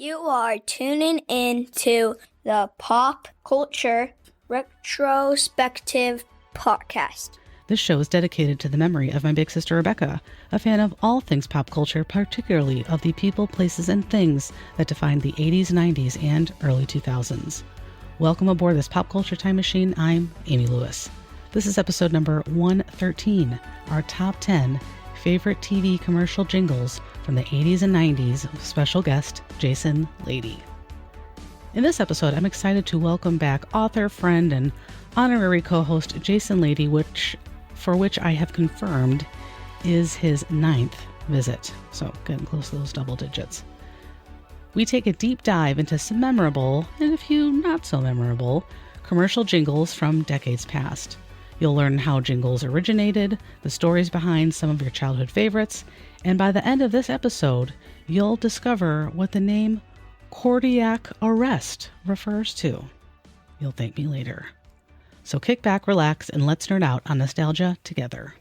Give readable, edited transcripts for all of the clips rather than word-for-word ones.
You are tuning in to the Pop Culture Retrospective podcast. This show is dedicated to the memory of my big sister Rebecca, a fan of all things pop culture, particularly of the people, places, and things that defined the 80s, 90s, and early 2000s. Welcome aboard this pop culture time machine. I'm Amy Lewis. This is episode number 113, our top 10 favorite TV commercial jingles from the 80s and 90s with special guest Jason Lady. In this episode, I'm excited to welcome back author, friend, and honorary co-host Jason Lady, for which I have confirmed is his 9th visit. So getting close to those double digits. We take a deep dive into some memorable and a few not so memorable commercial jingles from decades past. You'll learn how jingles originated, the stories behind some of your childhood favorites, and by the end of this episode, you'll discover what the name cardiac arrest refers to. You'll thank me later. So kick back, relax, and let's nerd out on nostalgia together.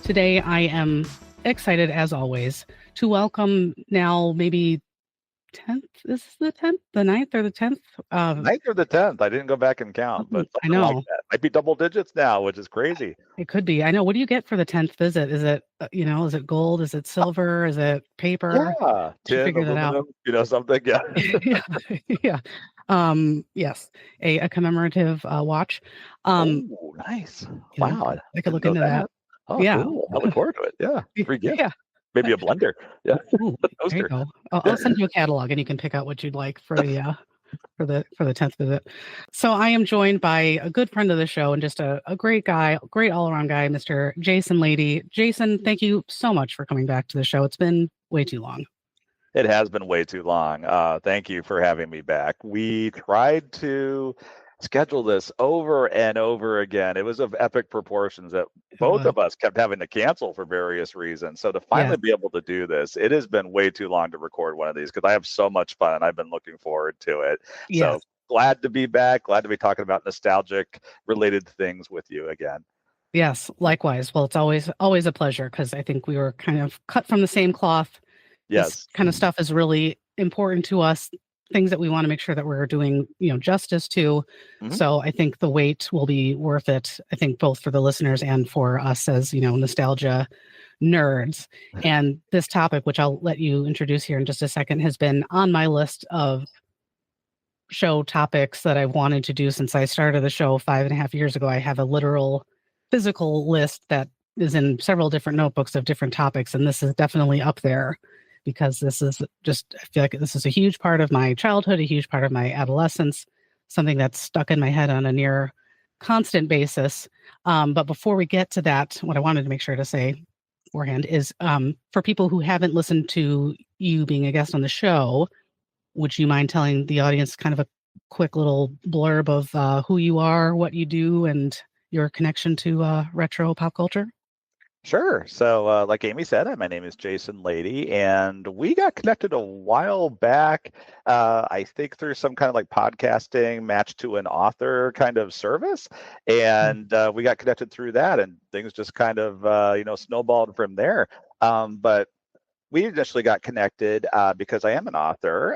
Today, I am excited, as always, to welcome now maybe 10th. Is this the 10th? The 9th or the 10th? 9th or the 10th. I didn't go back and count, but I know. like that. Might be double digits now, which is crazy. It could be. I know. What do you get for the 10th visit? Is it, is it gold? Is it silver? Is it paper? Yeah. Tin, figure that out. Something. Yeah. Yeah. Yes. A commemorative watch. Oh, nice. Wow. I could look into that. Oh, yeah. Cool. I look forward to it. Yeah. Free gift. Yeah. Maybe a blender. Yeah. Ooh, there you go. I'll send you a catalog and you can pick out what you'd like for the for the 10th visit. So I am joined by a good friend of the show and just a great guy, great all-around guy, Mr. Jason Lady. Jason, thank you so much for coming back to the show. It's been way too long. It has been way too long. Thank you for having me back. We tried to schedule this over and over again. It was of epic proportions that both of us kept having to cancel for various reasons. So to finally be able to do this, it has been way too long to record one of these because I have so much fun and I've been looking forward to it. Yes. So glad to be back. Glad to be talking about nostalgic related things with you again. Yes, likewise. Well, it's always a pleasure because I think we were kind of cut from the same cloth. Yes. This kind of stuff is really important to us. Things that we want to make sure that we're doing, justice to. Mm-hmm. So I think the wait will be worth it. I think both for the listeners and for us as, nostalgia nerds. And this topic, which I'll let you introduce here in just a second, has been on my list of show topics that I've wanted to do since I started the show 5.5 years ago. I have a literal physical list that is in several different notebooks of different topics. And this is definitely up there. Because this is just, I feel like this is a huge part of my childhood, a huge part of my adolescence, something that's stuck in my head on a near constant basis. But before we get to that, what I wanted to make sure to say beforehand is for people who haven't listened to you being a guest on the show, would you mind telling the audience kind of a quick little blurb of who you are, what you do, and your connection to retro pop culture? Sure. So like Amy said, my name is Jason Lady, and we got connected a while back, I think through some kind of like podcasting match to an author kind of service. And we got connected through that, and things just kind of, snowballed from there. But we initially got connected because I am an author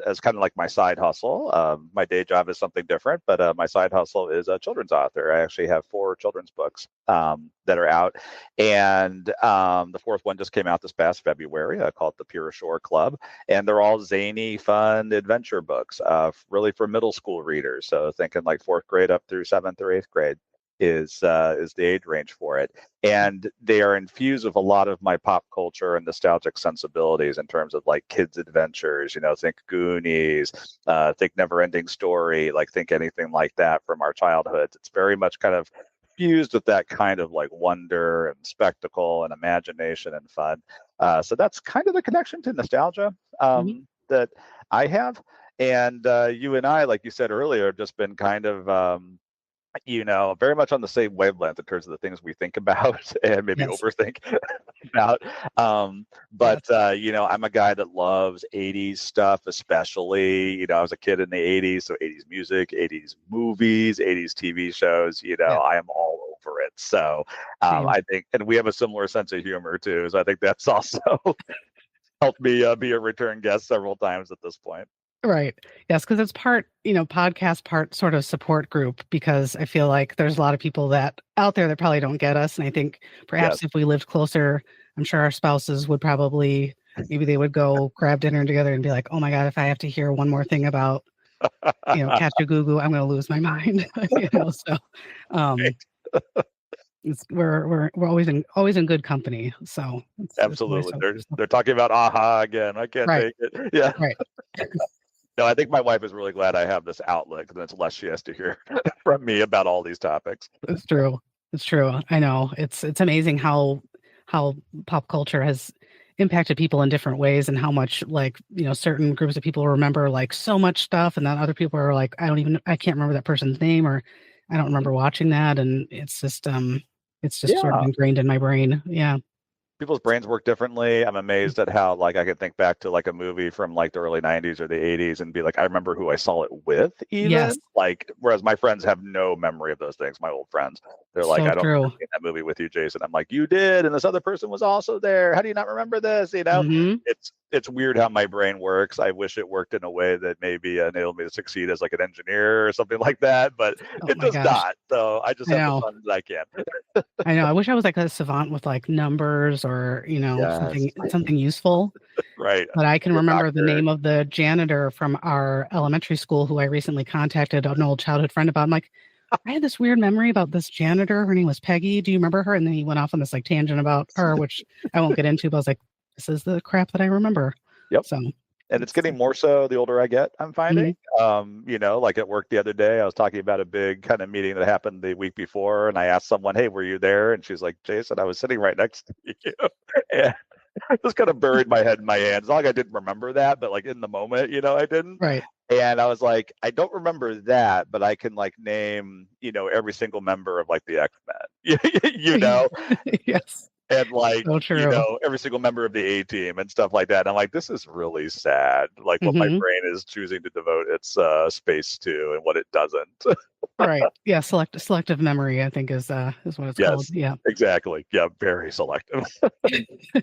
as kind of like my side hustle. My day job is something different, but my side hustle is a children's author. I actually have 4 children's books that are out. And the 4th one just came out this past February. I call it the Pure Shore Club. And they're all zany, fun adventure books, really for middle school readers. So thinking like 4th grade up through 7th or 8th grade is the age range for it. And they are infused with a lot of my pop culture and nostalgic sensibilities in terms of like kids adventures, think Goonies, think Never Ending Story, like think anything like that from our childhoods. It's very much kind of fused with that kind of like wonder and spectacle and imagination and fun. So that's kind of the connection to nostalgia that I have. And you and I, like you said earlier, have just been kind of very much on the same wavelength in terms of the things we think about and maybe Yes. overthink about. But Yes. I'm a guy that loves 80s stuff, especially. I was a kid in the 80s, so 80s music, 80s movies, 80s TV shows. Yeah. I am all over it. So Same. I think, and we have a similar sense of humor too. So I think that's also helped me be a return guest several times at this point. Right. Yes, because it's part, podcast, part sort of support group, because I feel like there's a lot of people that out there that probably don't get us. And I think Yes. perhaps if we lived closer, I'm sure our spouses would probably, maybe they would go grab dinner together and be like, oh my God, if I have to hear one more thing about, Kachagugu, I'm going to lose my mind. So um, we're always in good company. So it's always Absolutely. so, They're talking about aha again. I can't right, take it. Yeah. right. No, I think my wife is really glad I have this outlet because it's less she has to hear from me about all these topics. It's true. It's true. I know. It's amazing how pop culture has impacted people in different ways, and how much, like, certain groups of people remember like so much stuff, and then other people are like, I can't remember that person's name, or I don't remember watching that, and it's just sort of Yeah. ingrained in my brain. Yeah. People's brains work differently. I'm amazed at how, like, I could think back to like a movie from like the early 90s or the 80s and be like, I remember who I saw it with, Yes. even. Like, whereas my friends have no memory of those things. My old friends, they're like, So I don't true. remember seeing that movie with you, Jason. I'm like, you did, and this other person was also there. How do you not remember this? Hmm. It's weird how my brain works. I wish it worked in a way that maybe enabled me to succeed as like an engineer or something like that, but Oh it my does gosh. not. So I just I have the know. fun that I can. I know. I wish I was like a savant with like numbers, or, Yes. something useful. Right. But I can Be a remember the doctor. name of the janitor from our elementary school who I recently contacted an old childhood friend about. I'm like, I had this weird memory about this janitor. Her name was Peggy. Do you remember her? And then he went off on this like tangent about her, which I won't get into, but I was like, this is the crap that I remember. Yep. So And it's it's getting more so the older I get, I'm finding. mhm. Like at work the other day, I was talking about a big kind of meeting that happened the week before, and I asked someone, hey, were you there? And she's like, Jason, I was sitting right next to you. And I just kind of buried my head in my hands. Not like I didn't remember that, but like in the moment, I didn't. Right. And I was like, I don't remember that, but I can like name, every single member of like the X-Men, Yes. and like, So true. every single member of the A team and stuff like that. And I'm like, this is really sad. Like what my Hmm. brain is choosing to devote its space to and what it doesn't. Right. Yeah. Selective memory, I think, is what it's called. Yes, Yeah. exactly. Yeah, very selective.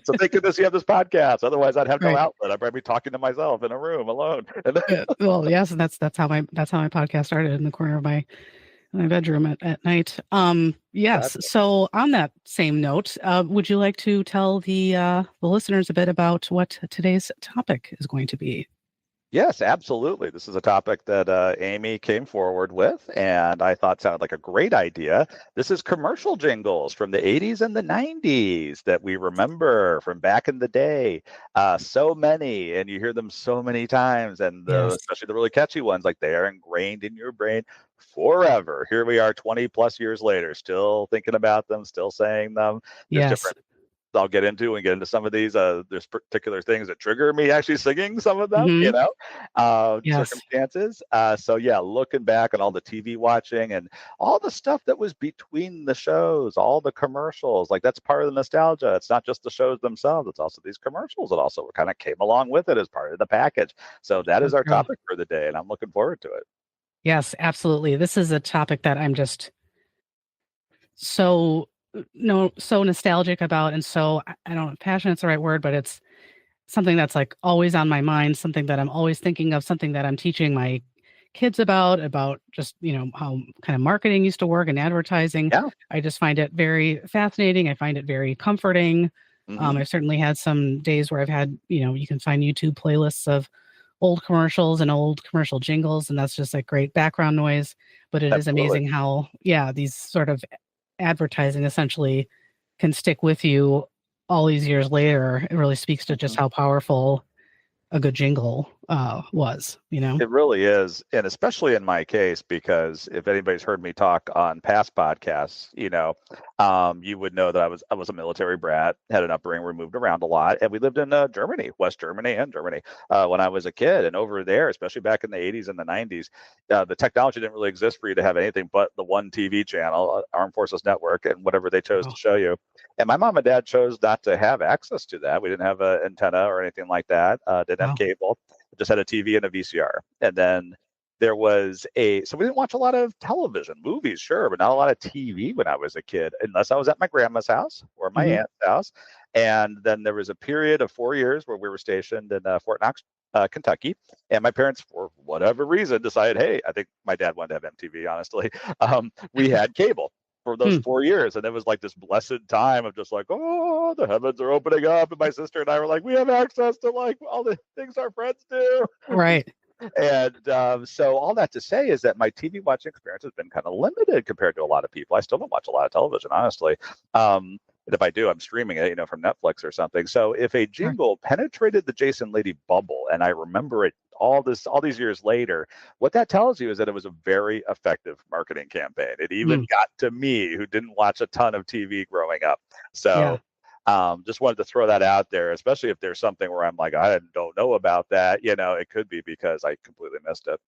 So thank goodness you have this podcast. Otherwise, I'd have no Right. outlet. I'd probably be talking to myself in a room alone. Well, yes, and that's how my podcast started, in the corner of my bedroom at night. Yes. Gotcha. So on that same note, would you like to tell the listeners a bit about what today's topic is going to be? Yes, absolutely. This is a topic that Amy came forward with, and I thought sounded like a great idea. This is commercial jingles from the 80s and the 90s that we remember from back in the day. So many, and you hear them so many times, and Yes. especially the really catchy ones, like they are ingrained in your brain forever. Here we are 20 plus years later, still thinking about them, still saying them. There's Yes. different I'll get into some of these. There's particular things that trigger me actually singing some of them, Hmm. Yes. circumstances. So yeah, looking back on all the TV watching and all the stuff that was between the shows, all the commercials, like that's part of the nostalgia. It's not just the shows themselves, it's also these commercials that also kind of came along with it as part of the package. So that So is our true. topic for the day, and I'm looking forward to it. Yes, absolutely. This is a topic that I'm just so no so nostalgic about, and so I don't know if passionate's the right word, but it's something that's like always on my mind, something that I'm always thinking of, something that I'm teaching my kids about just, how kind of marketing used to work and advertising. Yeah. I just find it very fascinating. I find it very comforting. Hmm. I've certainly had some days where I've had, you can find YouTube playlists of old commercials and old commercial jingles, and that's just like great background noise. But it is Absolutely. amazing how, yeah, these sort of advertising essentially can stick with you all these years later. It really speaks to just Mhm. how powerful a good jingle was, you know? It really is, and especially in my case, because if anybody's heard me talk on past podcasts, you would know that I was a military brat, had an upbringing, we moved around a lot, and we lived in Germany, West Germany, and Germany when I was a kid. And over there, especially back in the 80s and the 90s, the technology didn't really exist for you to have anything but the one TV channel, Armed Forces Network, and whatever they chose to show you. And my mom and dad chose not to have access to that. We didn't have an antenna or anything like that. Didn't have cable. Just had a TV and a VCR. And then there was so we didn't watch a lot of television, movies, sure, but not a lot of TV when I was a kid, unless I was at my grandma's house or my aunt's house. And then there was a period of 4 years where we were stationed in Fort Knox, Kentucky. And my parents, for whatever reason, decided, hey, I think my dad wanted to have MTV, honestly. We had cable for those 4 years. And it was like this blessed time of just like, oh, the heavens are opening up. And my sister and I were like, we have access to like all the things our friends do. Right. And so all that to say is that my TV watching experience has been kind of limited compared to a lot of people. I still don't watch a lot of television, honestly. And if I do, I'm streaming it, from Netflix or something. So if a jingle penetrated the Jason Lady bubble, and I remember it all these years later, what that tells you is that it was a very effective marketing campaign. It even got to me, who didn't watch a ton of TV growing up. So just wanted to throw that out there, especially if there's something where I'm like, I don't know about that. It could be because I completely missed it.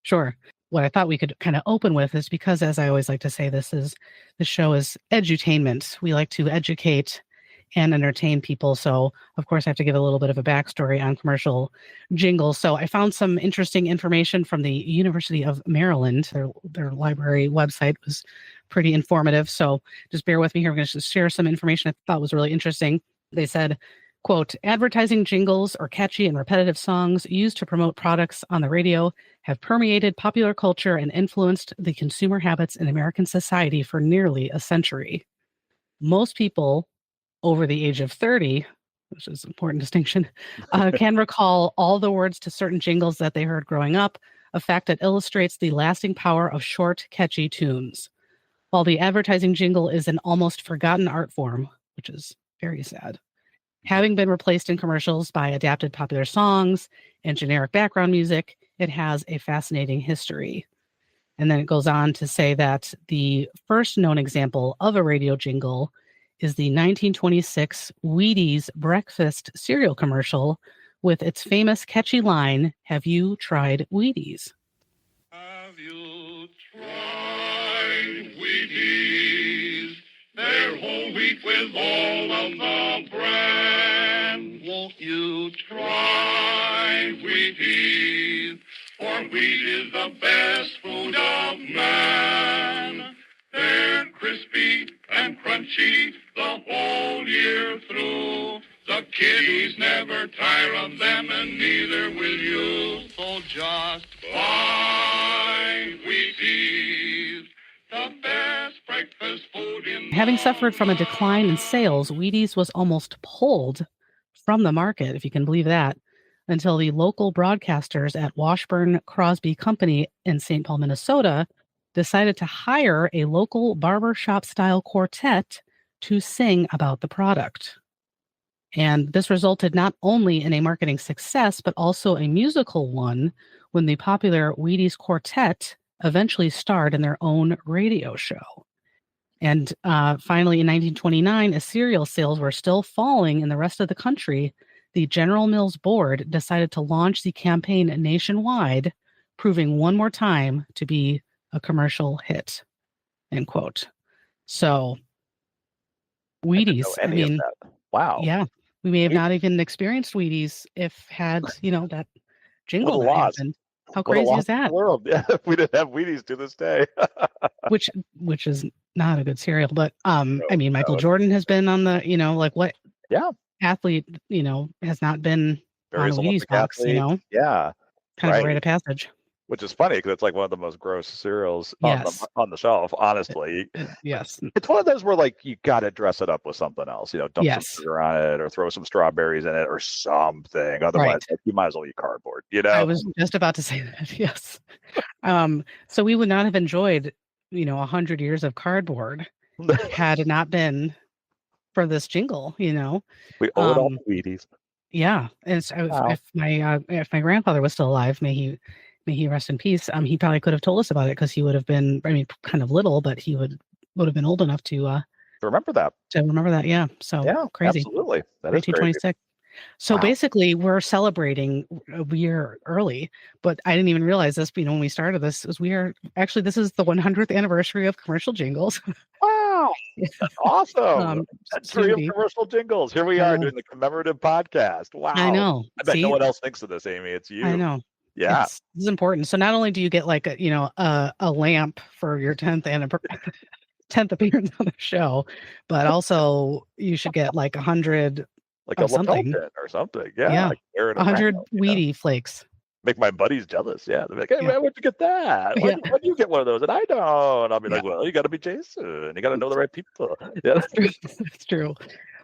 Sure. What I thought we could kind of open with is because, as I always like to say, the show is edutainment. We like to educate and entertain people. So, of course, I have to give a little bit of a backstory on commercial jingles. So I found some interesting information from the University of Maryland. Their library website was pretty informative. So just bear with me here. I'm going to share some information I thought was really interesting. They said, quote, advertising jingles or catchy and repetitive songs used to promote products on the radio have permeated popular culture and influenced the consumer habits in American society for nearly a century. Most people over the age of 30, which is an important distinction, can recall all the words to certain jingles that they heard growing up, a fact that illustrates the lasting power of short, catchy tunes. While the advertising jingle is an almost forgotten art form, which is very sad, having been replaced in commercials by adapted popular songs and generic background music, it has a fascinating history. And then it goes on to say that the first known example of a radio jingle is the 1926 Wheaties breakfast cereal commercial with its famous catchy line, "Have you tried Wheaties?" Have you tried Wheaties? They're whole wheat with all of the bran. Won't you try Wheaties? For wheat is the best food of man. They're crispy and crunchy the whole year through. The kiddies never tire of them, and neither will you. So just buy Wheaties, the best breakfast food in the Having suffered from a decline in sales, Wheaties was almost pulled from the market, if you can believe that, until the local broadcasters at Washburn Crosby Company in St. Paul, Minnesota, decided to hire a local barbershop-style quartet to sing about the product. And this resulted not only in a marketing success, but also a musical one when the popular Wheaties Quartet eventually starred in their own radio show. And finally, in 1929, as cereal sales were still falling in the rest of the country, the General Mills Board decided to launch the campaign nationwide, proving one more time to be a commercial hit, end quote. So, Wheaties, I mean, wow. Yeah, we may have not even experienced Wheaties if had, that jingle that happened. How crazy is that? World. Yeah, we didn't have Wheaties to this day. Which is not a good cereal, but I mean, Michael Jordan has been on the, what athlete, has not been on a Wheaties box, Yeah. Kind of a rite of passage. Which is funny because it's like one of the most gross cereals on the shelf, honestly. Yes. It's one of those where like you got to dress it up with something else, dump some sugar on it or throw some strawberries in it or something. Otherwise, you might as well eat cardboard, I was just about to say that, yes. So we would not have enjoyed, 100 years of cardboard had it not been for this jingle, We owe it all to Wheaties. Yeah, and so Wow. if my grandfather was still alive, may he rest in peace. He probably could have told us about it because he would have been, I mean, kind of little, but he would have been old enough Remember that? to remember that. Yeah, so Yeah, crazy. absolutely. That is crazy. 1926. So Wow. basically, we're celebrating a year early, but I didn't even realize this. When we started this, is this is the 100th anniversary of commercial jingles. Wow. That's awesome. Soon Century to of be. commercial jingles. Here we I are know. doing the commemorative podcast. I Wow. know. I bet no See, one else thinks of this, Amy. It's I you. know. Yeah. It's important. So not only do you get like a lamp for your 10th appearance on the show, but also you should get like 100 Like a of lapel something. pin or something. Yeah. Yeah, Like wearing it around. 100 Wheatie flakes. Make my buddies jealous. Yeah. They're like, hey, Yeah, man, where'd you get that? yeah, Why'd you get one of those? And I don't. I'll be yeah. like, well, you got to be Jason. You got to know the right people. Yeah. It's true.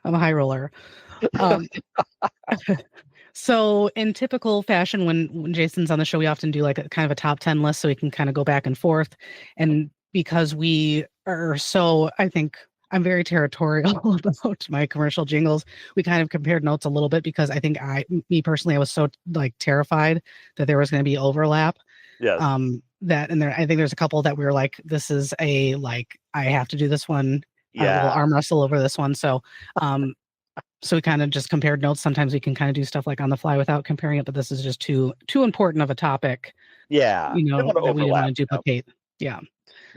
I'm a high roller. Um, so in typical fashion, when Jason's on the show, we often do like a kind of a top 10 list so we can kind of go back and forth. And because we are so, I think I'm very territorial about my commercial jingles, we kind of compared notes a little bit because I think me personally, I was so like terrified that there was going to be overlap. Yes. I think there's a couple that we were like, this is I have to do this one. Yeah. We'll arm wrestle over this one. So we kind of just compared notes. Sometimes we can kind of do stuff like on the fly without comparing it, but this is just too important of a topic, Yeah. that we didn't want to duplicate. Yeah.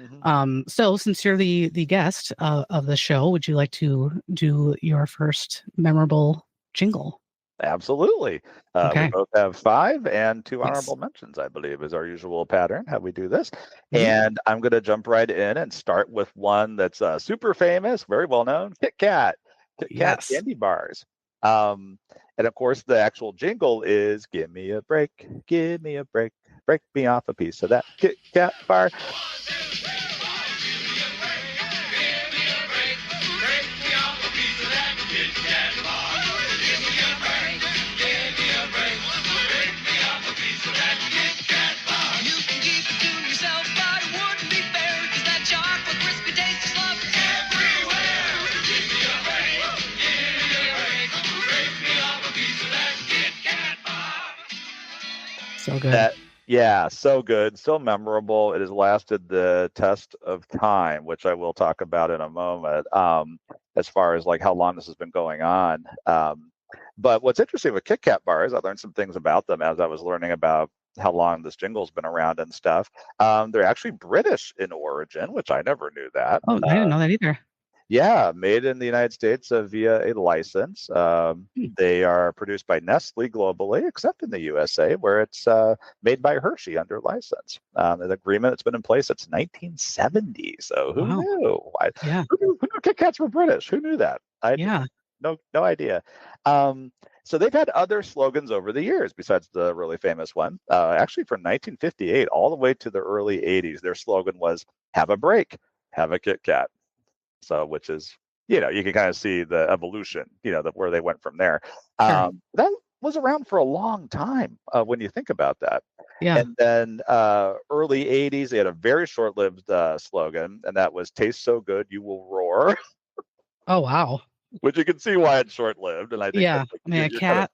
Mm-hmm. So since you're the guest of the show, would you like to do your first memorable jingle? Absolutely. Okay. We both have 5 and 2 Yes. honorable mentions, I believe, is our usual pattern, how we do this. Mhm. And I'm going to jump right in and start with one that's super famous, very well known, Kit Kat. Kit Kat Yes. candy bars. And of course, the actual jingle is "Give me a break, break me off a piece of that Kit Kat bar." So good. Yeah, so good, so memorable. It has lasted the test of time, which I will talk about in a moment, as far as like how long this has been going on. But what's interesting with Kit Kat bars, I learned some things about them as I was learning about how long this jingle's been around and stuff. They're actually British in origin, which I never knew that. Oh, I didn't know that either. Yeah, made in the United States via a license. They are produced by Nestle globally, except in the USA, where it's made by Hershey under license. An agreement that's been in place since 1970. So who Wow. knew? Yeah. Who knew Kit Kats were British? Who knew that? Yeah. No idea. So they've had other slogans over the years besides the really famous one. Actually, from 1958 all the way to the early 80s, their slogan was "Have a break, have a Kit Kat." So, which is, you can kind of see the evolution, where they went from there. Sure. That was around for a long time when you think about that. Yeah. And then early 80s, they had a very short-lived slogan, and that was "Taste so good, you will roar," Oh, wow. which you can see why it's short-lived. And I think Yeah. that's like, I mean, a you're cat.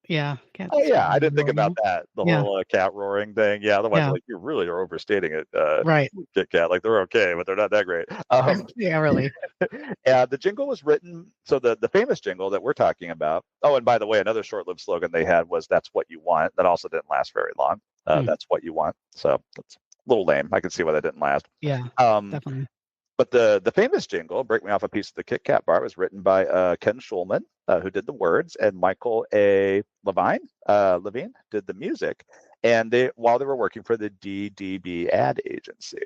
Yeah. Cat. oh yeah, I didn't think about that. The Yeah. whole cat roaring thing. Yeah, otherwise, Yeah. like you really are overstating it. Right. Kit Kat, like they're okay, but they're not that great. Yeah, really. Yeah, the jingle was written. So the famous jingle that we're talking about. Oh, and by the way, another short-lived slogan they had was "That's what you want." That also didn't last very long. That's what you want. So that's a little lame. I can see why that didn't last. Yeah. Definitely. But the famous jingle, "Break Me Off a Piece of the Kit Kat Bar," was written by Ken Schulman, who did the words, and Michael A. Levine did the music. And while they were working for the DDB ad agency.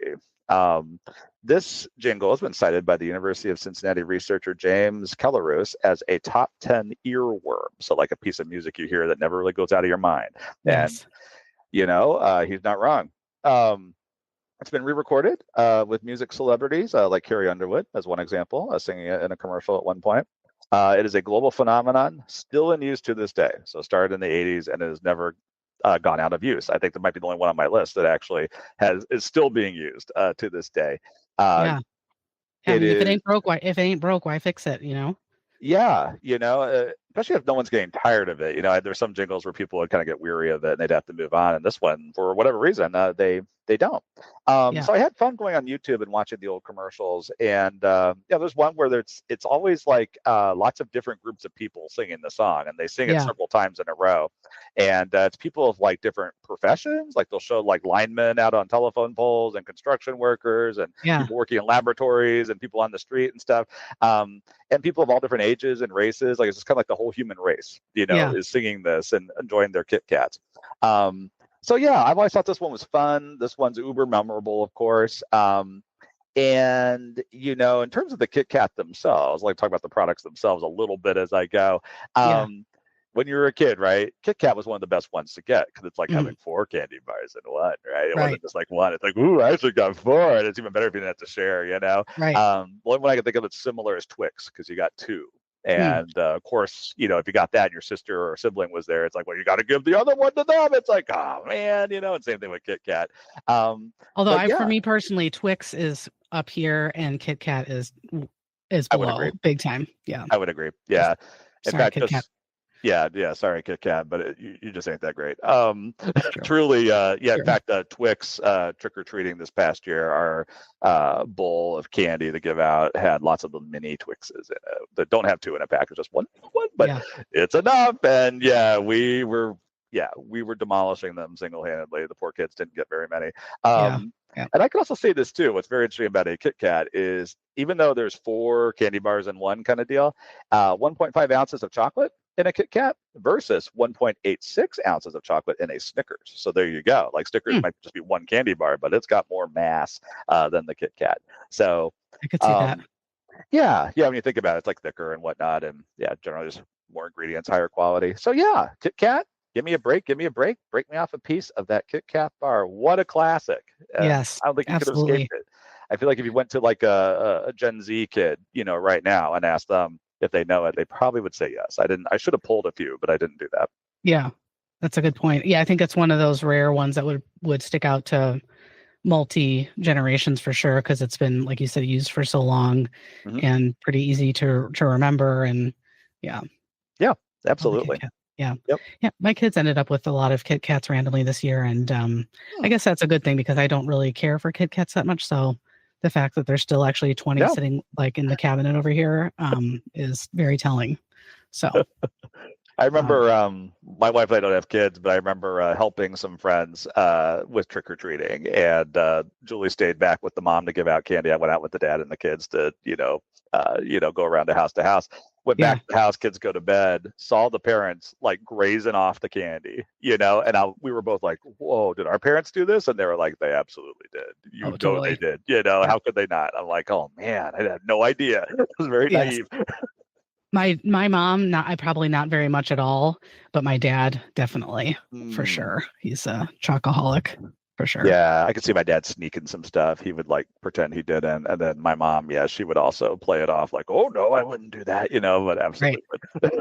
This jingle has been cited by the University of Cincinnati researcher James Kellerus as a top 10 earworm. So like a piece of music you hear that never really goes out of your mind. Yes. And, he's not wrong. It's been re-recorded with music celebrities like Carrie Underwood, as one example, singing it in a commercial at one point. It is a global phenomenon, still in use to this day. So started in the 80s and it has never gone out of use. I think there might be the only one on my list that actually is still being used to this day. Yeah. I mean, if it is- ain't broke, why fix it? Yeah, especially if no one's getting tired of it. There's some jingles where people would kind of get weary of it and they'd have to move on. And this one, for whatever reason, they don't. Yeah. So I had fun going on YouTube and watching the old commercials. And there's one where it's always like lots of different groups of people singing the song, and they sing it Yeah. several times in a row. And it's people of like different professions. Like they'll show like linemen out on telephone poles and construction workers and Yeah. people working in laboratories and people on the street and stuff. And people of all different ages and races. Like it's just kind of like the whole human race, Yeah. is singing this and enjoying their Kit Kats. So yeah, I've always thought this one was fun. This one's uber memorable, of course. And in terms of the Kit Kat themselves, like talk about the products themselves a little bit as I go. When you were a kid, right? Kit Kat was one of the best ones to get because it's like having 4 candy bars in one, right? It wasn't just like one. It's like, ooh, I actually got 4, and it's even better if you didn't have to share, Right. One I can think of that's similar is Twix because you got 2. And of course, if you got that and your sister or sibling was there, it's like, well, you got to give the other one to them. It's like, oh man, and same thing with Kit Kat. Although for me personally, Twix is up here and Kit Kat is below, big time. Yeah, I would agree. Yeah, in sorry, fact, Kit Kat. Yeah. Sorry, Kit Kat, but you just ain't that great. Truly, in fact, Twix trick or treating this past year, our bowl of candy to give out had lots of the mini Twixes in it that don't have 2 in a pack. It's just one, but it's enough. And we were demolishing them single-handedly. The poor kids didn't get very many. And I can also say this too. What's very interesting about a Kit Kat is even though there's 4 candy bars in one kind of deal, 1.5 ounces of chocolate in a Kit Kat versus 1.86 ounces of chocolate in a Snickers. So there you go. Like Snickers might just be 1 candy bar, but it's got more mass than the Kit Kat. So I could see that. Yeah. When you think about it, it's like thicker and whatnot, and generally just more ingredients, higher quality. So Kit Kat. Give me a break. Break me off a piece of that Kit Kat bar. What a classic. Yes, I don't think you could have absolutely. escaped it. I feel like if you went to like a Gen Z kid, right now and asked them if they know it, they probably would say yes. I should have pulled a few, but I didn't do that. Yeah, that's a good point. Yeah, I think it's one of those rare ones that would stick out to multi-generations for sure, because it's been, like you said, used for so long and pretty easy to remember. And yeah, absolutely. Yeah. Yep. Yeah. My kids ended up with a lot of Kit Kats randomly this year. And I guess that's a good thing because I don't really care for Kit Kats that much. So the fact that there's still actually 20 sitting like in the cabinet over here is very telling. So I remember my wife and I don't have kids, but I remember helping some friends with trick or treating, and Julie stayed back with the mom to give out candy. I went out with the dad and the kids to go around to house. Went back to the house, kids go to bed, saw the parents like grazing off the candy, and we were both like, whoa, did our parents do this? And they were like, they absolutely did. Totally. They did. How could they not? I'm like, oh man, I had no idea. It was very naive. My mom, probably not very much at all, but my dad definitely, for sure. He's a chocoholic. For sure. Yeah, I could see my dad sneaking some stuff. He would like pretend he didn't, and then my mom, she would also play it off like, "Oh no, I wouldn't do that," but absolutely. Right.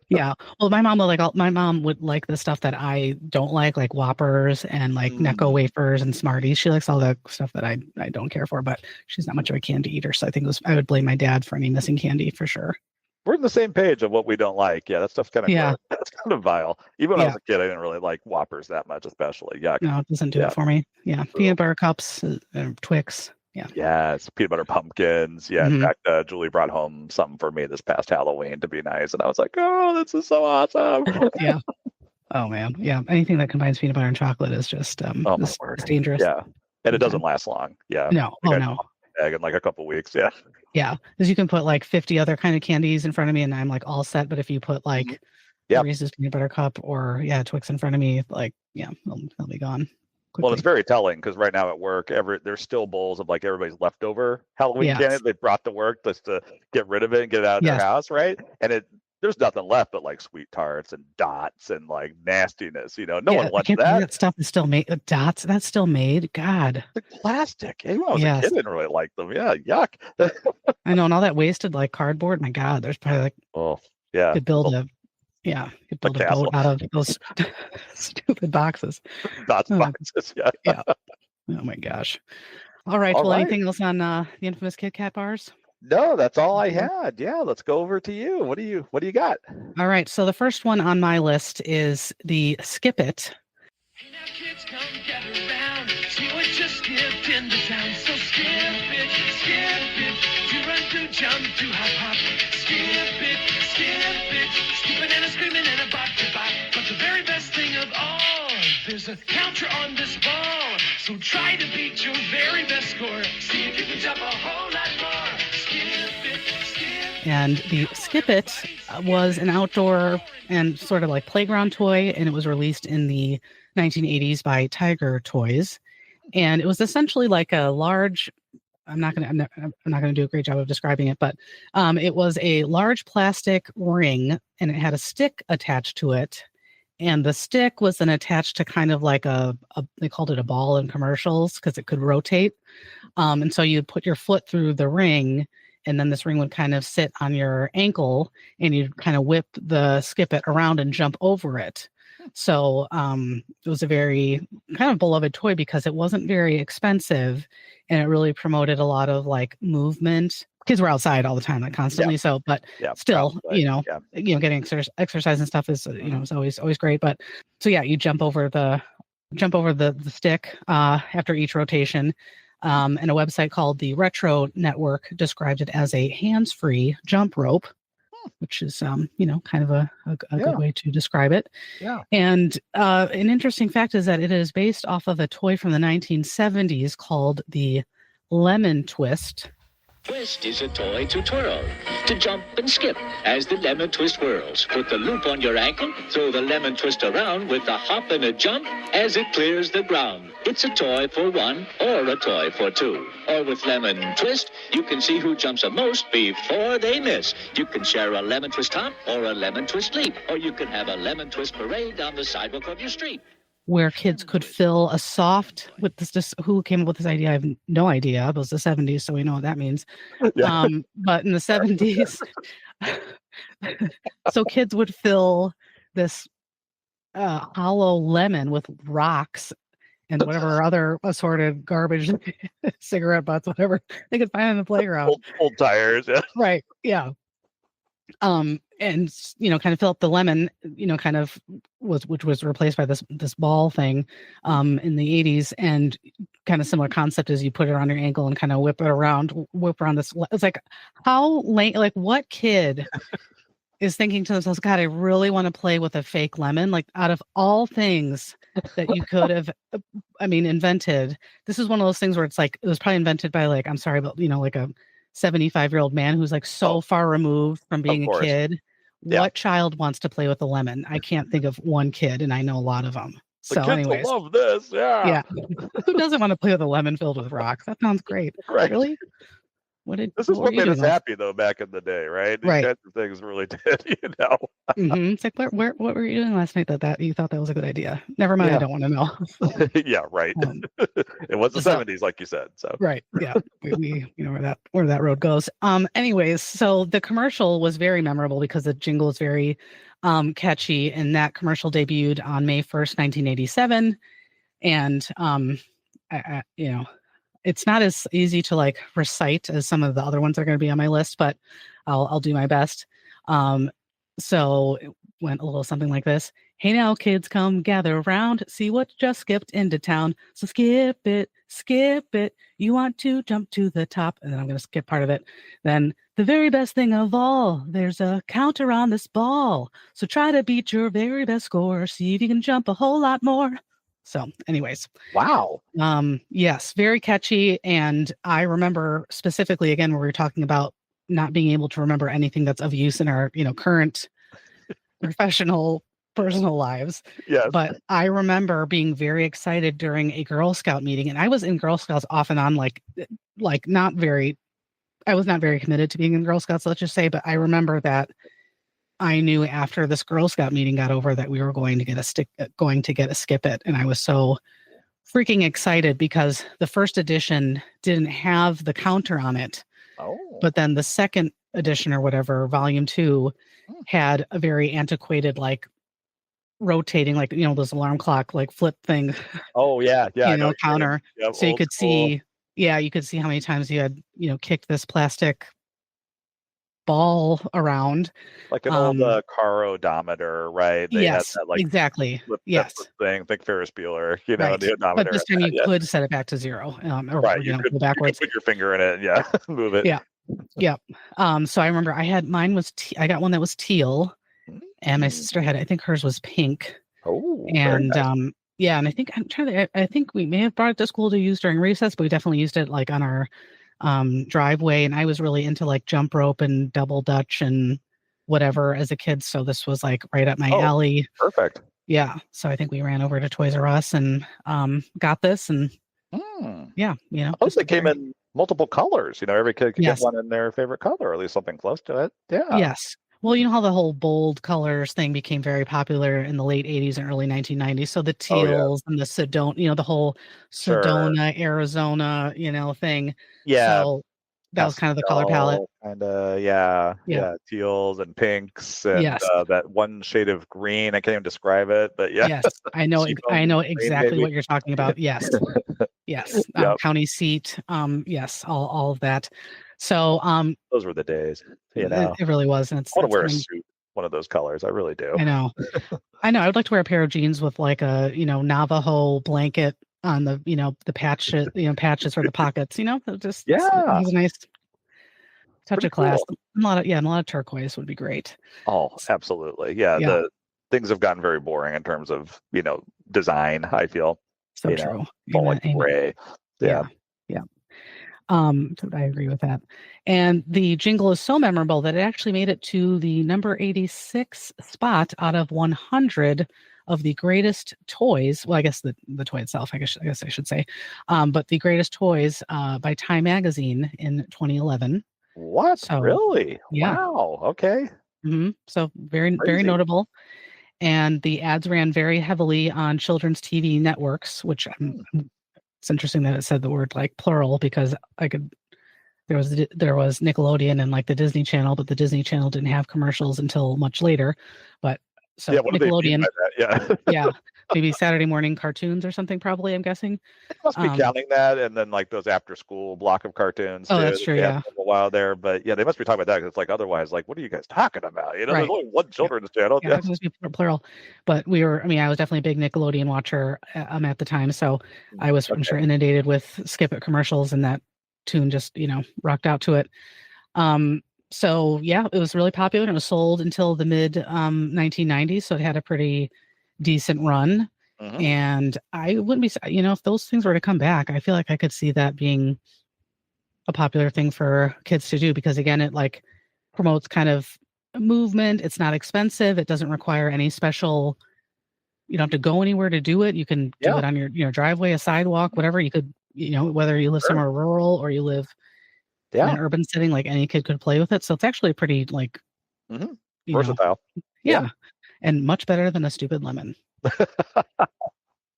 Yeah. Well, my mom would like the stuff that I don't like Whoppers and like Necco wafers and Smarties. She likes all the stuff that I don't care for, but she's not much of a candy eater, so I think I would blame my dad for any missing candy for sure. We're on the same page of what we don't like. Yeah, that stuff's kind of that's kind of vile. Even when I was a kid, I didn't really like Whoppers that much, especially. Yuck. No, it doesn't do it for me. Yeah, peanut butter cups, Twix. Yeah. Yes, peanut butter pumpkins. Yeah, in fact, Julie brought home something for me this past Halloween to be nice, and I was like, "Oh, this is so awesome!" Yeah. Oh man, yeah. Anything that combines peanut butter and chocolate is just it's dangerous. Yeah, and it doesn't last long. Yeah. No. Oh no. Egg in like a couple weeks. Yeah. Yeah, because you can put like 50 other kind of candies in front of me, and I'm like all set. But if you put like Reese's peanut butter cup or Twix in front of me, like they'll be gone quickly. Well, it's very telling because right now at work, there's still bowls of like everybody's leftover Halloween candy they brought to work just to get rid of it and get it out of their house, right? And there's nothing left but like sweet tarts and dots and like nastiness. No one wants that. That stuff is still made. Dots, that's still made. God, the plastic. When I was a kid, I didn't really like them. Yeah, yuck. I know, and all that wasted like cardboard. My God, there's probably like could build a boat out of those stupid boxes. Dots boxes. Yeah. Oh my gosh. All right. Anything else on the infamous Kit Kat bars? No, that's all I had. Yeah, let's go over to you. What do you got? All right. So the first one on my list is the Skip It. Hey now kids, come gather round. See what just skipped into town. So skip it, do run, do jump, do hop, hop. Skip it, skipping and a screaming and a bop to bop. But the very best thing of all, there's a counter on this ball. So try to beat your very best score. See if you can jump a whole lot more. Skip it. And the Skip It was an outdoor and sort of like playground toy, and it was released in the 1980s by Tiger Toys. And it was essentially like a large, I'm not going to do a great job of describing it, but it was a large plastic ring, and it had a stick attached to it. And the stick was then attached to kind of like they called it a ball in commercials because it could rotate. And so you'd put your foot through the ring, and then this ring would kind of sit on your ankle, and you'd kind of whip the Skip It around and jump over it. So it was a very kind of beloved toy because it wasn't very expensive, and it really promoted a lot of like movement. Kids were outside all the time, like constantly. Yeah. So, but Yeah, still, probably. getting exercise and stuff is, is always great. But so yeah, you jump over the stick after each rotation. And a website called the Retro Network described it as a hands-free jump rope, which is, kind of a good way to describe it. Yeah. And an interesting fact is that it is based off of a toy from the 1970s called the Lemon Twist. Twist is a toy to twirl, to jump and skip as the lemon twist whirls. Put the loop on your ankle, throw the lemon twist around with a hop and a jump as it clears the ground. It's a toy for one or a toy for two. Or with Lemon Twist, you can see who jumps the most before they miss. You can share a lemon twist hop or a lemon twist leap, or you can have a lemon twist parade down the sidewalk of your street. Where kids could fill a soft with this. Just who came up with this idea? I have no idea. It was the 70s, so we know what that means. Yeah. But in the 70s, so kids would fill this hollow lemon with rocks and whatever other assorted garbage, cigarette butts, whatever they could find in the playground. Old tires. Yeah. Right. Yeah. And kind of fill up the lemon, kind of which was replaced by this ball thing in the 80s, and kind of similar concept as you put it on your ankle and kind of whip around this. It's like, how late, like what kid is thinking to themselves, God, I really want to play with a fake lemon? Like, out of all things that you could have invented, this is one of those things where it's like it was probably invented by, like, I'm sorry, but like a 75-year-old man who's like so far removed from being a kid. Yeah. What child wants to play with a lemon? I can't think of one kid, and I know a lot of them. The So kids anyways, will love this. Yeah. Who doesn't want to play with a lemon filled with rocks? That sounds great. Right. Really? This is were what you made us doing? happy though back in the day, right? These Right. kinds of things really did, It's like, what were you doing last night that you thought that was a good idea? Never mind. Yeah. I don't want to know. Yeah, right. It was the so- 70s, like you said. So Right. Yeah. we where that road goes. Anyways, so the commercial was very memorable because the jingle is very catchy, and that commercial debuted on May 1st, 1987. And it's not as easy to like recite as some of the other ones that are going to be on my list, but I'll do my best. So it went a little something like this. Hey now, kids, come gather around. See what just skipped into town. So skip it. You want to jump to the top. And then I'm going to skip part of it. Then the very best thing of all, there's a counter on this ball. So try to beat your very best score. See if you can jump a whole lot more. So anyways. wow. Yes, very catchy. And I remember specifically, again, where we were talking about not being able to remember anything that's of use in our, current professional, personal lives. Yes. But I remember being very excited during a Girl Scout meeting, and I was in Girl Scouts off and on, I was not very committed to being in Girl Scouts, let's just say, but I remember that I knew after this Girl Scout meeting got over that we were going to get a Skip It. And I was so freaking excited because the first edition didn't have the counter on it. Oh. But then the second edition or whatever, volume 2, had a very antiquated, like rotating, like, those alarm clock, like flip thing, Oh yeah. Yeah. I know what you mean. counter. Yep, So you old could school. see, you could see how many times you had, kicked this plastic ball around. Like an old car odometer, right? They had Yes, that like exactly. flip Yes, thing, think Ferris Bueller, right. the But odometer. this time you could set it back to 0, or Right, you could go backwards. put your finger in it, yeah, move it. Yeah. Yep. So I remember mine was I got one that was teal, and my sister had, I think hers was pink. Oh, very And nice. yeah, and I think I'm trying to. I think we may have brought it to school to use during recess, but we definitely used it like on our driveway. And I was really into like jump rope and double dutch and whatever as a kid, so this was like right up my alley. Perfect. Yeah, so I think we ran over to Toys R Us and got this, and yeah, Plus they came in multiple colors. Every kid could get one in their favorite color, or at least something close to it. Yeah. Yes. Well, you know how the whole bold colors thing became very popular in the late 80s and early 1990s. So the teals and the Sedona, the whole Sedona, Arizona, thing. Yeah. So that was kind of the color palette. Yeah. Teals and pinks and that one shade of green. I can't even describe it, but yeah. Yes, I know. I know exactly what you're talking about. Yes. Yes. County seat. Yes. All of that. So those were the days. It really was. And I want to wear a suit, one of those colors. I really do. I know. I would like to wear a pair of jeans with like a Navajo blanket on the the patches for the pockets. It was a nice touch of class. Cool. A lot of turquoise would be great. Oh, absolutely. Yeah. The things have gotten very boring in terms of design, I feel. So true. Like gray. Yeah. So I agree with that. And the jingle is so memorable that it actually made it to the number 86 spot out of 100 of the greatest toys. Well, I guess the toy itself, I guess I should say, but the greatest toys by Time Magazine in 2011. What? So, really? Yeah. Wow. Okay. Mm-hmm. So very notable. And the ads ran very heavily on children's TV networks, which it's interesting that it said the word like plural, because there was Nickelodeon and like the Disney Channel, but the Disney Channel didn't have commercials until much later. But so what Nickelodeon, do they mean by that? Yeah. Maybe Saturday morning cartoons or something, probably, I'm guessing. It must be counting that, and then like those after school block of cartoons. Oh, that's true. Yeah. A while there, but they must be talking about that, because it's like otherwise, like, what are you guys talking about? Right. There's only one children's channel. Yeah, it must be plural. But I was definitely a big Nickelodeon watcher at the time, so I was, I'm sure, inundated with Skip It commercials, and that tune just rocked out to it. So yeah, it was really popular, and it was sold until the mid 1990s, so it had a pretty decent run. And I wouldn't be, if those things were to come back, I feel like I could see that being a popular thing for kids to do, because again, it like promotes kind of movement. It's not expensive. It doesn't require any special, you don't have to go anywhere to do it. You can do it on your driveway, a sidewalk, whatever. You could, whether you live somewhere rural or you live in an urban setting, like any kid could play with it. So it's actually pretty like versatile. Yeah. And much better than a stupid lemon.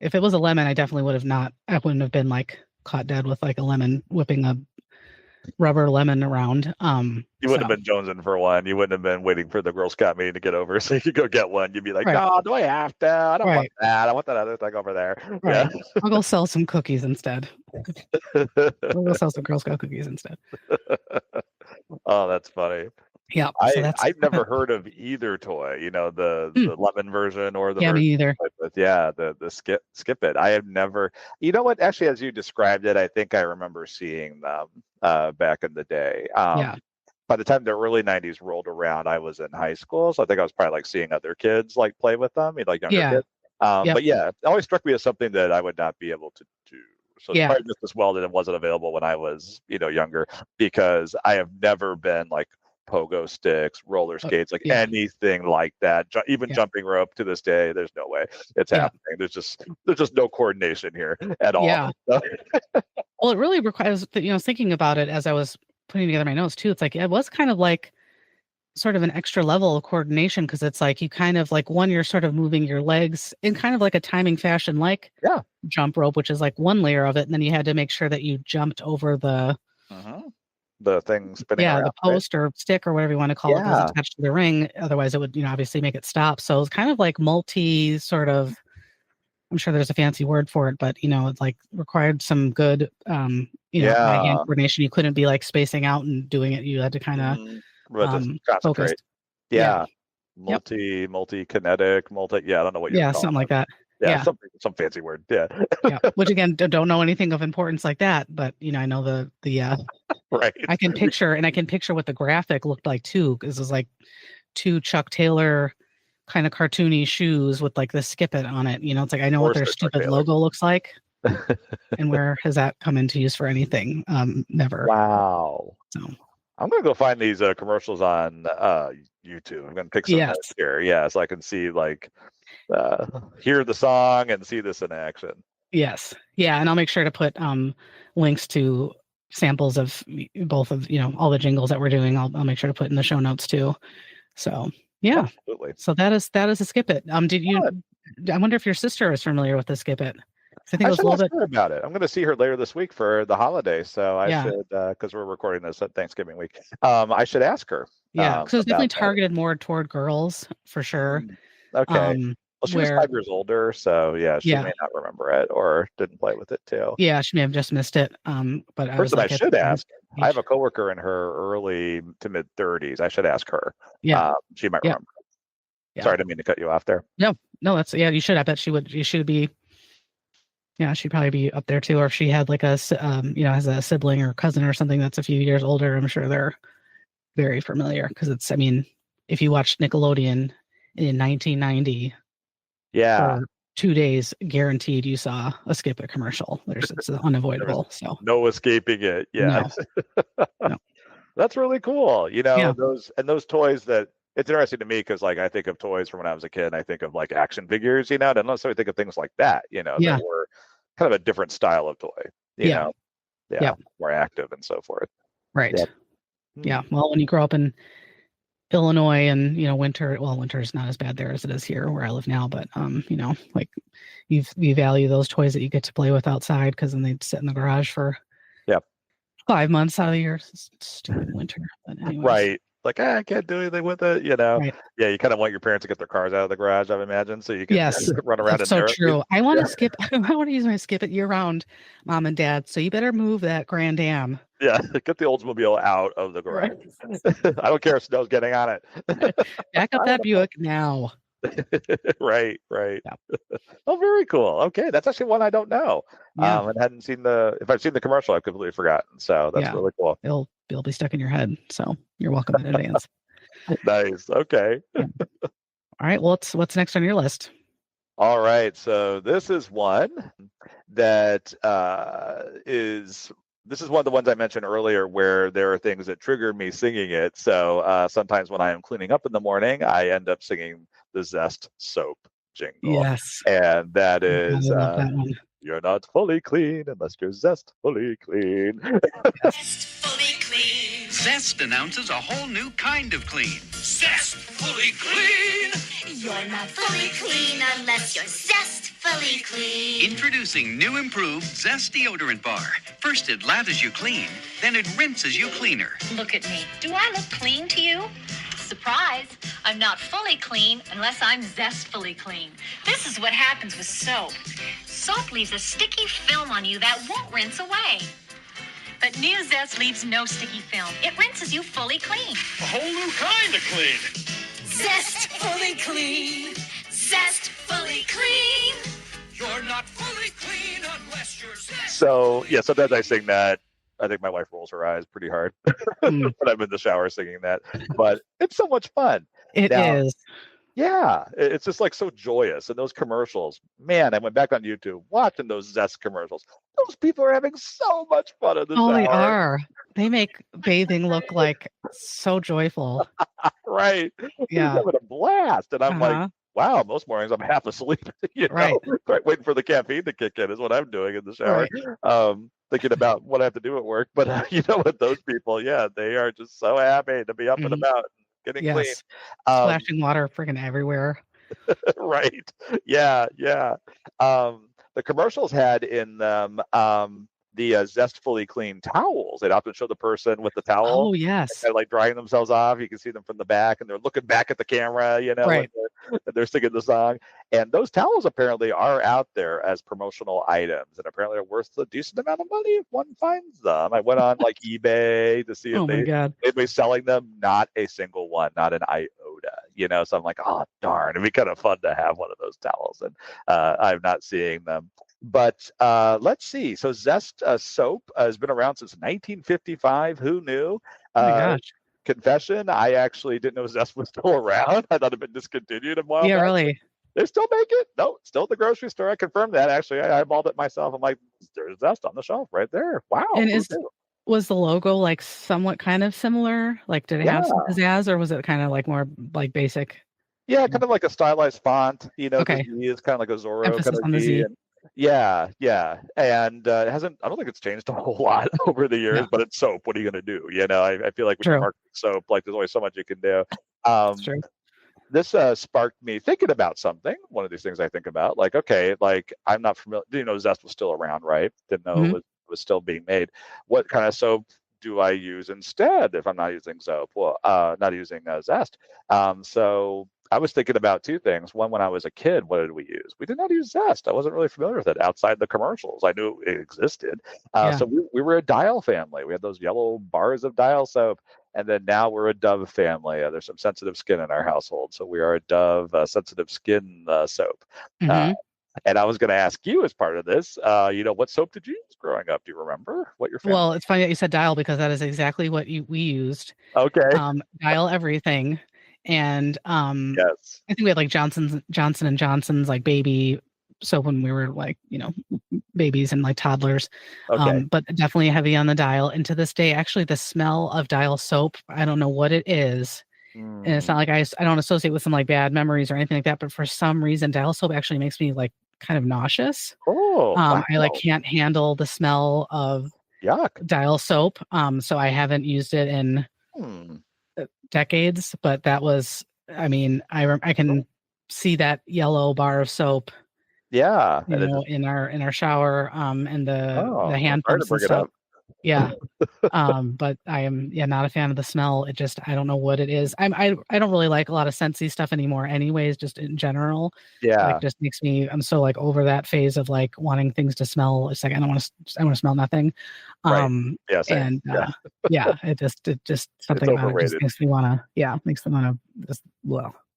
If it was a lemon, I wouldn't have been like caught dead with like a lemon, whipping a rubber lemon around. You wouldn't have been jonesing for one. You wouldn't have been waiting for the Girl Scout meeting to get over so you could go get one. You'd be like, no, do I have to? I don't want that. I want that other thing over there. Right. Yeah. I'll go sell some cookies instead. I'll go sell some Girl Scout cookies instead. Oh, that's funny. Yeah, I've never heard of either toy. The lemon version or the version me either. The skip it. I have never. You know what? Actually, as you described it, I think I remember seeing them back in the day. By the time the early '90s rolled around, I was in high school, so I think I was probably like seeing other kids like play with them, like younger kids. But yeah, it always struck me as something that I would not be able to do. So it's probably just as well that it wasn't available when I was, younger, because I have never been like pogo sticks, roller skates, anything like that. Even jumping rope to this day, there's no way it's happening. There's just no coordination here at all. Yeah. Well, it really requires, thinking about it as I was putting together my notes too, it's like, it was kind of like sort of an extra level of coordination, because it's like you kind of like, one, you're sort of moving your legs in kind of like a timing fashion, like jump rope, which is like one layer of it. And then you had to make sure that you jumped over the thing spinning around, the post or stick or whatever you want to call it, that's attached to the ring. Otherwise it would, obviously make it stop. So it's kind of like multi sort of, I'm sure there's a fancy word for it, but it's like required some good hand coordination. You couldn't be like spacing out and doing it. You had to kind of But just concentrate. focused. Yeah. Yep. Multi-kinetic, yeah, I don't know what you would call something like that. Yeah, some fancy word. Yeah. Yeah. Which again, don't know anything of importance like that, but I know the Right. I can picture what the graphic looked like too, because it was like 2 Chuck Taylor kind of cartoony shoes with like the skip it on it. It's like I know what their stupid logo looks like. And where has that come into use for anything? Never. Wow. So I'm gonna go find these commercials on YouTube. I'm gonna pick some notes here. Yeah, so I can see like hear the song and see this in action. Yes. Yeah, and I'll make sure to put links to samples of both of all the jingles that we're doing. I'll make sure to put in the show notes too. So yeah. Absolutely. So that is a skip it. Did you? I wonder if your sister is familiar with the skip it. I think it was a little bit about it. I'm going to see her later this week for the holiday, so I should, because we're recording this at Thanksgiving week. I should ask her. Yeah, because it's definitely targeted more toward girls for sure. Okay. Well, she was 5 years older, so yeah, she may not remember it or didn't play with it too. Yeah, she may have just missed it. But person I should ask. I have a coworker in her early to mid 30s. I should ask her. Yeah, she might remember. Yeah. Sorry, I didn't mean to cut you off there. No, that's you should. I bet she would. You should be. Yeah, she'd probably be up there too. Or if she had like a has a sibling or cousin or something that's a few years older, I'm sure they're very familiar because it's. I mean, if you watched Nickelodeon in 1990. Yeah. For 2 days, guaranteed you saw a skip it commercial. It's unavoidable. So no escaping it. Yeah. No. That's really cool. Those toys that it's interesting to me because like I think of toys from when I was a kid and I think of like action figures, I don't necessarily think of things like that, that were kind of a different style of toy, know. Yeah. More active and so forth. Right. Yeah. Well, when you grow up in Illinois and winter is not as bad there as it is here where I live now, but like you value those toys that you get to play with outside because then they'd sit in the garage for 5 months out of the year. It's stupid winter, but anyways. Right. Like I can't do anything with it, Right. Yeah, you kind of want your parents to get their cars out of the garage, I imagine, so you can run around. That's so true. I want to skip. I want to use my skip it year round, Mom and Dad. So you better move that Grand Am. Yeah, get the Oldsmobile out of the garage. Right. I don't care if snow's getting on it. Back up that Buick now. Right. Yeah. Oh, very cool. Okay, that's actually one I don't know. And hadn't seen if I've seen the commercial, I've completely forgotten. So that's really cool. It'll be stuck in your head. So you're welcome in advance. Nice. Okay. All right. Well, what's next on your list? All right. So this is one that this is one of the ones I mentioned earlier where there are things that trigger me singing it. So sometimes when I am cleaning up in the morning, I end up singing the Zest soap jingle. Yes. And that is that one. You're not fully clean unless you're Zest fully clean. Zest fully clean. Zest announces a whole new kind of clean. Zest fully clean. You're not fully clean unless you're Zest fully clean. Introducing new improved Zest deodorant bar. First it lathers you clean, then it rinses you cleaner. Look at me. Do I look clean to you? Surprise, I'm not fully clean unless I'm zestfully clean. This is what happens with soap. Soap leaves a sticky film on you that won't rinse away. But new Zest leaves no sticky film. It rinses you fully clean. A whole new kind of clean. Zest fully clean. Zest fully clean. You're not fully clean unless you're Zest. So, yeah, sometimes I sing that. I think my wife rolls her eyes pretty hard when I'm in the shower singing that. But it's so much fun. It is. Yeah, it's just like so joyous. And those commercials, man, I went back on YouTube watching those Zest commercials. Those people are having so much fun in the shower. They are. They make bathing look like so joyful. Right. Yeah. He's having a blast. And I'm like, wow, most mornings I'm half asleep, right, waiting for the caffeine to kick in is what I'm doing in the shower. Right. Thinking about what I have to do at work. But with those people, they are just so happy to be up and about and getting clean. Splashing water freaking everywhere. Right. Yeah. The commercials had in them the Zestfully Clean towels. They'd often show the person with the towel Oh, yes. kind of like drying themselves off. You can see them from the back, and they're looking back at the camera, you know, Right. when they're singing the song. And those towels apparently are out there as promotional items, and apparently are worth a decent amount of money if one finds them. I went on like eBay to see if Oh my God. they'd be selling them. Not a single one, not an iota. You know, so I'm like, oh darn, it'd be kind of fun to have one of those towels, and I'm not seeing them. But let's see. So Zest soap has been around since 1955. Who knew? Oh my gosh. Confession, I actually didn't know Zest was still around. I thought it had been discontinued a while Yeah, back. really. They still make it? No, still at the grocery store. I confirmed that. Actually, I eyeballed it myself. I'm like, there's Zest on the shelf right there. Wow. And Who knew? was the logo like somewhat kind of similar? Like, did it have some pizzazz, or was it kind of like more like basic? Yeah, kind of like a stylized font. You know, Okay. the Z is kind of like a Zorro Emphasis kind of on the Z. And yeah, yeah. And it hasn't, I don't think it's changed a whole lot over the years, No. but it's soap. What are you going to do? You know, I feel like when True. you're marketing soap, like there's always so much you can do. That's true. This sparked me thinking about something. One of these things I think about, like, okay, like I'm not familiar. You know, Zest was still around, right? Didn't know it was still being made. What kind of soap do I use instead if I'm not using soap? Well, not using Zest. So I was thinking about two things. One, when I was a kid, what did we use? We did not use Zest. I wasn't really familiar with it outside the commercials. I knew it existed. So we were a Dial family. We had those yellow bars of Dial soap. And then now we're a Dove family. There's some sensitive skin in our household. So we are a Dove sensitive skin soap. And I was going to ask you as part of this, you know, what soap did you use growing up? Do you remember what your family? Well, it's funny that you said Dial, because that is exactly what we used. Okay. Dial everything. And yes. I think we had like Johnson and Johnson's like baby soap when we were like, you know, babies and like toddlers. Okay. But definitely heavy on the Dial. And to this day, actually, the smell of Dial soap, I don't know what it is. And it's not like I don't associate with some like bad memories or anything like that. But for some reason, Dial soap actually makes me like kind of nauseous. Oh, wow. I like can't handle the smell of yuck Dial soap. So I haven't used it in decades. But that was, I mean, I can see that yellow bar of soap. Yeah, you know, in our shower, and the hand sorry to pumps and bring it stuff. up. Yeah. But I am not a fan of the smell. It just, I don't know what it is. I don't really like a lot of scentsy stuff anymore anyways, just in general. Yeah. Like just makes me, I'm so like over that phase of like wanting things to smell. It's like I want to smell nothing. Right. Yeah, same. And it just something about it just makes me wanna makes me wanna just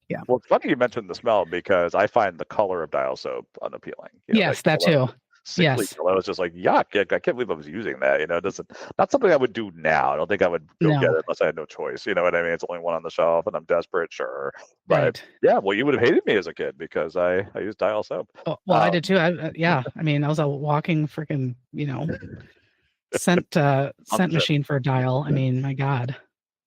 yeah. Well, it's funny you mentioned the smell, because I find the color of Dial soap unappealing. You know, yes, that too. Yes. I was just like, yuck. I can't believe I was using that. You know, not something I would do now. I don't think I would go get it unless I had no choice. You know what I mean? It's only one on the shelf and I'm desperate, sure. But yeah, well, you would have hated me as a kid because I used Dial soap. Oh, well, I did too. I mean, I was a walking freaking, you know, scent machine for Dial. I mean, my God.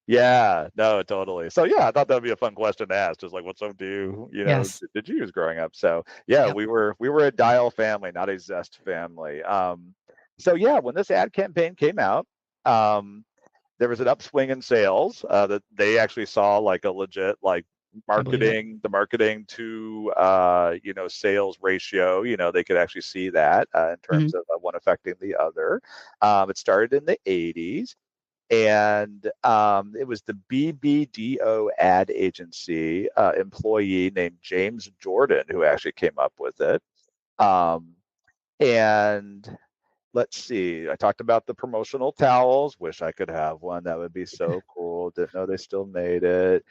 Yeah, no, totally. So yeah, I thought that would be a fun question to ask. Just like, what soap do you know did you use growing up? So yeah, we were a Dial family, not a Zest family. So yeah, when this ad campaign came out, there was an upswing in sales. That they actually saw like a legit like the marketing to you know, sales ratio. You know, they could actually see that in terms of one affecting the other. It started in the 80s. And it was the BBDO ad agency employee named James Jordan who actually came up with it. And let's see, I talked about the promotional towels. Wish I could have one. That would be so cool. Didn't know they still made it.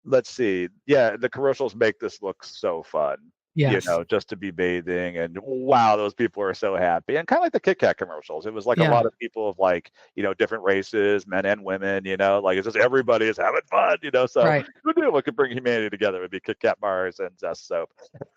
Let's see. Yeah, the commercials make this look so fun. Yes. You know, just to be bathing, and wow, those people are so happy. And kind of like the Kit Kat commercials. It was like a lot of people of like, you know, different races, men and women, you know, like it's just everybody is having fun, you know. So who knew what could bring humanity together? It would be Kit Kat bars and Zest soap.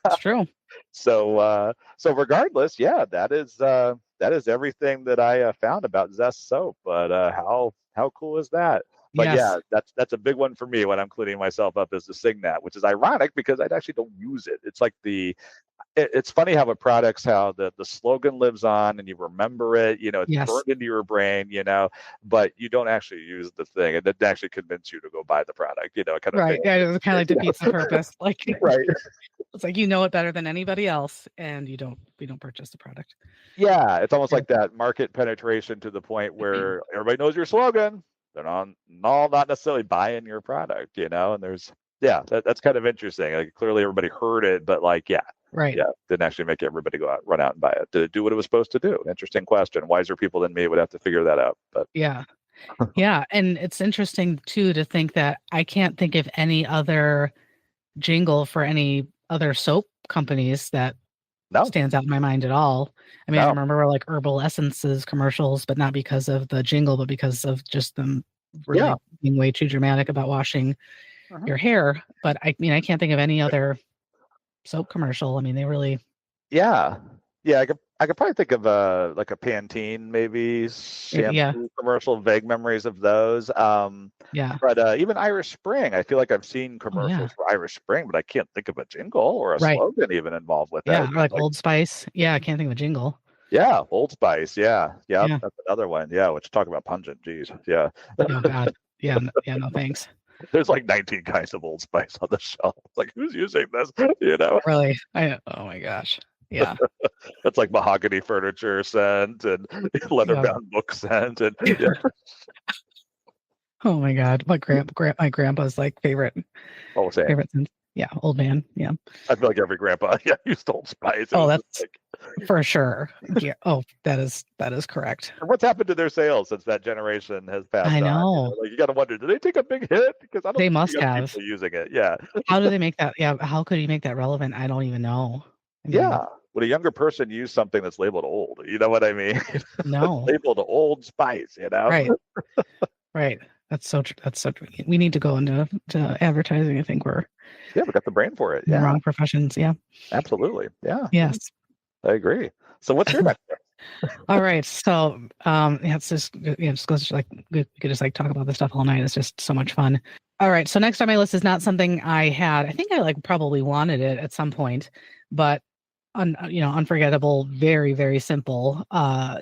It's true. So regardless, yeah, that is everything that I found about Zest soap. But how cool is that? But yeah, that's a big one for me when I'm cleaning myself up, is to sing that, which is ironic because I actually don't use it. It's like it's funny how the slogan lives on and you remember it, you know, it's burned into your brain, you know, but you don't actually use the thing. And it actually convince you to go buy the product, you know, kind of right. thing. Yeah, it kind of like defeats the purpose. Like right. It's like you know it better than anybody else, and we don't purchase the product. Yeah, it's almost Yeah. like that market penetration to the point where everybody knows your slogan. They're not necessarily buying your product, and there's that's kind of interesting. Like clearly everybody heard it, but like Right. didn't actually make everybody run out and buy it. Did it do what it was supposed to do? Interesting question. Wiser people than me would have to figure that out. But Yeah. Yeah, and it's interesting too to think that I can't think of any other jingle for any other soap companies that no, stands out in my mind at all. I mean, I no, remember like Herbal Essences commercials, but not because of the jingle, but because of just them really Yeah. being way too dramatic about washing Mhm. your hair. But I mean, I can't think of any other soap commercial. I mean, they really Yeah. I could probably think of like a Pantene maybe shampoo commercial, vague memories of those. Yeah. But even Irish Spring, I feel like I've seen Oh, yeah. commercials for Irish Spring, but I can't think of a jingle or a Right. slogan even involved with Yeah, that. or like Old Spice. Yeah, I can't think of a jingle. Yeah, Old Spice. Yeah, Yeah. that's another one. Yeah, which talk about pungent. Geez, yeah. Oh God. Yeah, no thanks. There's like 19 kinds of Old Spice on the shelf. It's like, who's using this? Really? Oh my gosh. Yeah. It's like mahogany furniture scent and leather-bound book scent, and Oh my God. My grandpa's like favorite same. scent. Yeah, old man. Yeah. I feel like every grandpa used Old Spice. Oh, that's for sure. Yeah. Oh, that is correct. And what's happened to their sales since that generation has passed I on? know. Like you got to wonder, did they take a big hit? Because I don't They see must young have. people using it. Yeah. How do they make that? Yeah. How could you make that relevant? I don't even know. I mean, Yeah. Would a younger person use something that's labeled old? You know what I mean? No. Labeled Old Spice, Right. Right. That's so true. We need to go into advertising. I think we're we got the brain for it. in the Yeah. wrong professions. Yeah. Absolutely. Yeah. Yes. I agree. So what's your next one? All right. So it's just goes like we could just like talk about this stuff all night. It's just so much fun. All right. So next on my list is not something I had. I think I like probably wanted it at some point, but unforgettable, very, very simple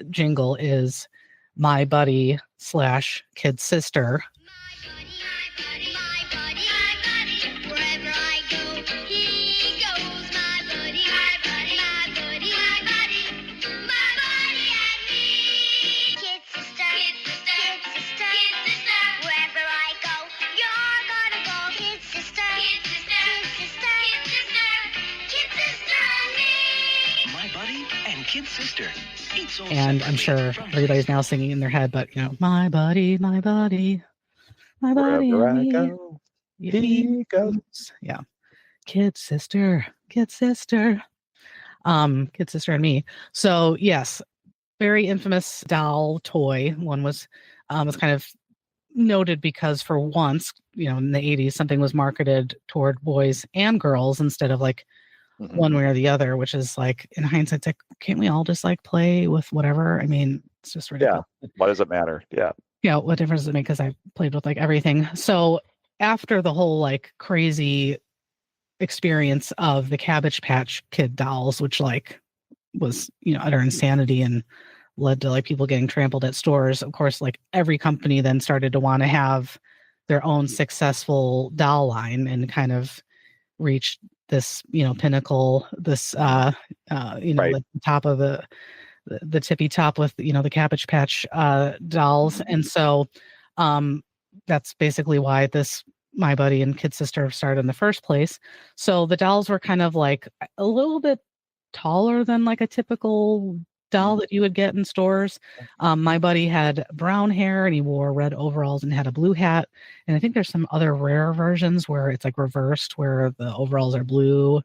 jingle is My Buddy / Kid's Sister. Wherever I go, he goes. My buddy, my buddy, my buddy, my buddy, my buddy and me. Kid sister, kid sister, kid sister, kid sister. Wherever I go, you're gonna go. Kid sister, kid sister, kid sister, kid sister, kid sister and me. My buddy and kid sister. And I'm sure everybody's now singing in their head, but my buddy, my buddy, my buddy Wherever and I me. go, he goes. Yeah. Kid sister, kid sister. Kid sister and me. So yes, very infamous doll toy. One was kind of noted because for once, in the 80s, something was marketed toward boys and girls instead of like one way or the other, which is like in hindsight, it's like, can't we all just like play with whatever? I mean, it's just ridiculous. Yeah. Why does it matter? Yeah. Yeah. What difference does it make? Because I played with like everything. So after the whole like crazy experience of the Cabbage Patch Kid dolls, which like was, utter insanity and led to like people getting trampled at stores. Of course, like every company then started to want to have their own successful doll line and kind of reach this, pinnacle, this, Right. the top of the tippy top with, the Cabbage Patch dolls. And so that's basically why this My Buddy and Kid Sister started in the first place. So the dolls were kind of like a little bit taller than like a typical doll that you would get in stores. My buddy had brown hair and he wore red overalls and had a blue hat. And I think there's some other rare versions where it's like reversed, where the overalls are blue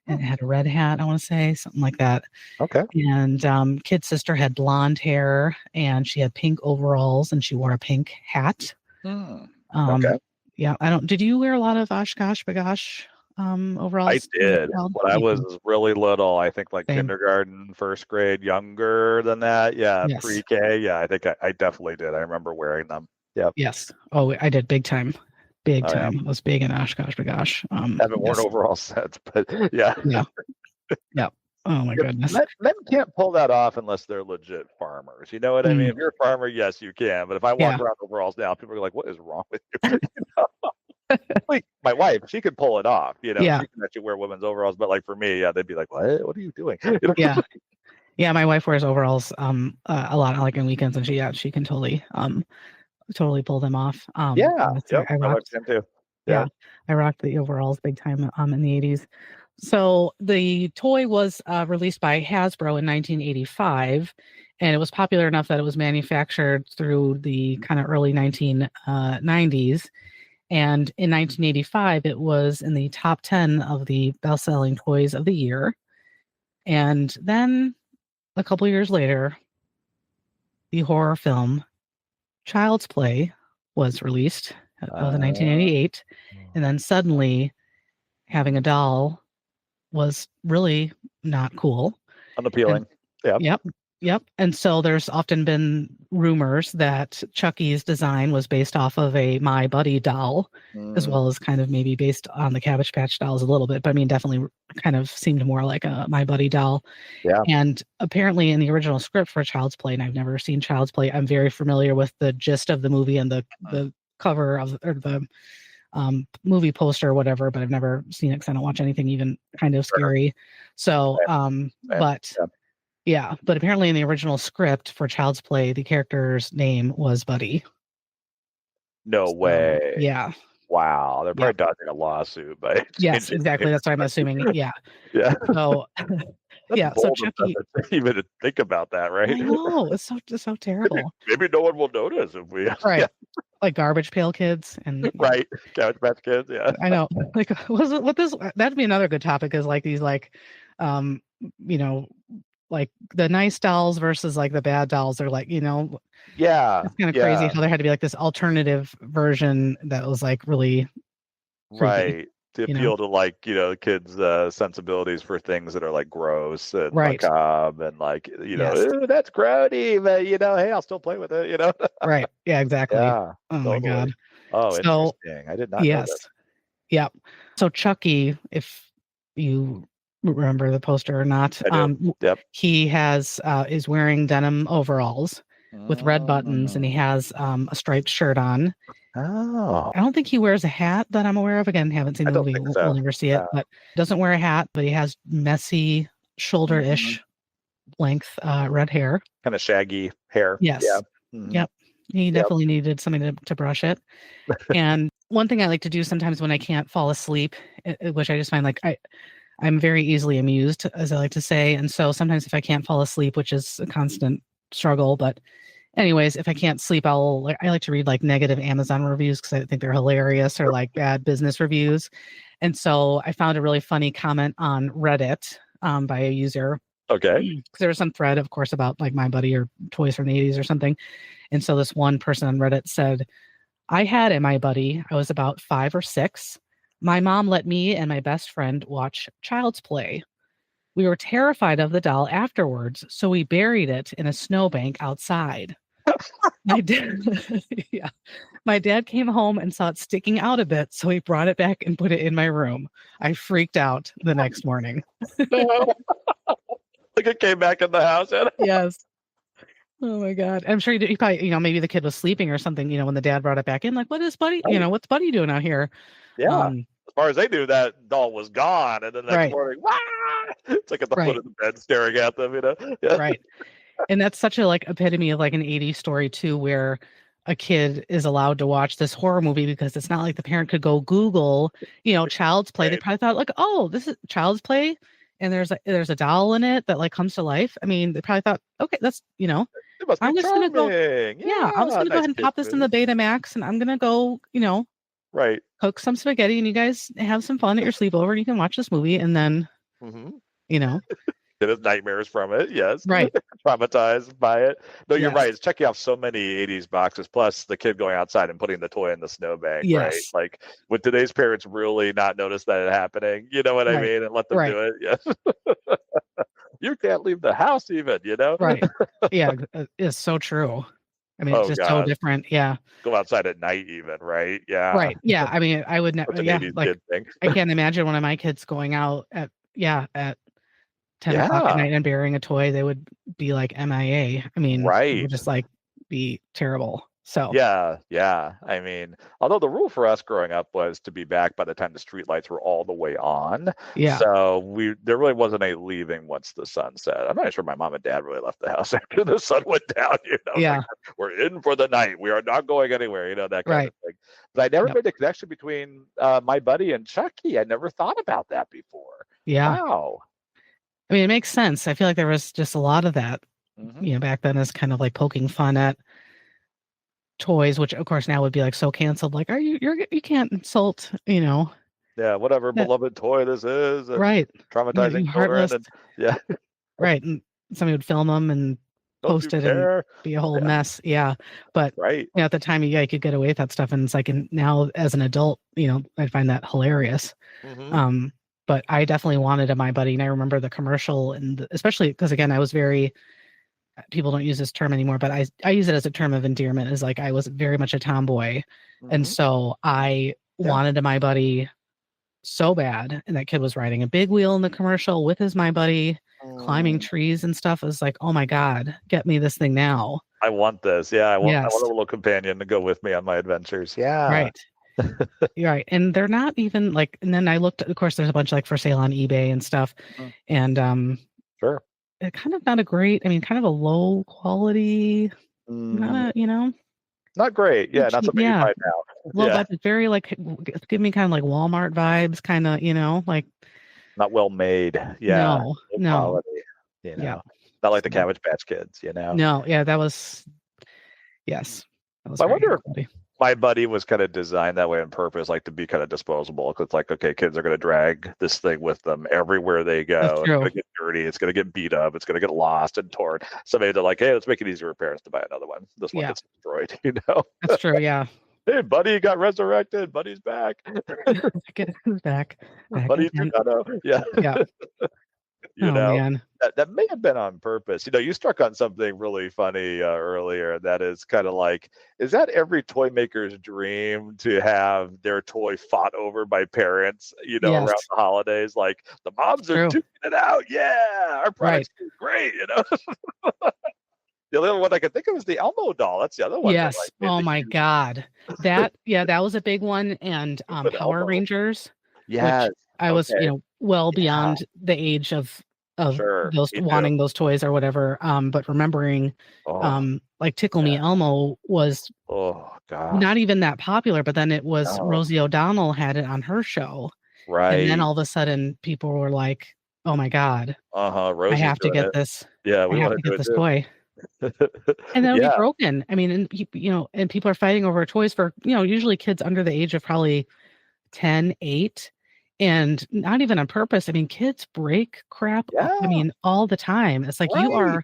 and it had a red hat, I want to say, something like that. Okay. And Kid Sister had blonde hair and she had pink overalls and she wore a pink hat. Okay. Yeah, did you wear a lot of Oshkosh Bagosh overalls? I did. When I was really little, I think like Same. kindergarten, first grade, younger than that. Yeah. Yes. Pre-K. Yeah. I think I definitely did. I remember wearing them. Yeah. Yes. Oh, I did big time. Big Oh, yeah. time. I was big in Oshkosh Bagosh. Haven't worn overalls since, but yeah. Yeah. Yeah. Oh my goodness. Men can't pull that off unless they're legit farmers. You know what I mean? If you're a farmer, yes, you can. But if I walk around overalls now, people are like, "What is wrong with you?" Like my wife, she could pull it off. You know, Yeah. she can actually wear women's overalls. But like for me, yeah, they'd be like, "What? What are you doing?" You know? Yeah. Yeah, my wife wears overalls a lot, like on weekends, and she can totally pull them off. Yeah. So Yep. I My wife rocked, can too. yeah, Yeah. I rocked the overalls big time in the 80s. So the toy was released by Hasbro in 1985, and it was popular enough that it was manufactured through the kind of early 1990s. And in 1985, it was in the top 10 of the best-selling toys of the year. And then a couple years later, the horror film Child's Play was released. That was in 1988. And then suddenly, having a doll was really not cool. Unappealing. Yeah. Yep. Yep. And so there's often been rumors that Chucky's design was based off of a My Buddy doll, as well as kind of maybe based on the Cabbage Patch dolls a little bit. But I mean, definitely kind of seemed more like a My Buddy doll. Yeah. And apparently in the original script for Child's Play, and I've never seen Child's Play, I'm very familiar with the gist of the movie and the cover of or the movie poster or whatever, but I've never seen it because I don't watch anything even kind of scary. So, but yeah, but apparently in the original script for Child's Play, the character's name was Buddy. No way. Yeah. Wow. They're probably dodging a lawsuit, but Yes, exactly. That's what I'm assuming. Yeah. Yeah. So yeah. So Bold of them Chucky. to even to think about that, right? I know it's so terrible. Maybe no one will notice if we. Right. Yeah. Like Garbage Pail Kids and Right. Cabbage Patch Kids. Yeah. I know. Like what this that'd be another good topic is like these like you know like the nice dolls versus like the bad dolls are like, Yeah. it's kind of crazy how there had to be like this alternative version that was like really creepy, Right. To you know? appeal to like, kids' sensibilities for things that are like gross and Right. macabre and like, Yes. "Ooh, that's grody, but hey, I'll still play with it, Right. Yeah, exactly. Yeah. Oh my Totally. God. Oh, So interesting. I did not know yes. this. Yep. So Chucky, if you remember the poster or not, I do. Yep. he has is wearing denim overalls with red buttons, and he Oh. has a striped shirt on. Oh. I don't think he wears a hat that I'm aware of. Again, haven't seen I the don't movie. think We'll so. never see it, Yeah. but doesn't wear a hat, but he has messy shoulder-ish length red hair. Kind of shaggy hair. Yes. Yeah. Mhm. Yep. He Yep. definitely needed something to brush it. And one thing I like to do sometimes when I can't fall asleep, which I just find like I'm very easily amused, as I like to say. And so sometimes if I can't fall asleep, which is a constant struggle, but anyways, if I can't sleep, I like to read like negative Amazon reviews because I think they're hilarious, or like bad business reviews. And so I found a really funny comment on Reddit by a user. Okay. Because there was some thread, of course, about like My Buddy or toys from the 80s or something. And so this one person on Reddit said, I had a My Buddy. I was about 5 or 6. My mom let me and my best friend watch Child's Play. We were terrified of the doll afterwards, so we buried it in a snowbank outside. My dad, yeah. My dad came home and saw it sticking out a bit, so he brought it back and put it in my room. I freaked out the next morning. Like it came back in the house. Yes. Oh my God. I'm sure he probably, maybe the kid was sleeping or something, when the dad brought it back in, like, what is Buddy, what's Buddy doing out here? Yeah. As far as they knew, that doll was gone. And then the next Right. morning, "Wah!" It's like at the foot of the bed staring at them, Yeah. Right. And that's such a like epitome of like an 80s story too, where a kid is allowed to watch this horror movie because it's not like the parent could go Google, Child's Play. They probably thought like, oh, this is Child's Play, and there's a doll in it that like comes to life. I mean, they probably thought, okay, that's It must be I'm just gonna go. charming. Yeah, I'm just gonna go nice ahead and kid pop this in the movie. Betamax, and I'm gonna go, Right. cook some spaghetti, and you guys have some fun at your sleepover, and you can watch this movie, and then, Mm-hmm. Right. Get his nightmares from it. Yes. Traumatized by it. No, you're Yes. right. It's checking off so many 80s boxes, plus the kid going outside and putting the toy in the snowbank, right? Yes. Like, would today's parents really not notice that it happening? You know what I Right. mean? And let them Right. do it. Yes. You can't leave the house even, Right. Yeah, it's so true. I mean, Oh, it's just so God. different. Yeah. Go outside at night even, right? Yeah. Right. Yeah. I mean, I would Such never. an Yeah. 80s Like, kid thing. I can't imagine one of my kids going out at 10 o'clock at Yeah. night and burying a toy. They would be like MIA. I mean, it Right. would just like be terrible. So Yeah. I mean, although the rule for us growing up was to be back by the time the street lights were all the way on. yeah, So there really wasn't a leaving once the sun set. I'm not sure my mom and dad really left the house after the sun went down. It's like yeah, we're in for the night. We are not going anywhere. That kind right. of thing. But I never Yep. made the connection between my buddy and Chucky. I never thought about that before. Yeah. Wow. I mean, it makes sense. I feel like there was just a lot of that, Hmm. back then, as kind of like poking fun at toys, which of course now would be like so canceled. Like, you can't insult, Yeah, whatever that, beloved toy this is, and right. traumatizing You children, heartless, and yeah, right. And somebody would film them and don't you post it and care? be a whole Yeah, mess. Yeah. But right. at the time, yeah, you could get away with that stuff. And it's like, and now as an adult, I find that hilarious. Hmm. Um, but I definitely wanted a My Buddy. And I remember the commercial, and especially because, again, I was very, people don't use this term anymore, but I use it as a term of endearment, is like I was very much a tomboy. And Hmm. so I Yeah. wanted a My Buddy so bad. And that kid was riding a big wheel in the commercial with his My Buddy, climbing Mm, trees and stuff. It was like, oh my God, get me this thing now. I want this. Yeah, I want a Yes. little companion to go with me on my adventures. Yeah. Right. You're right. And they're not even like, and then I looked, of course, there's a bunch like for sale on eBay and stuff. Mhm. And Sure. it kind of not a great, I mean, kind of a low quality, Mm, not not great. Yeah, not something you yeah, find now. low Yeah, budget, very like, give me kind of like Walmart vibes, kind of, like, not well made. Yeah, no, low no. quality. You Yeah. know, not like the So, Cabbage Patch Kids. no, yeah, that was, yes, that was I very high wonder if quality. my buddy was kind of designed that way on purpose, like to be kind of disposable. Because it's like, okay, kids are going to drag this thing with them everywhere they That's go. It's true. going to get dirty. It's going to get beat up. It's going to get lost and torn. So maybe they're like, hey, let's make it easier for parents to buy another one. This one Yeah, gets destroyed. that's true. Yeah. Hey, buddy got resurrected. Buddy's back. Get it back Buddy again. 2.0. Yeah. Yeah. you Oh know man. that may have been on purpose. You struck on something really funny earlier. That is kind of like, is that every toy maker's dream to have their toy fought over by parents, around Yes. the holidays? Like the moms are True. duking it out. Yeah, our Right. product's great. The other one I could think of is the Elmo doll. That's the other one that Yes. like made Oh the my huge God. That was a big one. And stupid Power Elmo. Rangers, which Yes. I was, Okay. well Yeah. beyond the age of Sure. those Me too. wanting those toys or whatever. But remembering, Oh. like Tickle Me Yeah. Elmo was Oh not gosh. even that popular, but then it was No. Rosie O'Donnell had it on her show. And then Right. all of a sudden people were like, oh my God, Uh-huh. I Rosie's have to doing get it. this. Yeah, I we have want to to do get it this too. toy. And that'll be Yeah. broken. I mean, and and people are fighting over toys for, usually kids under the age of probably 10, 8, and not even on purpose. I mean, kids break crap, I Yeah. mean, all the time. It's like you Right. are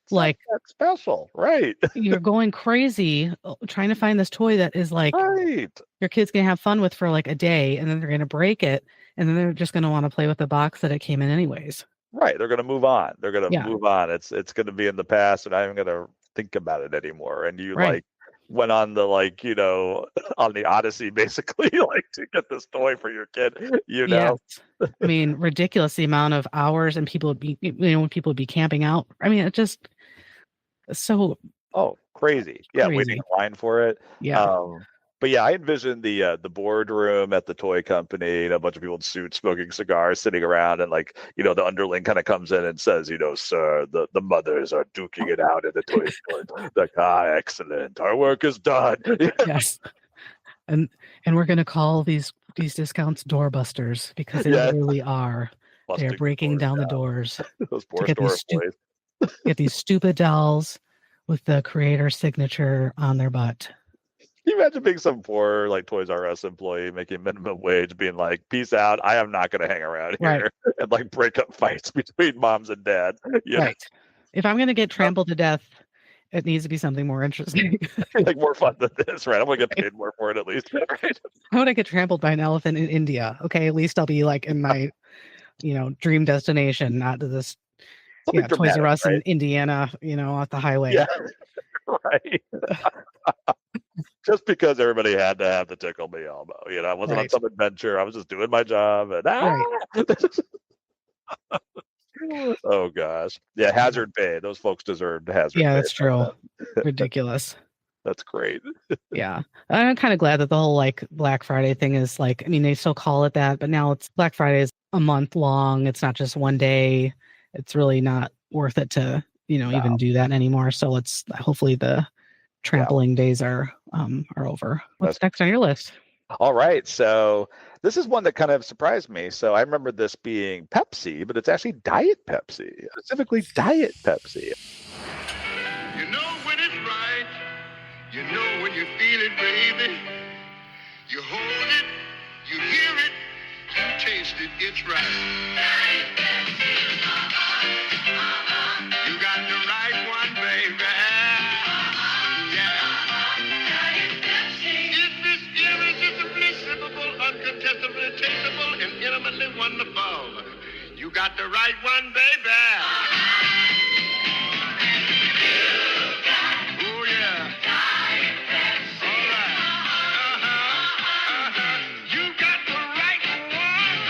It's not like, that special. Right. you're going crazy trying to find this toy that is like Right. your kid's gonna have fun with for like a day, and then they're gonna break it, and then they're just gonna want to play with the box that it came in anyways. Right. They're gonna move on. They're gonna Yeah, move on. It's gonna be in the past. They're not even gonna think about it anymore. And you right. like went on the on the Odyssey basically, like to get this toy for your kid. Yes. I mean, ridiculous the amount of hours and people would be, when people would be camping out. I mean, it just so Oh, crazy. Yeah, waiting crazy. in line for it. Yeah. But yeah, I envisioned the boardroom at the toy company, a bunch of people in suits smoking cigars sitting around, and the underling kind of comes in and says, sir, the mothers are duking it out in the toy store. Like, excellent. Our work is done. Yes. And we're gonna call these discounts doorbusters because they Yes, literally are. They are busting the breaking doors down the down. doors Those to poor store employees. get these stupid dolls with the creator signature on their butt. Can you imagine being some poor Toys R Us employee making minimum wage, being like, "Peace out. I am not going to hang around Right. here," and break up fights between moms and dad. Right. If I'm gonna get trampled to death, it needs to be something more interesting. More fun than this, right? I'm gonna get paid more for it at least, right? How would I get trampled by an elephant in India? Okay, at least I'll be like in my, dream destination, not to this, Something Toys R dramatic, Us in right? Indiana, off the highway. Yeah, right. Just because everybody had to have the tickle me elbow, I wasn't on Right. some adventure. I was just doing my job, and Right. oh gosh, yeah, hazard pay. Those folks deserved hazard Yeah, pay. that's true. Ridiculous. That's great. Yeah. I'm kind of glad that the whole like Black Friday thing is like, I mean, they still call it that, but now it's Black Friday is a month long. It's not just one day. It's really not worth it to, No. even do that anymore. So let's hopefully the trampling days are over. What's next on your list? All right. So this is one that kind of surprised me. So I remember this being Pepsi, but it's actually Diet Pepsi, specifically Diet Pepsi. You know when it's right. You know when you feel it, baby. You hold it, you hear it, you taste it, it's right. You got the right one, baby. Yeah. Is this irresistibly sippable, uncontestably tasteable, and intimately wonderful? You got the right one, baby. Oh, yeah. All right. You got the right one.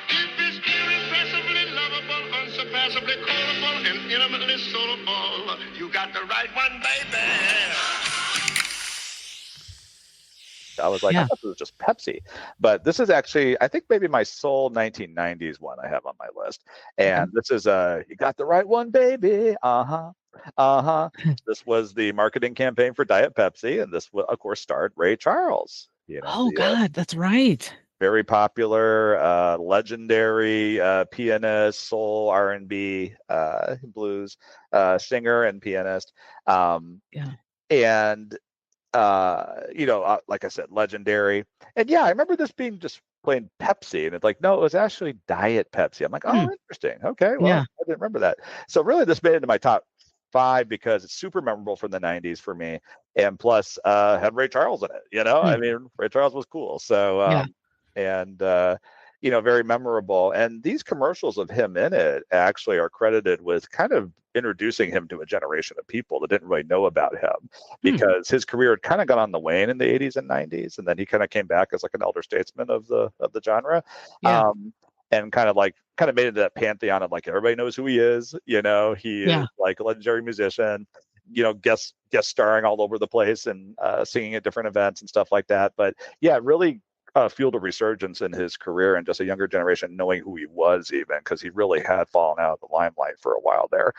If it's irrepressibly lovable, unsurpassably quotable, and intimately soulful, you got the right one, baby. I was like, I thought this was just Pepsi, but this is actually, I think maybe my sole 1990s one I have on my list. And this is you got the right one, baby. This was the marketing campaign for Diet Pepsi, and this, of course, starred Ray Charles. Oh God, that's right. Very popular, legendary pianist, soul, R&B, blues singer and pianist. And like I said, legendary. And yeah, I remember this being just plain Pepsi, and it's like, no, it was actually Diet Pepsi. I'm like, oh, interesting. Okay, well, I didn't remember that. So really, this made it into my top 5 because it's super memorable from the 90s for me, and plus had Ray Charles in it. I mean, Ray Charles was cool. So very memorable. And these commercials of him in it actually are credited with kind of introducing him to a generation of people that didn't really know about him, because his career had kind of gone on the wane in the 80s and 90s, and then he kind of came back as like an elder statesman of the genre. And kind of made it that pantheon of like, everybody knows who he is. He is like a legendary musician, guest starring all over the place and singing at different events and stuff like that. But yeah, really fueled a resurgence in his career, and just a younger generation knowing who he was, even because he really had fallen out of the limelight for a while there.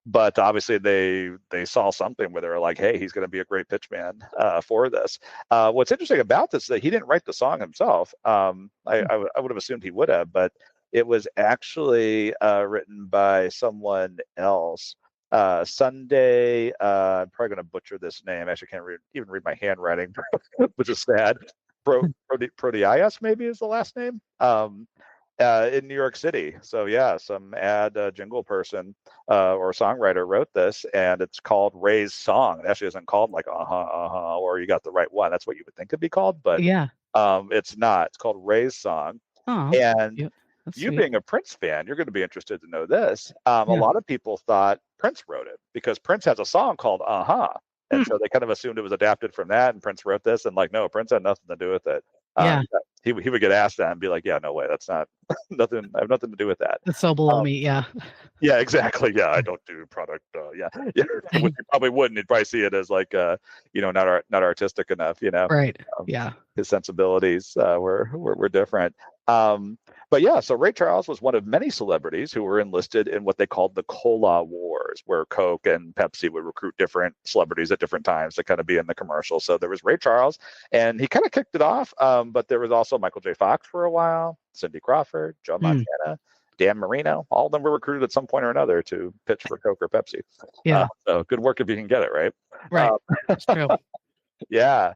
But obviously they saw something where they were like, hey, he's going to be a great pitchman for this. What's interesting about this is that he didn't write the song himself. I would have assumed he would have, but it was actually written by someone else. Sunday, I'm probably going to butcher this name. Actually, can't even read my handwriting, which is sad. Proteas maybe is the last name. In New York City. So yeah, some jingle person or songwriter wrote this, and it's called Ray's Song. It actually isn't called like or You Got the Right One. That's what you would think it'd be called, but it's not. It's called Ray's Song. And you being a Prince fan, you're going to be interested to know this. A lot of people thought Prince wrote it because Prince has a song called And so they kind of assumed it was adapted from that, and Prince wrote this, and like, no, Prince had nothing to do with it. He would get asked that and be like, yeah, no way, that's not nothing. I have nothing to do with that. That's so below me. Yeah, exactly. Yeah, I don't do product. Which you probably wouldn't. He'd probably see it as like, not artistic enough. Right. His sensibilities were different. But yeah, so Ray Charles was one of many celebrities who were enlisted in what they called the Cola Wars, where Coke and Pepsi would recruit different celebrities at different times to kind of be in the commercial. So there was Ray Charles, and he kind of kicked it off. But there was also Michael J. Fox for a while, Cindy Crawford, Joe Montana, Dan Marino. All of them were recruited at some point or another to pitch for Coke or Pepsi. So good work if you can get it, right? Right. That's true. Yeah.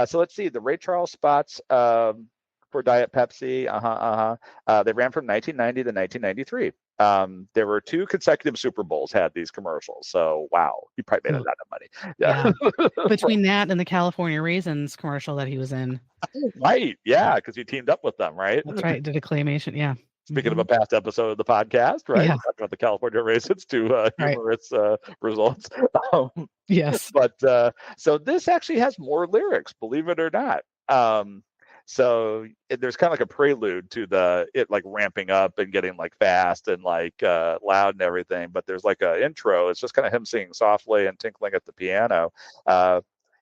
So let's see the Ray Charles spots for Diet Pepsi. They ran from 1990 to 1993. There were 2 consecutive Super Bowls had these commercials. So wow, he probably made a lot of money. Yeah. Between that and the California Raisins commercial that he was in. Right. Yeah, because he teamed up with them, right? That's right. Did a claymation. Yeah. Speaking of a past episode of the podcast, right? Yeah. Talking about the California Raisins to humorous results. Yes. But so this actually has more lyrics, believe it or not. So there's kind of like a prelude to it like ramping up and getting like fast and like loud and everything. But there's like a intro. It's just kind of him singing softly and tinkling at the piano.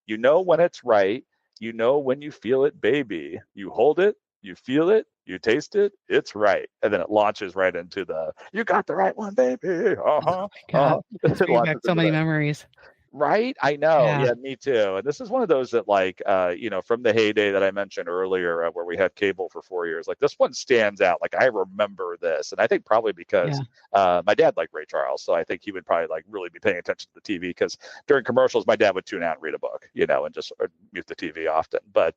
You know when it's right. You know when you feel it, baby. You hold it, you feel it, you taste it, it's right. And then it launches right into you got the right one, baby. God, it's bringing back so many memories. Right? I know. Yeah. Yeah, me too. And this is one of those that like, from the heyday that I mentioned earlier, where we had cable for 4 years, like this one stands out. Like I remember this. And I think probably because my dad liked Ray Charles. So I think he would probably like really be paying attention to the TV, because during commercials, my dad would tune out and read a book, and just mute the TV often. But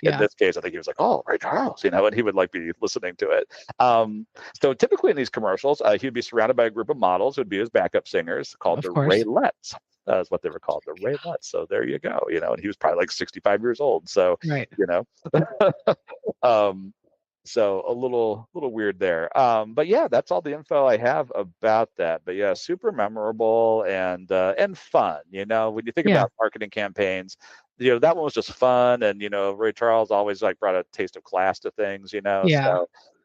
in this case, I think he was like, oh, Ray Charles, and he would like be listening to it. So typically in these commercials, he would be surrounded by a group of models who would be his backup singers, called the Raylettes. Is what they were called, the Raylettes. So there you go, and he was probably like 65 years old. So, right. So a little weird there. But yeah, that's all the info I have about that. But yeah, super memorable and fun. When you think about marketing campaigns, that one was just fun. And, Ray Charles always like brought a taste of class to things, Yeah.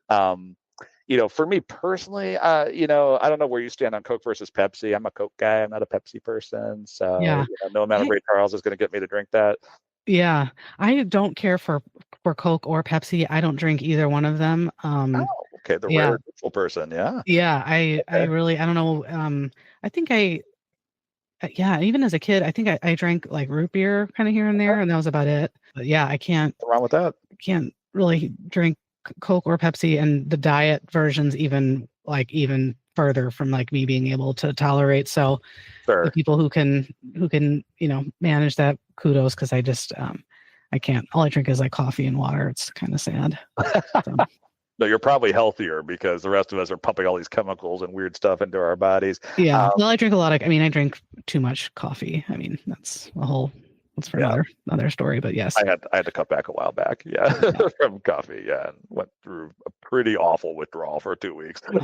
So, for me personally, I don't know where you stand on Coke versus Pepsi. I'm a Coke guy. I'm not a Pepsi person. So no amount of Ray Charles is going to get me to drink that. Yeah. I don't care for Coke or Pepsi. I don't drink either one of them. Okay. The rare neutral person. Yeah. Yeah. I really, I don't know. I think even as a kid, I think I drank like root beer kind of here and there, and that was about it. But yeah, I can't. What's wrong with that? Can't really drink Coke or Pepsi, and the diet versions even further from like me being able to tolerate. So the people who can manage that, kudos, because I just I can't. All I drink is like coffee and water. It's kind of sad. So. No, you're probably healthier because the rest of us are pumping all these chemicals and weird stuff into our bodies. Yeah. Well, I drink I drink too much coffee. I mean, that's for another story, but yes. I had to cut back a while back. Yeah. From coffee. Yeah. And went through a pretty awful withdrawal for 2 weeks from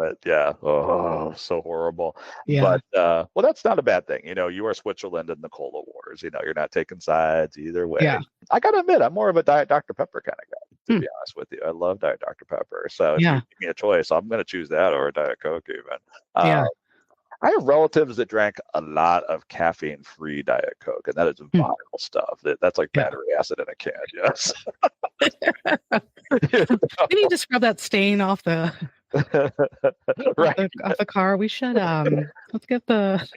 it. Yeah. Oh, so horrible. Yeah. But that's not a bad thing. You are Switzerland in the cola wars. You're not taking sides either way. Yeah. I gotta admit, I'm more of a Diet Dr. Pepper kind of guy, to be honest with you. I love Diet Dr. Pepper. So if you give me a choice, I'm gonna choose that over a Diet Coke even. I have relatives that drank a lot of caffeine-free Diet Coke, and that is vile stuff. That's like battery acid in a can. Yes. We need to scrub that stain off the off the car. We should let's get the.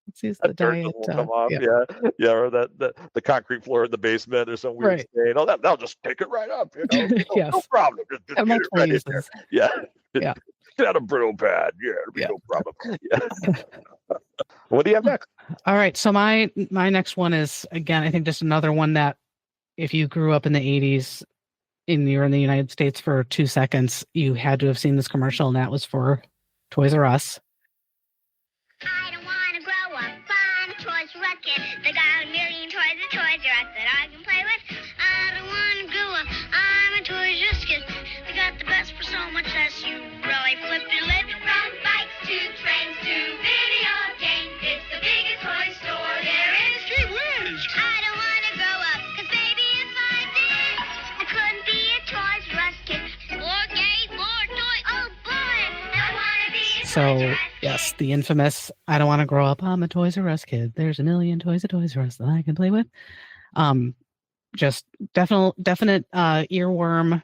Let's use the diet. Come off. Yeah, or the concrete floor in the basement or some weird stain. Oh, that'll just pick it right up. No problem. Just get it right in there. Yeah. Get out a brittle pad. Yeah, it'll be no problem. Yeah. What do you have next? All right. So my next one is, again, I think just another one that if you grew up in the 80s and you're in the United States for 2 seconds, you had to have seen this commercial, and that was for Toys R Us. I don't want to grow up. I'm a Toys R Us kid. They got a million toys at Toys R Us that I can play with. I don't want to grow up. I'm a Toys R Us kid. They got the best for so much less. You really flip your lid. From bikes to trains to video games, it's the biggest toy store there is. Gee whiz! I don't want to grow up, 'cause baby, if I did, I couldn't be a Toys R Us kid. More games, more toys. Oh boy, I want to be a Toys R Us kid. Yes, the infamous I don't want to grow up, I'm a Toys R Us kid. There's a million toys at Toys R Us that I can play with. Just definite earworm,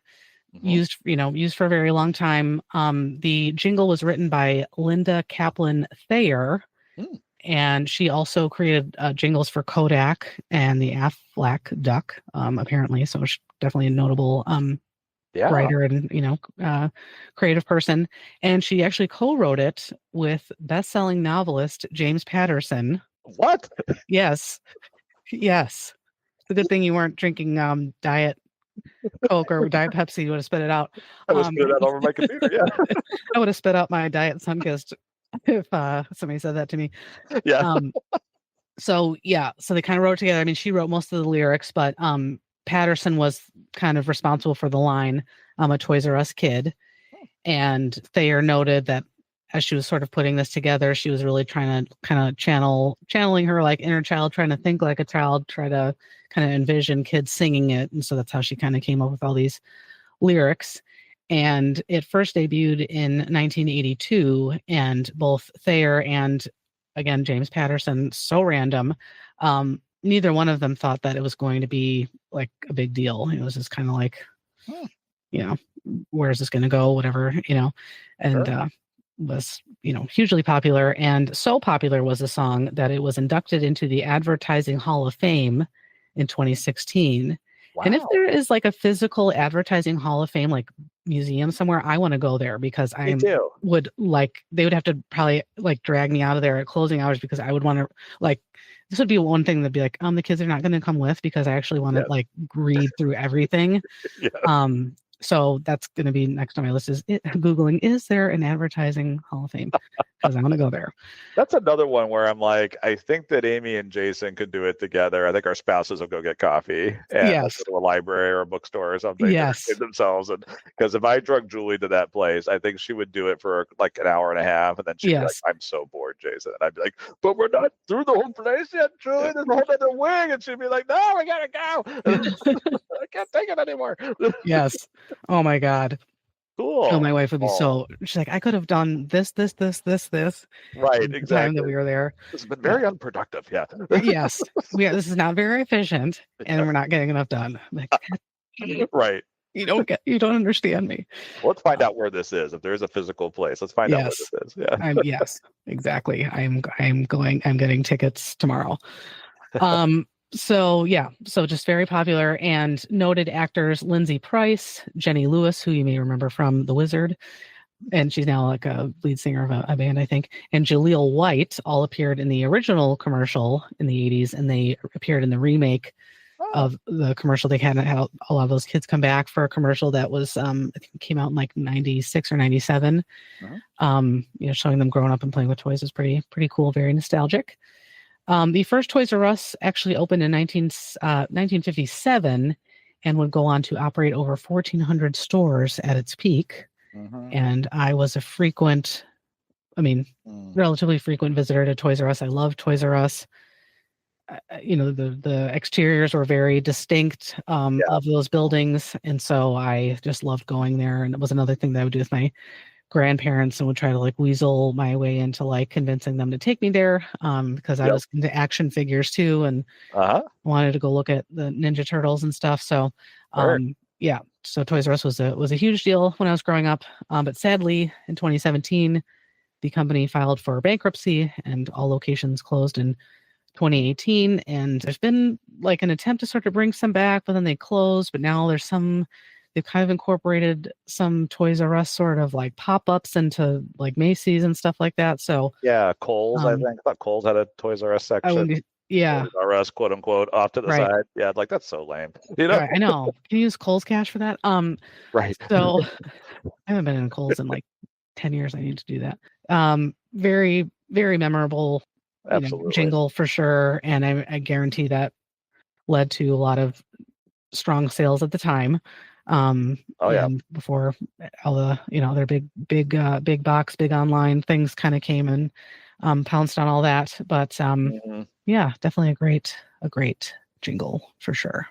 used for a very long time. The jingle was written by Linda Kaplan Thayer, and she also created jingles for Kodak and the Aflac duck, apparently. So she's definitely a notable writer and creative person. And she actually co-wrote it with best-selling novelist James Patterson. What? Yes. It's a good thing you weren't drinking Diet Coke or Diet Pepsi. You would have spit it out. I would have spit it out over my computer. Yeah. I would have spit out my Diet Sunkist if somebody said that to me. Yeah. So they kind of wrote together. I mean, she wrote most of the lyrics, but Patterson was kind of responsible for the line, "I'm a Toys R Us kid," and Thayer noted that as she was sort of putting this together, she was really trying to kind of channeling her like inner child, trying to think like a child, try to kind of envision kids singing it. And so that's how she kind of came up with all these lyrics. And it first debuted in 1982, and both Thayer and, again, James Patterson, so random, neither one of them thought that it was going to be like a big deal. It was just kind of like, you know, where is this going to go? Whatever, you know, and was, you know, hugely popular. And so popular was the song that it was inducted into the Advertising Hall of Fame in 2016. Wow. And if there is like a physical Advertising Hall of Fame, like museum somewhere, I want to go there because they would have to probably like drag me out of there at closing hours because I would want to like, this would be one thing that'd be like, the kids are not going to come with because I actually want to like read through everything. So that's going to be next on my list is Googling, is there an Advertising Hall of Fame? Because I want to go there. That's another one where I'm like, I think that Amy and Jason could do it together. I think our spouses will go get coffee and go to a library or a bookstore or something themselves. And because if I drug Julie to that place, I think she would do it for like an hour and a half. And then she'd be like, I'm so bored, Jason. And I'd be like, but we're not through the whole place yet, Julie. There's a whole other wing. And she'd be like, no, we got to go. I can't take it anymore. Yes. Oh my God. Cool. Oh, my wife would be she's like, I could have done this. Right, exactly. The time that we were there. It's been very unproductive. Yeah. Yes. This is not very efficient and we're not getting enough done. Like, right. You don't understand me. Well, let's find out where this is. If there is a physical place, let's find out where this is. Yeah. Yes, exactly. I'm getting tickets tomorrow. So just very popular, and noted actors Lindsay Price, Jenny Lewis, who you may remember from The Wizard, and she's now like a lead singer of a band, I think, and Jaleel White all appeared in the original commercial in the 80s, and they appeared in the remake of the commercial. They had a lot of those kids come back for a commercial that was I think it came out in like 96 or 97. Showing them growing up and playing with toys is pretty cool, very nostalgic. The first Toys R Us actually opened in 1957 and would go on to operate over 1,400 stores at its peak. And I was a relatively frequent visitor to Toys R Us. I love Toys R Us. The exteriors were very distinct of those buildings. And so I just loved going there. And it was another thing that I would do with my grandparents and would try to like weasel my way into like convincing them to take me there because I was into action figures too and wanted to go look at the Ninja Turtles and stuff. So so Toys R Us was a huge deal when I was growing up, but sadly in 2017 the company filed for bankruptcy and all locations closed in 2018, and there's been like an attempt to sort of bring some back, but then they closed. But now they've kind of incorporated some Toys R Us sort of like pop-ups into like Macy's and stuff like that. So Kohl's, I think. I thought Kohl's had a Toys R Us section. Toys R Us, quote unquote, off to the side. Yeah, like that's so lame. Right, I know. Can you use Kohl's Cash for that? Right. So I haven't been in Kohl's in like 10 years. I need to do that. Very, very memorable. Jingle for sure, and I guarantee that led to a lot of strong sales at the time. Before all the their big box, big online things kind of came and pounced on all that. But definitely a great jingle for sure.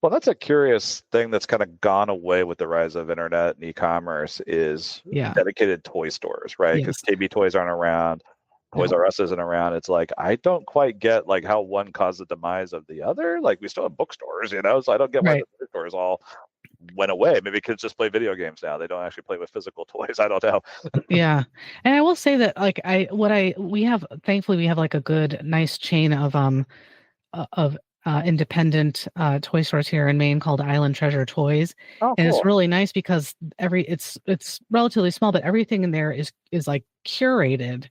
Well, that's a curious thing that's kind of gone away with the rise of internet and e-commerce is dedicated toy stores, right? Because KB Toys aren't around. Toys R Us isn't around. It's like I don't quite get like how one caused the demise of the other. Like we still have bookstores, so I don't get why the bookstores all went away. Maybe kids just play video games now. They don't actually play with physical toys. I don't know. And I will say that like thankfully we have like a good nice chain of independent toy stores here in Maine called Island Treasure Toys. And it's really nice because it's relatively small, but everything in there is like curated.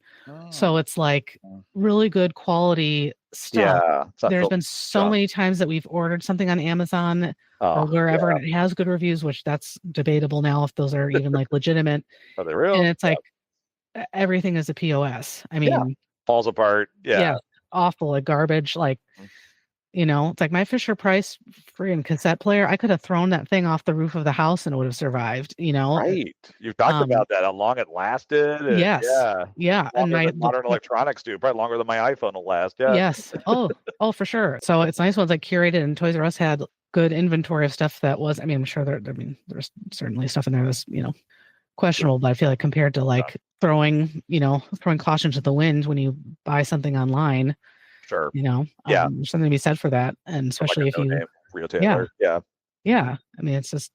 So it's like really good quality stuff. There's been so many times that we've ordered something on Amazon or wherever and it has good reviews, which that's debatable now if those are even like legitimate. Are they real? And it's like everything is a POS. I mean, falls apart. Awful, like garbage, like It's like my Fisher Price freaking cassette player. I could have thrown that thing off the roof of the house and it would have survived. Right. You've talked Um, about that, how long it lasted, and yes, yeah, yeah, and longer than modern electronics do. Probably longer than my iPhone will last. Yeah. yes, oh, for sure. So it's nice when it's like curated, and Toys R Us had good inventory of stuff that was. I mean, I'm sure there's certainly stuff in there that's questionable, but I feel like compared to like throwing caution to the wind when you buy something online, Sure. yeah, there's something to be said for that, and From, like, especially a if you, no-name retailer. Yeah. yeah. I mean, it's just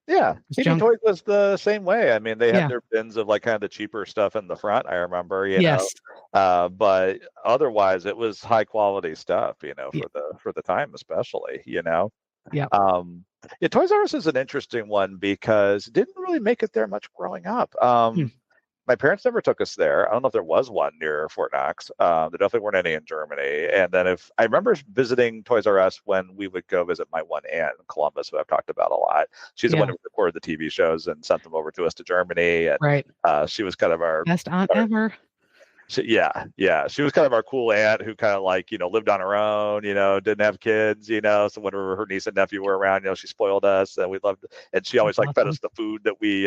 Yeah, it's TD junk. Toys was the same way. I mean, they had Yeah. their bins of like kind of the cheaper stuff in the front. I remember, Yes. but otherwise it was high quality stuff, Yeah. for the time, especially. Yeah. Yeah, Toys R Us is an interesting one because it didn't really make it there much growing up. My parents never took us there. I don't know if there was one near Fort Knox. There definitely weren't any in Germany. And then if I remember visiting Toys R Us when we would go visit my one aunt in Columbus, who I've talked about a lot. She's the one Yeah. who recorded the TV shows and sent them over to us to Germany. And Right. she was kind of our Best aunt ever. yeah. She was kind of our cool aunt who kind of like, lived on her own, didn't have kids, so whenever her niece and nephew were around, she spoiled us and we loved, and she always like fed us the food that we,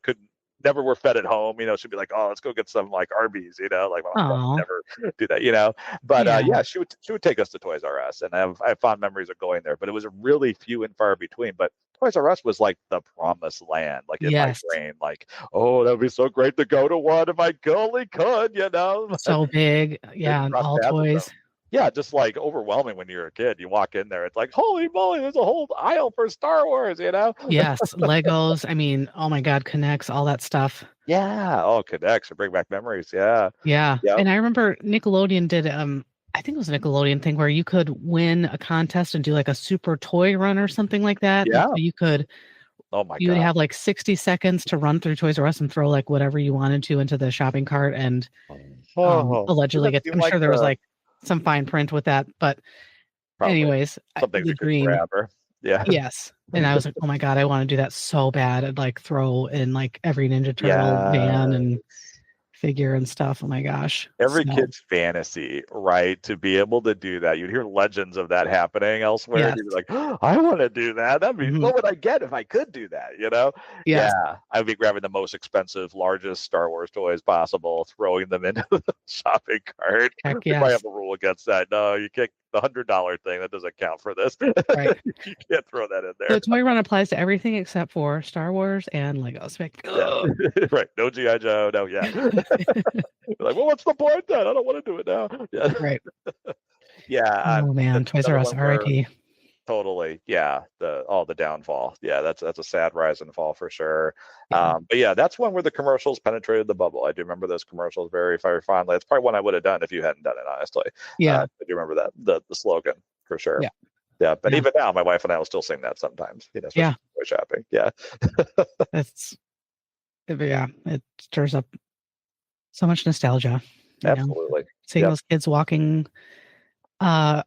couldn't, never were fed at home. She'd be like, oh, let's go get some like Arby's, like my mom would never do that, but Yeah. she would take us to Toys R Us, and I have fond memories of going there, but it was really few and far between. But Toys R Us was like the promised land, like in my Yes. brain, like, oh, that would be so great to go to one if I only could, So big. Yeah. And cross all paths with toys. them. Yeah, just like overwhelming when you're a kid. You walk in there, it's like, holy moly, there's a whole aisle for Star Wars, Yes. Legos. I mean, oh my God, Connects, all that stuff. Yeah. Oh, connects or bring back memories. Yeah. Yeah. Yep. And I remember Nickelodeon did I think it was a Nickelodeon thing where you could win a contest and do like a super toy run or something like that. Yeah. So you could Oh my you would God. have like 60 seconds to run through Toys R Us and throw like whatever you wanted to into the shopping cart and allegedly get. I'm sure there was like some fine print with that, but Probably. anyways, Some things the you could dream. grab her. Yeah. Yes. And I was like, oh my God, I want to do that so bad. I'd like throw in like every Ninja Turtle van and figure and stuff. Oh my gosh. Every kid's fantasy, right? To be able to do that. You'd hear legends of that happening elsewhere. Yes. And you'd be like, oh, I want to do that. That'd be what would I get if I could do that? Yes. Yeah. I'd be grabbing the most expensive, largest Star Wars toys possible, throwing them into the shopping cart. Heck We might yes. have a rule against that. No, you can't. The $100 thing, that doesn't count for this. Right. You can't throw that in there. The toy run applies to everything except for Star Wars and Legos. Yeah. Right. No G.I. Joe. No, yeah. Like, well, what's the point then? I don't want to do it now. Yeah. Right. Yeah. Oh man, Toys R Us, R.I.P. Totally. Yeah. The downfall. Yeah, that's a sad rise and fall for sure. Yeah. But yeah, that's one where the commercials penetrated the bubble. I do remember those commercials very, very fondly. It's probably one I would have done if you hadn't done it, honestly. Yeah. I do remember that the slogan for sure. Yeah. Yeah. But Yeah. even now, my wife and I will still sing that sometimes. Especially Yeah. toy shopping. Yeah. It stirs up so much nostalgia. Absolutely. Seeing Yep. those kids walking out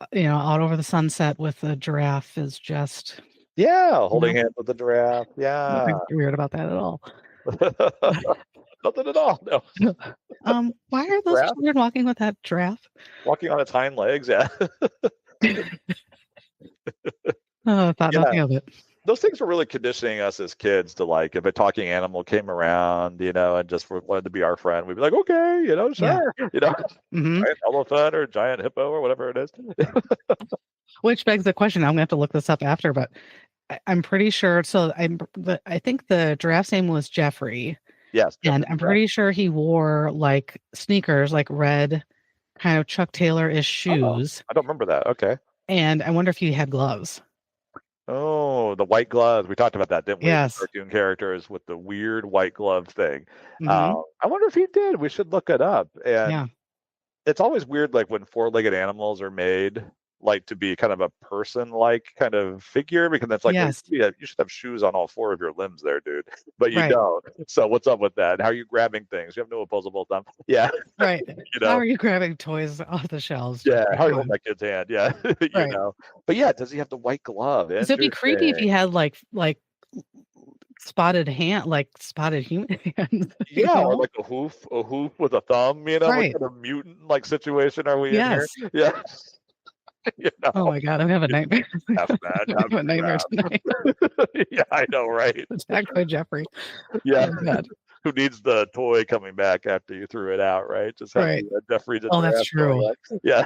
over the sunset with a giraffe is just Yeah. Holding hands with the giraffe. Yeah. nothing weird about that at all. Nothing at all. No. Why are those Giraffe? children walking with that giraffe? Walking on its hind legs. Yeah. Oh, I thought Yeah. nothing of it. Those things were really conditioning us as kids to like, if a talking animal came around, and just wanted to be our friend, we'd be like, okay, sure, Mhm. giant elephant or giant hippo or whatever it is. Which begs the question. I'm gonna have to look this up after, but I'm pretty sure. So I think the giraffe's name was Jeffrey, Yes. and I'm pretty sure he wore like sneakers, like red, kind of Chuck Taylor-ish shoes. I don't remember that. Okay. And I wonder if he had gloves. Oh, the white gloves. We talked about that, didn't we? Yes. Cartoon characters with the weird white glove thing. Mhm. I wonder if he did. We should look it up. And Yeah. it's always weird, like when four-legged animals are made like to be kind of a person-like kind of figure, because that's like, well, Yes. you should have shoes on all four of your limbs there, dude. But you Right. don't. So what's up with that? How are you grabbing things? You have no opposable thumb. Yeah. Right. You How know. are you grabbing toys off the shelves? Yeah. How are you Come holding on. that kid's hand? Yeah. Right. But yeah, does he have the white glove? So it'd be creepy if he Interesting. had like spotted human hands. you Yeah, or know? like a hoof with a thumb. What Right. kind of mutant like situation are we in Yes. here? Yeah. You Oh know, my God, I'm having nightmares. half mad, I'm half having a nightmare crap. tonight. Yeah, I know, right? Attacked by Jeffrey. Yeah. Oh God. Who needs the toy coming back after you threw it out, right? Just have Right. the Jeffrey just Oh, that's going true. on. Yeah.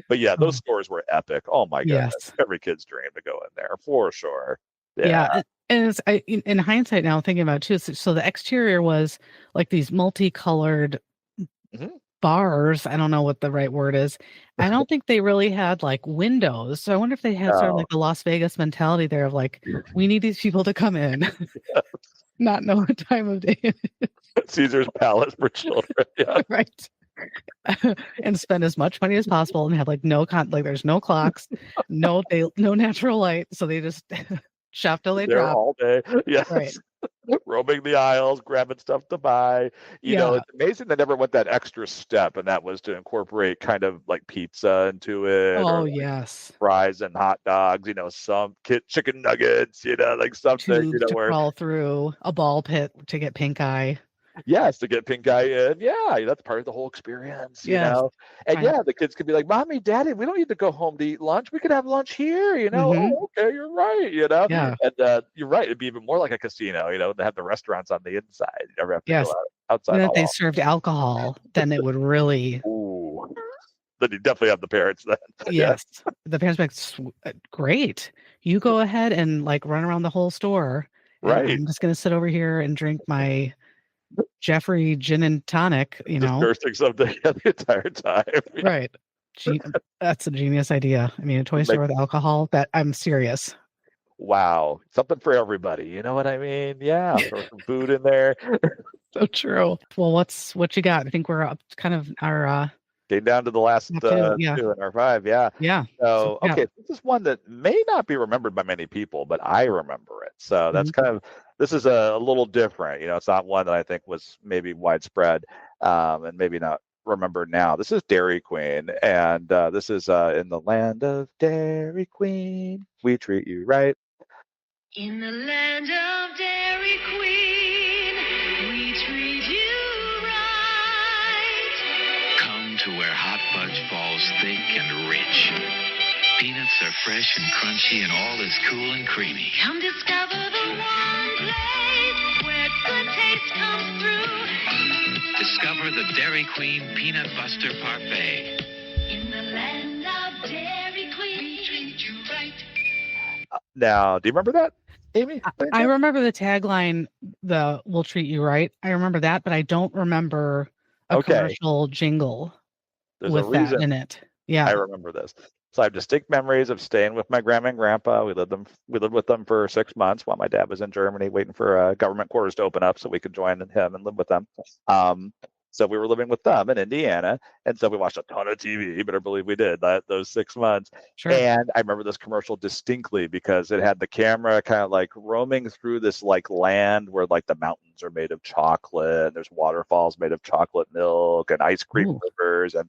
But yeah, those Oh, stores were epic. Oh my goodness. yes. Every kid's dream to go in there for sure. Yeah. Yeah. And it's in hindsight now thinking about it too. So the exterior was like these multicolored Mhm. bars. I don't know what the right word is. I don't think they really had like windows. So I wonder if they had sort of No. like the Las Vegas mentality there of like, we need these people to come in, not know what time of day it Caesar's Palace for children. Yeah. is, right? And spend as much money as possible and have like like there's no clocks, no natural light. So they just shop till they There drop. all day. Right. Yes. Roaming the aisles, grabbing stuff to buy. Yeah. It's amazing they never went that extra step, and that was to incorporate kind of like pizza into it or Oh like yes. fries and hot dogs, some chicken nuggets, like something, Tubes to where crawl through, a ball pit to get pink eye. yes, to get pink eye in. Yeah, that's part of the whole experience. Yes. And Fine. yeah, the kids could be like, "Mommy, Daddy, we don't need to go home to eat lunch. We could have lunch here. Hmm. Oh, okay, you're right, Yeah. And you're right, it'd be even more like a casino, to have the restaurants on the inside. You never have to go Yes. And outside if all they off. served alcohol, then it would really, Ooh. Then you definitely have the parents then. Yeah, yes. The parents be like, great. You go ahead and like run around the whole store. And right. I'm just gonna sit over here and drink my Jeffrey gin and tonic, Just nursing something the entire time. Yeah. Right. That's a genius idea. I mean, a toy Make store with alcohol, that I'm serious. wow. Something for everybody. You know what I mean? Yeah. Throw some food in there. So true. Well, what you got? I think we're up to kind of our Came down to the last top two. Yeah. two in our five. Yeah. Yeah. So So, yeah. okay, this is one that may not be remembered by many people, but I remember it. So that's Mhm. kind of this is a little different. It's not one that I think was maybe widespread, and maybe not remembered now. This is Dairy Queen, and this is in the land of Dairy Queen. We treat you right. In the land of Dairy Queen, we treat you right. Come to where hot fudge falls thick and rich. Peanuts are fresh and crunchy and all is cool and creamy. Come discover the one place where good taste comes through. Discover the Dairy Queen Peanut Buster Parfait. In the land of Dairy Queen, we treat you right. Now, do you remember that, Amy? I remember the tagline, the "We'll treat you right." I remember that, but I don't remember a Okay, commercial jingle there's a with that reason in it. I Yeah. remember this. So I have distinct memories of staying with my grandma and grandpa. We lived with them for 6 months while my dad was in Germany waiting for government quarters to open up so we could join him and live with them. So we were living with them in Indiana, and so we watched a ton of TV. You better believe we did those 6 months. Sure. And I remember this commercial distinctly because it had the camera kind of like roaming through this like land where like the mountains are made of chocolate and there's waterfalls made of chocolate milk and ice cream Ooh. rivers. And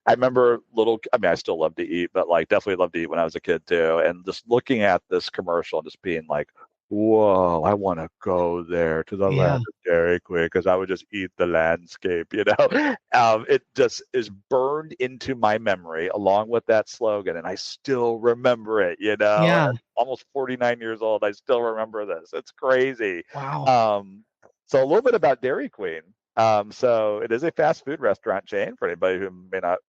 I remember I still love to eat, but like definitely loved to eat when I was a kid too. And just looking at this commercial and just being like, whoa, I want to go there to the Yeah. land of Dairy Queen because I would just eat the landscape. It just is burned into my memory along with that slogan. And I still remember it, Yeah. At almost 49 years old. I still remember this. It's crazy. Wow. So a little bit about Dairy Queen. So it is a fast food restaurant chain for anybody who may not,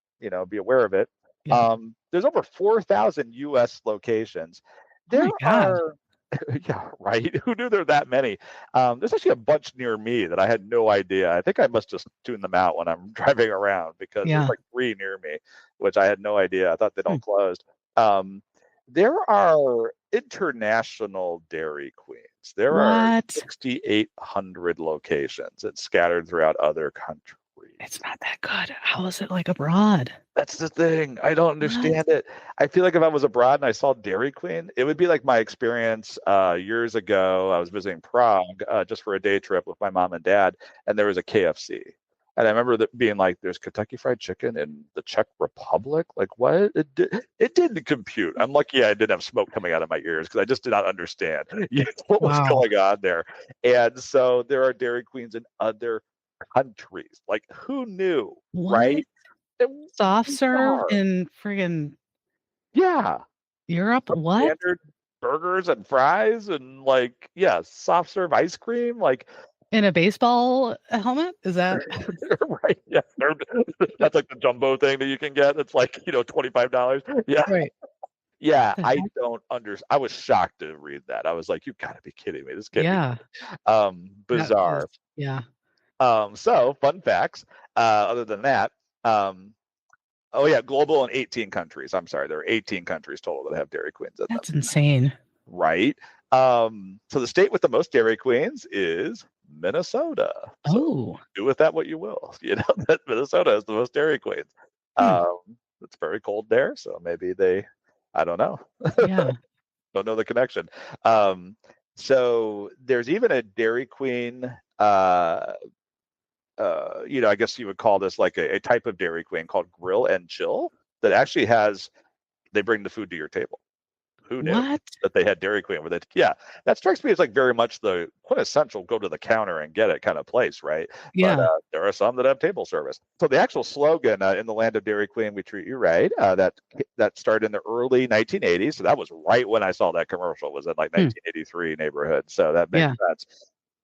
be aware of it. Yeah. There's over 4,000 U.S. locations. Oh There my God. are, yeah, right. Who knew there were that many? There's actually a bunch near me that I had no idea. I think I must just tune them out when I'm driving around because there's Yeah. like 3 near me, which I had no idea. I thought they'd all Hmm. closed. There are international Dairy Queens. There are What? 6,800 locations. It's scattered throughout other countries. It's not that good. How is it like abroad? That's the thing. I don't What? understand it. I feel like if I was abroad and I saw Dairy Queen, it would be like my experience years ago. I was visiting Prague just for a day trip with my mom and dad, and there was a KFC. And I remember that being like, "There's Kentucky Fried Chicken in the Czech Republic." Like, what? It didn't compute. I'm lucky I didn't have smoke coming out of my ears because I just did not understand what was Wow. going on there. And so there are Dairy Queens in other countries. Like, who knew, What? right? It was Soft serve bizarre. in friggin' Yeah. Europe? What? Standard burgers and fries and like, yeah, soft serve ice cream. Like, In a baseball helmet? Is that right. Yeah. That's like the jumbo thing that you can get. It's like, $25. Yeah. right? Yeah. The I heck? don't understand. I was shocked to read that. I was like, you gotta be kidding me. This can't be Yeah. That is bizarre. yeah. So fun facts. Other than that, um, oh yeah, global in 18 countries. I'm sorry, there are 18 countries total that have Dairy Queens in them. That's insane. Right. So the state with the most Dairy Queens is Minnesota. So Oh. do with that what you will. That Minnesota has the most Dairy Queens. Hmm. It's very cold there, so maybe I don't know. Yeah. Don't know the connection. So there's even a Dairy Queen. I guess you would call this like a type of Dairy Queen called Grill and Chill that actually they bring the food to your table. Who knew What? that they had Dairy Queen with it? Yeah, that strikes me as like very much the quintessential go to the counter and get it kind of place, right? But Yeah. there are some that have table service. So the actual slogan "In the land of Dairy Queen, we treat you right" that started in the early 1980s. So that was right when I saw that commercial. Was in like Hmm. 1983 neighborhood. So that makes Yeah. sense.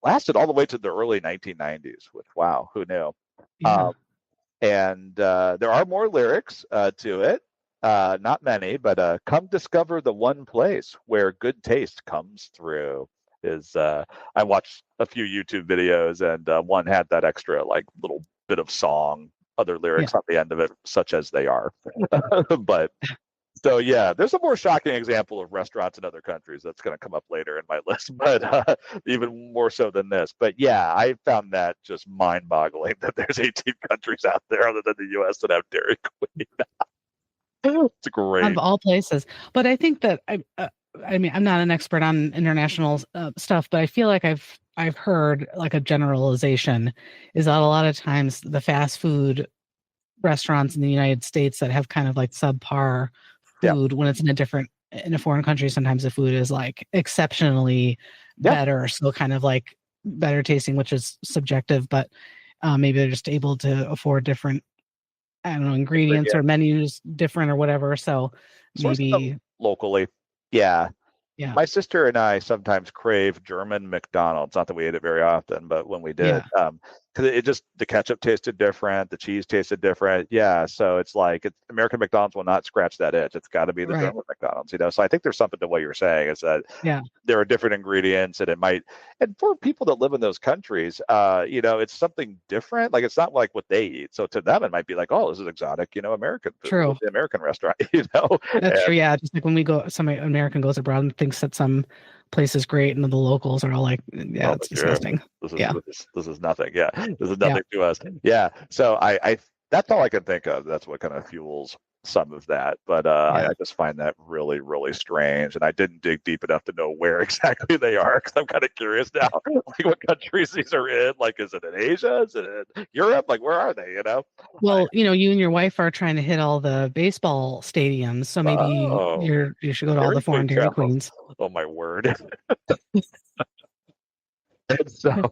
Lasted all the way to the early 1990s. Which wow, who knew? Yeah. And there are more lyrics to it. Not many, but come discover the one place where good taste comes through. I watched a few YouTube videos, and one had that extra like little bit of song, other lyrics on the end of it, such as they are. But so yeah, there's a more shocking example of restaurants in other countries that's going to come up later in my list, but even more so than this. But yeah, I found that just mind-boggling that there's 18 countries out there other than the U.S. that have Dairy Queen. It's Out great. of all places. But I think that I mean, I'm not an expert on international stuff, but I feel like I've heard like a generalization is that a lot of times the fast food restaurants in the United States that have kind of like subpar Yeah, food when it's in a foreign country, sometimes the food is like exceptionally yeah, better. So kind of like better tasting, which is subjective, but maybe they're just able to afford different, I don't know, ingredients or ingredients. menus different or whatever. So Sourcing them maybe, locally. Yeah, yeah, my sister and I sometimes crave German McDonald's. Not that we ate it very often, but when we did, yeah, because it just the ketchup tasted different, the cheese tasted different. Yeah, so it's like American McDonald's will not scratch that itch. It's got to be the right, German McDonald's. So I think there's something to what you're saying is that yeah, there are different ingredients, and for people that live in those countries, it's something different. Like it's not like what they eat. So to them, it might be like, oh, this is exotic, American food, true. the American restaurant, That's and true. Yeah, just like when we go, some American goes abroad and thinks that some place is great, and then the locals are all like, "Yeah, oh, it's sure. disgusting." This is Yeah, this is nothing. Yeah, this is yeah, nothing to us. Yeah. So I that's all I can think of. That's what kind of fuels some of that. But yeah. I just find that really, really strange. And I didn't dig deep enough to know where exactly they are because I'm kind of curious now, like what countries these are in. Like, is it in Asia? Is it in Europe? Like, where are they? Well, you and your wife are trying to hit all the baseball stadiums, so maybe Oh, you should go to all the Dairy Queen foreign Dairy travels. Queens. Oh my word. And so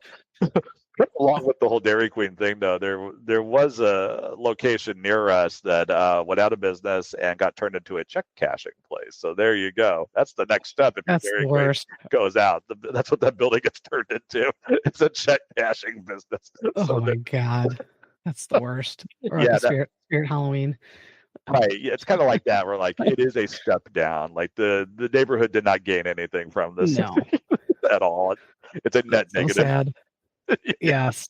along with the whole Dairy Queen thing, though, there was a location near us that went out of business and got turned into a check cashing place. So there you go. That's the next step if your That's the Dairy Queen worst. goes out. That's what that building gets turned into. It's a check cashing business. Oh So my God, that's the worst. Or like yeah, a spirit Halloween. right. Yeah, it's kind of like that. Where like it is a step down. Like the neighborhood did not gain anything from this No, at all. It's a net that's so negative. sad. Yes.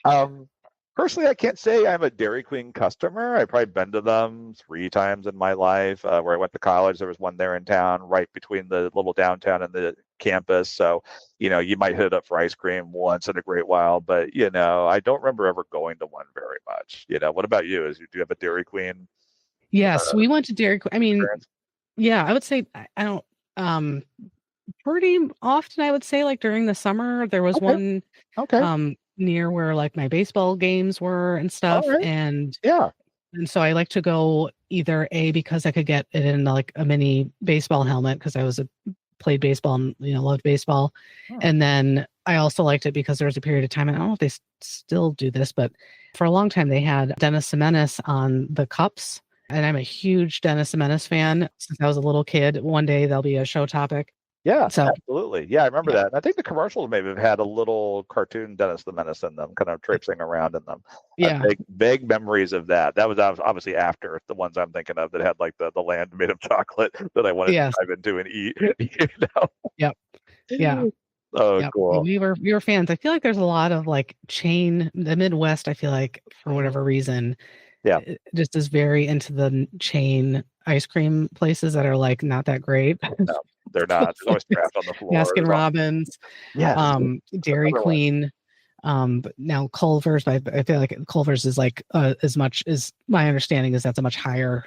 Um, Personally, I can't say I'm a Dairy Queen customer. I've probably been to them 3 times in my life. Where I went to college, there was one there in town, right between the little downtown and the campus. So, you might hit it up for ice cream once in a great while, but I don't remember ever going to one very much. What about you? Do you have a Dairy Queen Yes, we went to Dairy Queen. I mean, experience? yeah, I would say I don't um pretty often I would say like during the summer there was Okay, one okay, near where like my baseball games were and all stuff right, yeah, and so I like to go either A because I could get it in like a mini baseball helmet because I was played baseball and loved baseball. Hmm. And then I also liked it because there was a period of time, and I don't know if they still do this, but for a long time they had Dennis Jimenez on the cups. And I'm a huge Dennis Jimenez fan since I was a little kid. One day there'll be a show topic. Yeah, So absolutely. Yeah, I remember yeah. that. And I think the commercials maybe have had a little cartoon Dennis the Menace in them, kind of traipsing around in them. Yeah. Vague memories of that. That was obviously after the ones I'm thinking of that had like the land made of chocolate that I wanted Yes. to dive into and eat. You know? Yep. Yeah. Oh, Yep. cool. We were fans. I feel like there's a lot of like chain. The Midwest, I feel like for whatever reason, Yeah. just is very into the chain ice cream places that are like not that great. No, they're not. There's always trash on the floor. Baskin Robbins, Yes. Dairy another one. Queen, but now Culver's. But I feel like Culver's is like as much as my understanding is that's a much higher.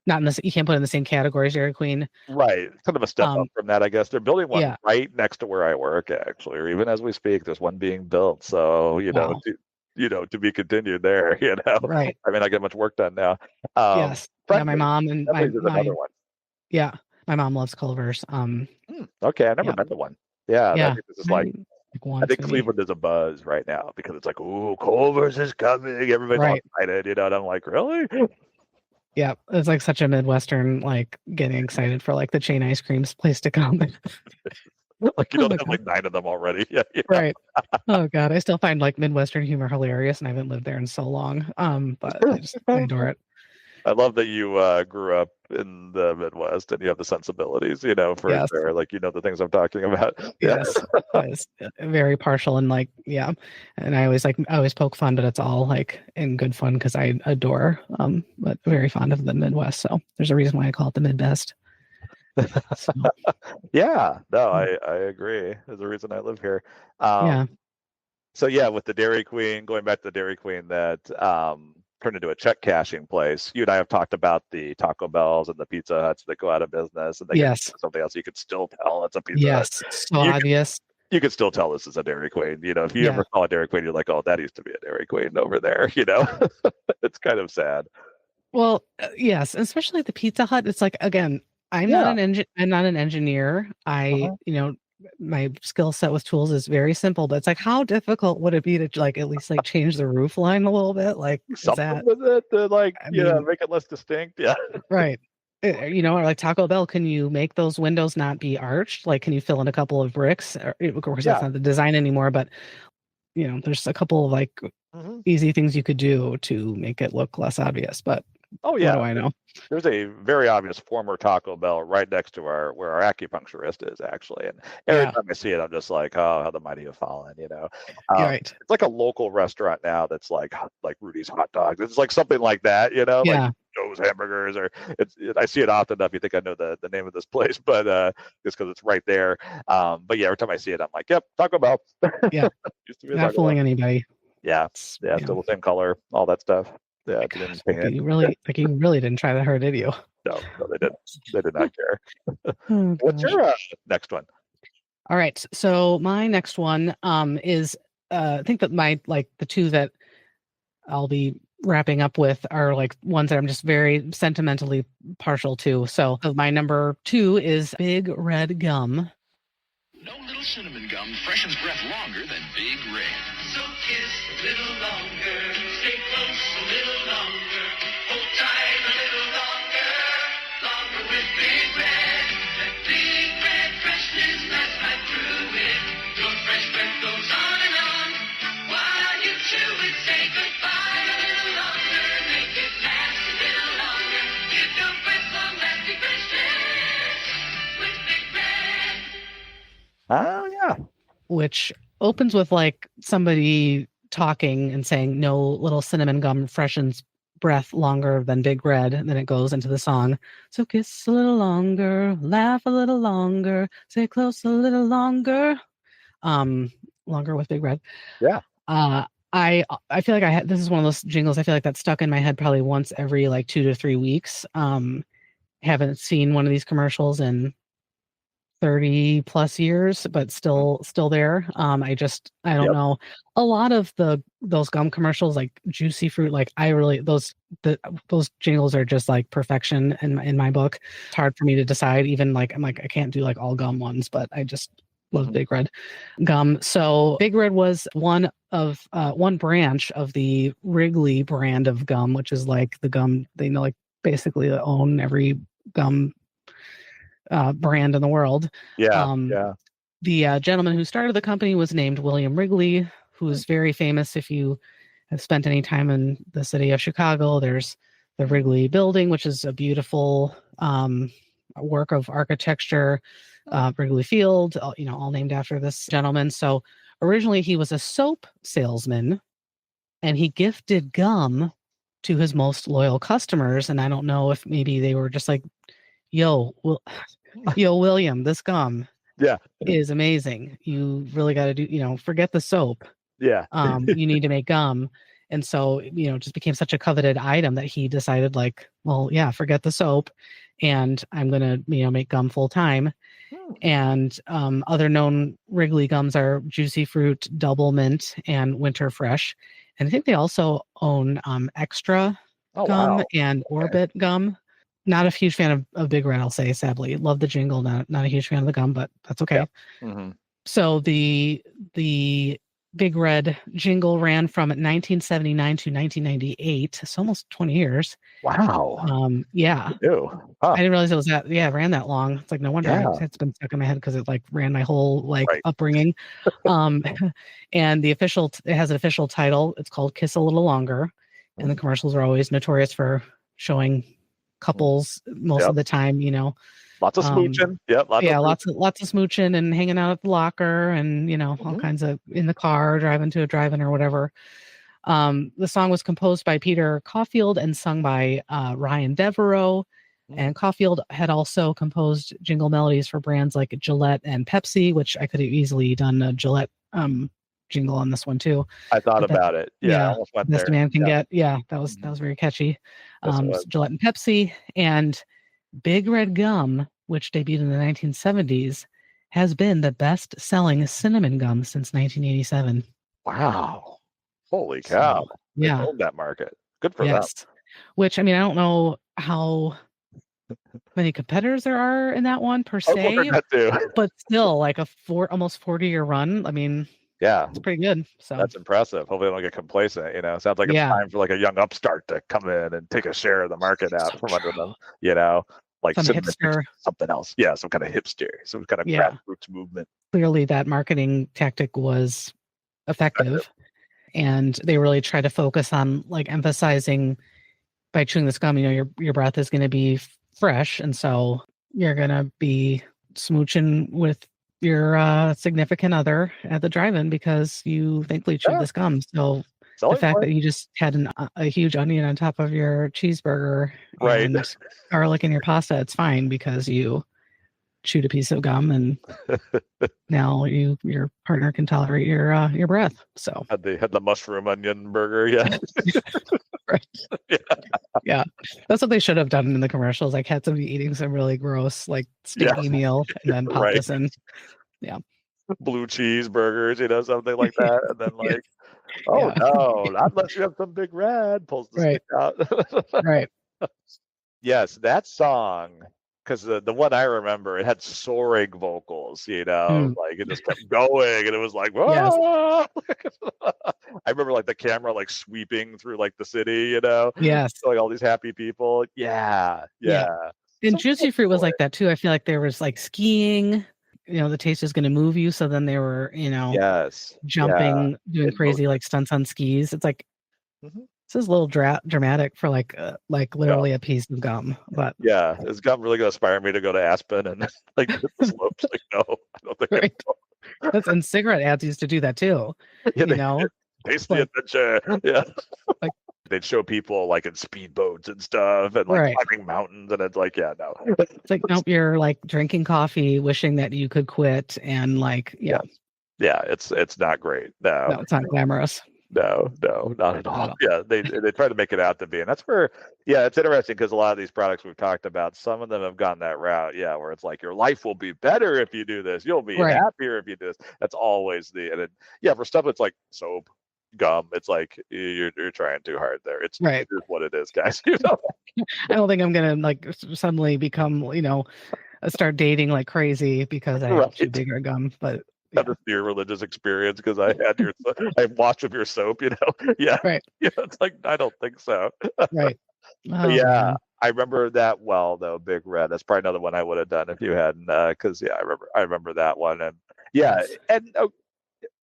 Not in this, you can't put it in the same category as Dairy Queen. Right. Kind of a step up from that, I guess. They're building one Yeah. right next to where I work, actually, or even as we speak, there's one being built. So, Wow. to be continued there, Right. I mean, I get much work done now. Yes. Yeah, my Friendly. mom and Friendly's is another one. yeah, my mom loves Culver's. Okay, I've never Yeah. been to one. Yeah, I Yeah. think this is like, once I think maybe. Cleveland is a buzz right now because it's like, ooh, Culver's is coming. Everybody's all Right. excited, and I'm like, really? Yeah, it's like such a Midwestern, like getting excited for like the chain ice creams place to come. Like you Oh don't my have like 9 of them already. Yeah. Right. Oh God, I still find like Midwestern humor hilarious, and I haven't lived there in so long. But I adore it. I love that you grew up in the Midwest and you have the sensibilities, for Yes. sure. Like the things I'm talking about. Yeah. Yes, yes, very partial and like yeah, and I always poke fun, but it's all like in good fun because I adore, but very fond of the Midwest. So there's a reason why I call it the Midwest. So, Yeah. No, I agree. There's a reason I live here. yeah. So yeah, with the Dairy Queen, going back to the Dairy Queen that turned into a check cashing place. You and I have talked about the Taco Bells and the Pizza Huts that go out of business and they get Yes. something else. You could still tell it's a Pizza Yes. Hut. So You obvious. You could still tell this is a Dairy Queen. If you Yeah. ever call a Dairy Queen, you're like, oh, that used to be a Dairy Queen over there. It's kind of sad. Well, yes, especially the Pizza Hut. It's like again, I'm not an engineer. My skill set with tools is very simple, but it's like how difficult would it be to like at least like change the roof line a little bit? Like Something with it to like, I mean- make it less distinct. Yeah. right. Or like Taco Bell, can you make those windows not be arched? Like, can you fill in a couple of bricks? Of course, that's not the design anymore, but there's a couple of like easy things you could do to make it look less obvious. But Oh yeah. what do I know? There's a very obvious former Taco Bell right next to where our acupuncturist is actually, and every time I see it, I'm just like, oh, how the mighty have fallen. Right. It's like a local restaurant now that's like Rudy's Hot Dogs. It's like something like that, Yeah. like Joe's Hamburgers, or I see it often enough. You think I know the name of this place, but just because it's right there. But yeah, every time I see it, I'm like, yep, Taco Bell. Yeah. Used to be a Not Taco fooling Bell. anybody. Yeah, still the same color, all that stuff. Yeah, My didn't gosh, paint it. you really didn't try that hard, did you? No, they didn't. They did not care. Oh, What's gosh. your next one? All right. So my next one is I think that my like the two that I'll be wrapping up with are like ones that I'm just very sentimentally partial to. So my number 2 is Big Red Gum. No little cinnamon gum freshens breath longer than Big Red. So kiss a little longer, stay close a little longer, hold tight a little longer with Big Red. That Big Red freshness lasts right through it. Your fresh breath goes on and on. While you chew it, say goodbye a little longer, make it last a little longer. Give your breath long-lasting freshness with Big Red. Oh yeah. Which opens with like somebody talking and saying no little cinnamon gum freshens breath longer than Big Red, and then it goes into the song. So kiss a little longer, laugh a little longer, stay close a little longer. Longer with Big Red. Yeah. I feel like this is one of those jingles I feel like that's stuck in my head probably once every like 2 to 3 weeks. Haven't seen one of these commercials in 30 plus years, but still there. I don't Yep. know. A lot of those gum commercials, like Juicy Fruit, like those jingles are just like perfection in my book. It's hard for me to decide. Even like I'm like I can't do like all gum ones, but I just love Big Red gum. So Big Red was one branch of the Wrigley brand of gum, which is like the gum they know, like basically own every gum brand in the world. Yeah. The gentleman who started the company was named William Wrigley, who's very famous. If you have spent any time in the city of Chicago, there's the Wrigley Building, which is a beautiful work of architecture. Wrigley Field, all named after this gentleman. So originally he was a soap salesman, and he gifted gum to his most loyal customers. And I don't know if maybe they were just like, yo, William, this gum is amazing. You really got to do, forget the soap. Yeah. You need to make gum. And so, it just became such a coveted item that he decided like, well, yeah, forget the soap. And I'm going to, make gum full time. And other known Wrigley gums are Juicy Fruit, Double Mint, and Winter Fresh. And I think they also own Extra gum and Orbit gum. Not a huge fan of Big Red, I'll say, sadly. Love the jingle, not a huge fan of the gum, but that's okay. Yeah. So the Big Red jingle ran from 1979 to 1998. It's almost 20 years. Wow. Yeah. Ew. Huh. I didn't realize it was it ran that long. It's like, no wonder it's been stuck in my head because it like ran my whole upbringing. And it has an official title. It's called Kiss a Little Longer. And the commercials are always notorious for showing couples most of the time, Lots of smooching. Lots of smooching and hanging out at the locker and, all kinds of in the car, driving to a drive-in or whatever. The song was composed by Peter Caulfield and sung by Ryan Devereaux. And Caulfield had also composed jingle melodies for brands like Gillette and Pepsi, which I could have easily done a Gillette jingle on this one too. I thought about it. Yeah, I almost went Best there. Man Can Get. Yeah, that was very catchy. Gillette and Pepsi, and Big Red Gum, which debuted in the 1970s, has been the best-selling cinnamon gum since 1987. Wow. Holy cow. So, yeah. They owned that market. Good for them. Which, I don't know how many competitors there are in that one per se, but still like a almost 40-year run. Yeah, it's pretty good. So that's impressive. Hopefully they don't get complacent. Sounds like it's time for like a young upstart to come in and take a share of the market out from under them. Like some hipster, something else. Yeah, some kind of hipster, some kind of grassroots movement. Clearly, that marketing tactic was effective, and they really try to focus on like emphasizing by chewing this gum. Your breath is going to be fresh, and so you're going to be smooching with your significant other at the drive-in because you thankfully chewed this gum. So the fact that you just had a huge onion on top of your cheeseburger and garlic in your pasta, it's fine because you chewed a piece of gum and now your partner can tolerate your breath. So had the mushroom onion burger, yeah. Right. Yeah. That's what they should have done in the commercials. Like had somebody eating some really gross like stinky meal and then pop this in. Yeah. Blue cheeseburgers, something like that. And then like, oh no, not unless you have some Big Red, pulls the stick out. Right. Yes, that song, because the one I remember, it had soaring vocals, like it just kept going and it was like, whoa. I remember like the camera like sweeping through like the city, Yes. showing all these happy people. Yeah. And Juicy Fruit was like that too. I feel like there was like skiing, the taste is going to move you. So then they were, jumping, doing crazy like stunts on skis. It's like, this is a little dramatic for like literally a piece of gum. But yeah, is gum really going to inspire me to go to Aspen and like hit the slopes? Like, no, I don't think and cigarette ads used to do that too. Taste the adventure. Yeah. Like they'd show people like in speedboats and stuff and like climbing mountains, and it's like, no. It's like, nope, you're like drinking coffee, wishing that you could quit, and like, yeah, it's not great. No, it's not glamorous. No, not at Not all. at all. Yeah, they try to make it out to be, and that's where, yeah, it's interesting because a lot of these products we've talked about, some of them have gone that route. Yeah, where it's like your life will be better if you do this, you'll be Right. happier if you do this. That's always and then, yeah, for stuff that's like soap, gum, it's like you're trying too hard there. Right. It is what it is, guys. You know. I don't think I'm gonna like suddenly become, start dating like crazy because I Right. chew bigger gum. But Have this your religious experience because I had I watched of your soap, you know. Yeah. right, Yeah, it's like I don't think so. right. But Oh yeah, man. I remember that well though, Big Red. That's probably another one I would have done if you hadn't, because yeah, I remember that one, and yeah, Yes. and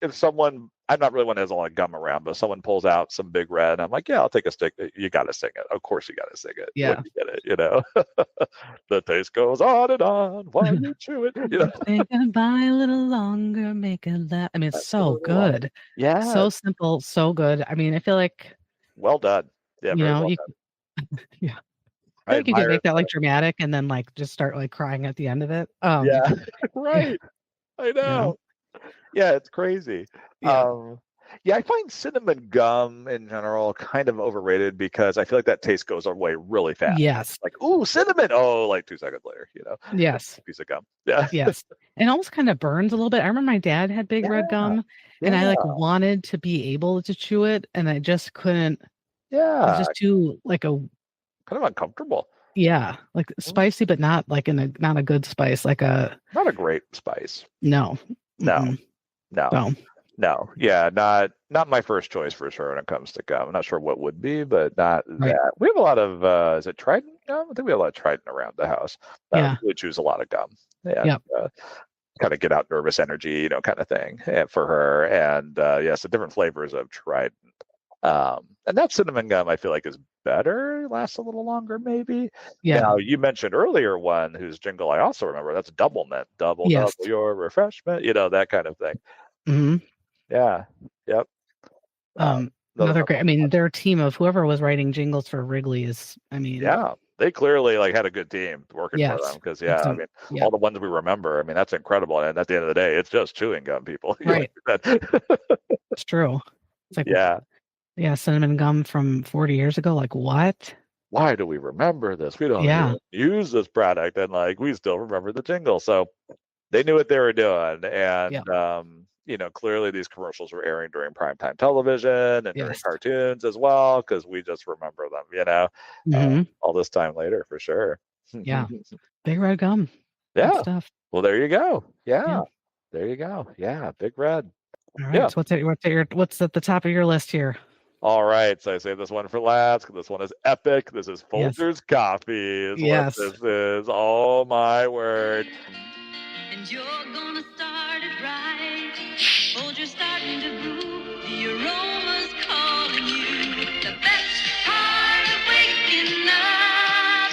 if someone, I'm not really one that has a lot of gum around, but if someone pulls out some Big Red, I'm like, yeah, I'll take a stick. You got to sing it, of course, you got to sing it when Yeah. you get it, you know. The taste goes on and on while you chew it, you know. Say goodbye a little longer, make it laugh. I mean, it's so good. Yeah, So simple, so good. I mean, I feel like, well done. Yeah, very well you done. yeah. I I feel like you could admire. make that like dramatic and then like just start like crying at the end of it. Yeah, Yeah, right. I you know. know. Yeah, it's crazy. Yeah. Yeah, I find cinnamon gum in general kind of overrated because I feel like that taste goes away really fast. Yes. Like, ooh, cinnamon. Oh, like 2 seconds later, you know, Yes. piece of gum. Yeah. Yes. It almost kind of burns a little bit. I remember my dad had big red Yeah. gum and I Yeah. like wanted to be able to chew it and I just couldn't. It was Yeah. just too like Kind of uncomfortable. like spicy, but not like not a good spice, like Not a great spice. no. No. Mm-mm. No. No. No. Yeah, not my first choice for sure when it comes to gum. I'm not sure what would be, but not Right. that. We have a lot of is it Trident gum? I think we have a lot of Trident around the house. Yeah. We choose a lot of gum. Yeah. Yep. Kind of get out nervous energy, you know, kind of thing for her. And so different flavors of Trident. And that cinnamon gum, I feel like, is better, lasts a little longer, maybe. Yeah. Now, you mentioned earlier one whose jingle I also remember. That's double mint, double Yes. your refreshment, you know, that kind of thing. Hmm. Yeah. Yep. Another great. I mean, their team of whoever was writing jingles for Wrigley is. I mean, Yeah, they clearly like had a good team working for yes. them because I Excellent. mean, Yeah. all the ones we remember, I mean, that's incredible. And at the end of the day, it's just chewing gum, people. You Right. like that. It's true. It's like Yeah. cinnamon gum from 40 years ago. Like what? Why do we remember this? We don't Yeah. even use this product, and like we still remember the jingle. So they knew what they were doing, and you know, clearly these commercials were airing during primetime television and during Yes. cartoons as well, because we just remember them, you know, Hmm. all this time later for sure. Yeah. Big red gum. Good Yeah. stuff. Well, there you go. Yeah. Yeah. There you go. Yeah. Big Red. All right. Yeah. So what's at the top of your list here? All right. So I saved this one for last. This one is epic. This is Yes. Folgers Coffee. Is Yes. what this is. Oh my word. And you're gonna start it right. Folgers starting to brew. The aroma's calling you. The best part of waking up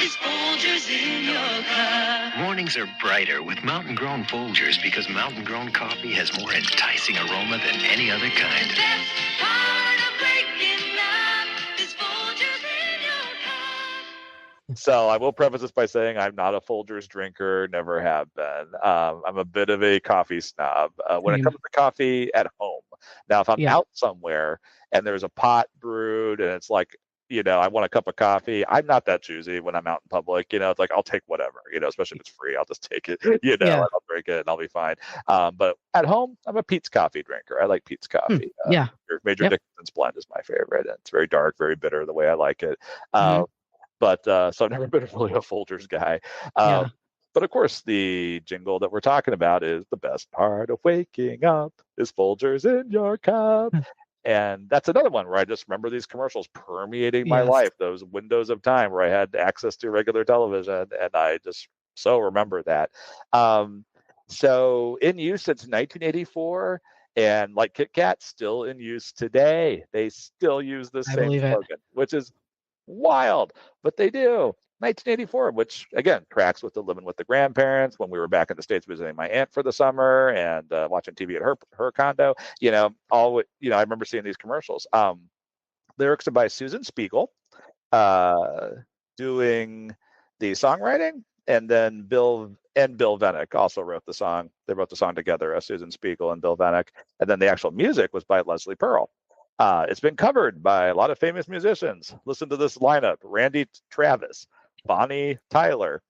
is Folgers in your cup. Mornings are brighter with Mountain Grown Folgers because Mountain Grown coffee has more enticing aroma than any other kind. The best part of waking up is Folgers in your cup. So I will preface this by saying I'm not a Folgers drinker, never have been. I'm a bit of a coffee snob when it Same. comes to coffee at home. Now, if I'm Yeah. out somewhere and there's a pot brewed and it's like, you know, I want a cup of coffee, I'm not that choosy when I'm out in public. You know, it's like I'll take whatever, you know, especially if it's free, I'll just take it, you know, Yeah. and I'll drink it and I'll be fine. But at home, I'm a Pete's coffee drinker. I like Pete's coffee. Yeah. Major Yep. Dickinson's blend is my favorite. And it's very dark, very bitter the way I like it. Mhm. But so I've never been really a Folgers guy. Yeah. But of course, the jingle that we're talking about is the best part of waking up is Folgers in your cup. And that's another one where I just remember these commercials permeating my Yes. life, those windows of time where I had access to regular television. And I just so remember that. So in use since 1984. And like Kit Kat, still in use today. They still use the I same believe it. slogan, which is wild, but they do. 1984, which again tracks with the living with the grandparents when we were back in the States visiting my aunt for the summer and watching TV at her condo. You know, I remember seeing these commercials. Lyrics are by Susan Spiegel, doing the songwriting, and then Bill Vennick also wrote the song. They wrote the song together, Susan Spiegel and Bill Vennick, and then the actual music was by Leslie Pearl. It's been covered by a lot of famous musicians. Listen to this lineup: Randy Travis, Bonnie Tyler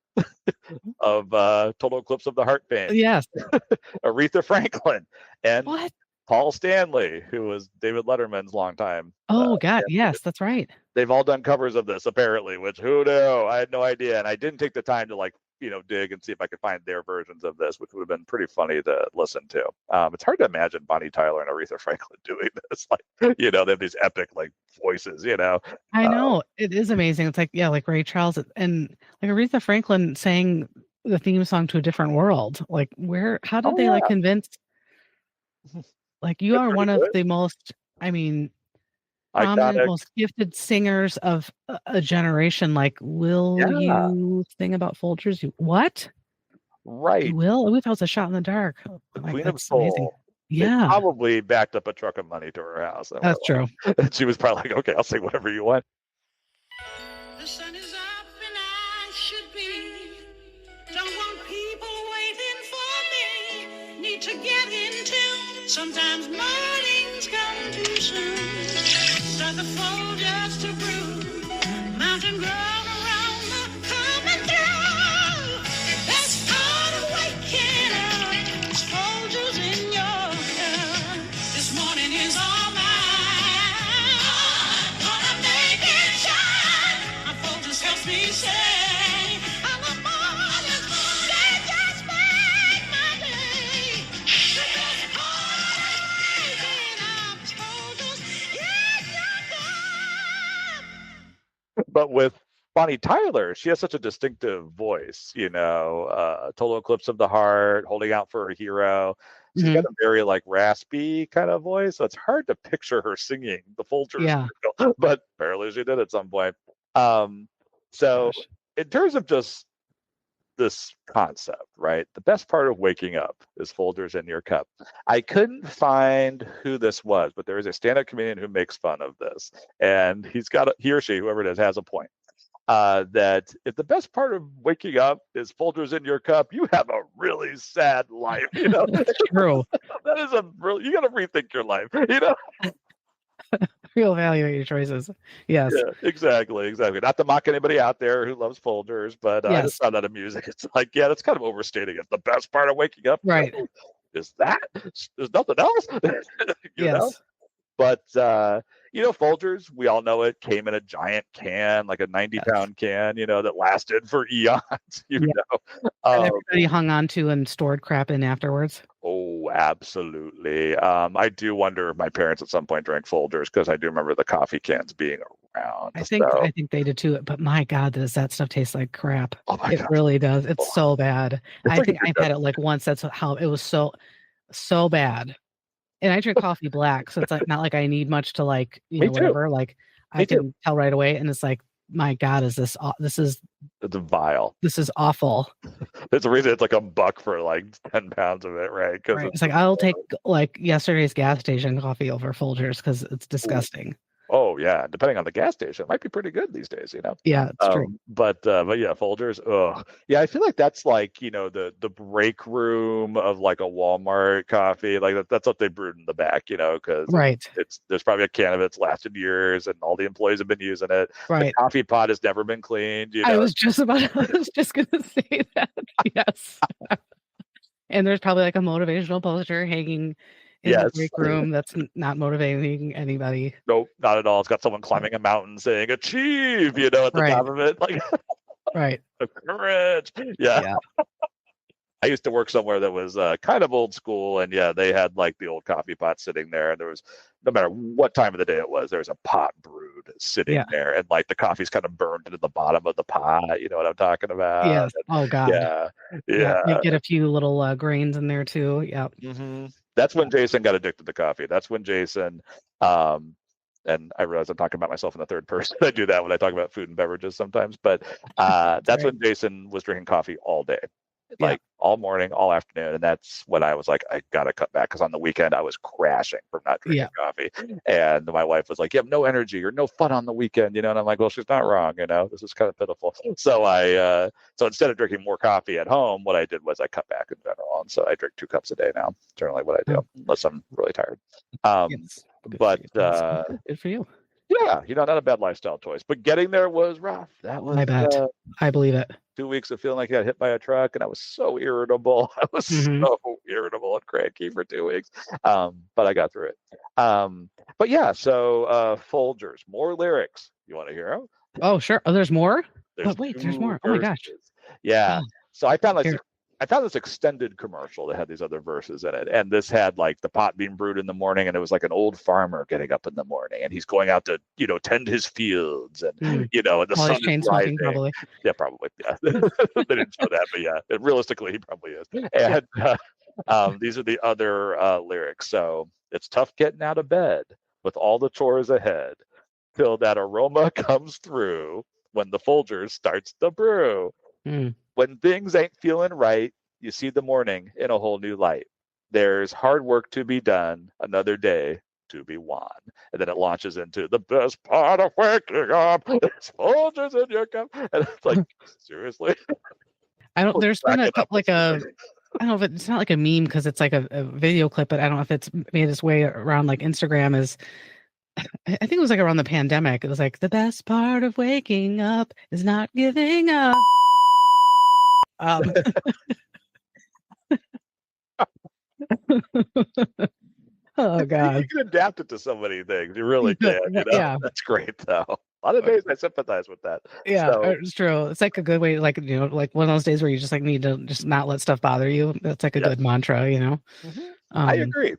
of Total Eclipse of the Heart fame, Yes. Aretha Franklin, and What? Paul Stanley, who was David Letterman's longtime. Oh God, yes, that's right. They've all done covers of this apparently, which who knew? I had no idea, and I didn't take the time to like dig and see if I could find their versions of this, which would have been pretty funny to listen to. It's hard to imagine Bonnie Tyler and Aretha Franklin doing this. Like, they have these epic like voices. I know it is amazing. It's like like Ray Charles and like Aretha Franklin sang the theme song to A Different World. Like, how did they like convince? Like, you They're are pretty one of good. the most, prominent, Iconic. most gifted singers of a generation. Like, will you sing about Folgers? What? Right. You will? We thought it was a shot in the dark. The Like, Queen of that's amazing. Soul. They Yeah, probably backed up a truck of money to her house. And that's true. and she was probably like, okay, I'll sing whatever you want. The sun is up and I should be. Don't want people waiting for me. Need to get into. Sometimes mornings come too soon. Start the Folgers to brew. Mountain grown around the coming through. Best part of waking up is Folgers in your cup. This morning is all mine. Gonna make it shine. My Folgers helps me say, I'm a morning. They just make my day. The best part of waking up is Folgers in your cup. But with Bonnie Tyler, she has such a distinctive voice, Total Eclipse of the Heart, Holding Out for a Hero. She's got a very like raspy kind of voice, so it's hard to picture her singing the Folgers commercial, but apparently she did at some point. So in terms of just this concept, right? The best part of waking up is Folgers in your cup. I couldn't find who this was, but there is a stand-up comedian who makes fun of this, and he or she, whoever it is, has a point. That if the best part of waking up is Folgers in your cup, you have a really sad life. That's true. That is you got to rethink your life. Reevaluate your choices. Yes. Yeah, exactly. Not to mock anybody out there who loves Folgers, but I just found that amusing. It's like, yeah, that's kind of overstating it. The best part of waking up, right, is that there's nothing else. you know? But Folgers, we all know it came in a giant can, like a 90-pound can, that lasted for eons. And everybody hung on to and stored crap in afterwards. Oh, absolutely. I do wonder if my parents at some point drank Folgers, because I do remember the coffee cans being around. I think they did too. But my God, does that stuff taste like crap? Oh my God. Really does. It's so bad. I think I've had it like once. That's how it was so bad. And I drink coffee black, so it's like not like I need much to like whatever. Like I can tell right away, and it's like, my God, is this is it's vile. This is awful. There's a reason it's like $1 for like 10 pounds of it, right? Because it's like I'll take like yesterday's gas station coffee over Folgers because it's disgusting. Oh yeah, depending on the gas station, it might be pretty good these days, Yeah, it's true. But yeah, Folgers. Ugh. Yeah, I feel like that's like the break room of like a Walmart coffee. Like that's what they brewed in the back, because there's probably a can of it's lasted years, and all the employees have been using it. Right. The coffee pot has never been cleaned. I was just gonna say that. Yes. And there's probably like a motivational poster hanging in the break room that's not motivating anybody. Nope, not at all. It's got someone climbing a mountain saying "achieve," at the top of it. Like, right. Courage. Yeah. I used to work somewhere that was kind of old school, and they had like the old coffee pot sitting there, and there was, no matter what time of the day it was, there's a pot brewed sitting there, and like the coffee's kind of burned into the bottom of the pot. You know what I'm talking about? Yes. Oh God. Yeah. You get a few little grains in there too. Yeah. Mm-hmm. That's when Jason got addicted to coffee. That's when Jason, and I realize I'm talking about myself in the third person. I do that when I talk about food and beverages sometimes, but that's when Jason was drinking coffee all day. Like all morning, all afternoon. And that's when I was like, I got to cut back, because on the weekend I was crashing from not drinking coffee. And my wife was like, you have no energy or no fun on the weekend, and I'm like, well, she's not wrong. This is kind of pitiful. So so instead of drinking more coffee at home, what I did was I cut back in general. And so I drink 2 cups a day now, generally what I do, unless I'm really tired. But Good for you. yeah, not a bad lifestyle choice. But getting there was rough. That was I bet. I believe it. 2 weeks of feeling like I got hit by a truck, and I was so irritable. I was so irritable and cranky for 2 weeks. But I got through it. But yeah, so Folgers, more lyrics. You want to hear them? Oh, sure. Oh, there's more? There's But wait, there's 2 more. Oh my gosh. verses. Yeah. Oh, So I found here. this extended commercial that had these other verses in it, and this had like the pot being brewed in the morning, and it was like an old farmer getting up in the morning, and he's going out to tend his fields, and and the While sun he's chain is smoking, rising. probably. Yeah, probably. Yeah, they didn't show that, but yeah, realistically, he probably is. And these are the other lyrics. So it's tough getting out of bed with all the chores ahead, till that aroma comes through when the Folgers starts to brew. When things ain't feeling right, you see the morning in a whole new light. There's hard work to be done, another day to be won. And then it launches into the best part of waking up. It's Folgers in your cup. And it's like, seriously? There's been a couple, like I don't know if it's not like a meme because it's like a video clip, but I don't know if it's made its way around like Instagram. I think it was like around the pandemic. It was like, the best part of waking up is not giving up. Oh God. You can adapt it to so many things. You really can. Yeah. That's great though. A lot of days I sympathize with that. Yeah, So, it's true. It's like a good way, like like one of those days where you just like need to just not let stuff bother you. That's like a good mantra, I agree.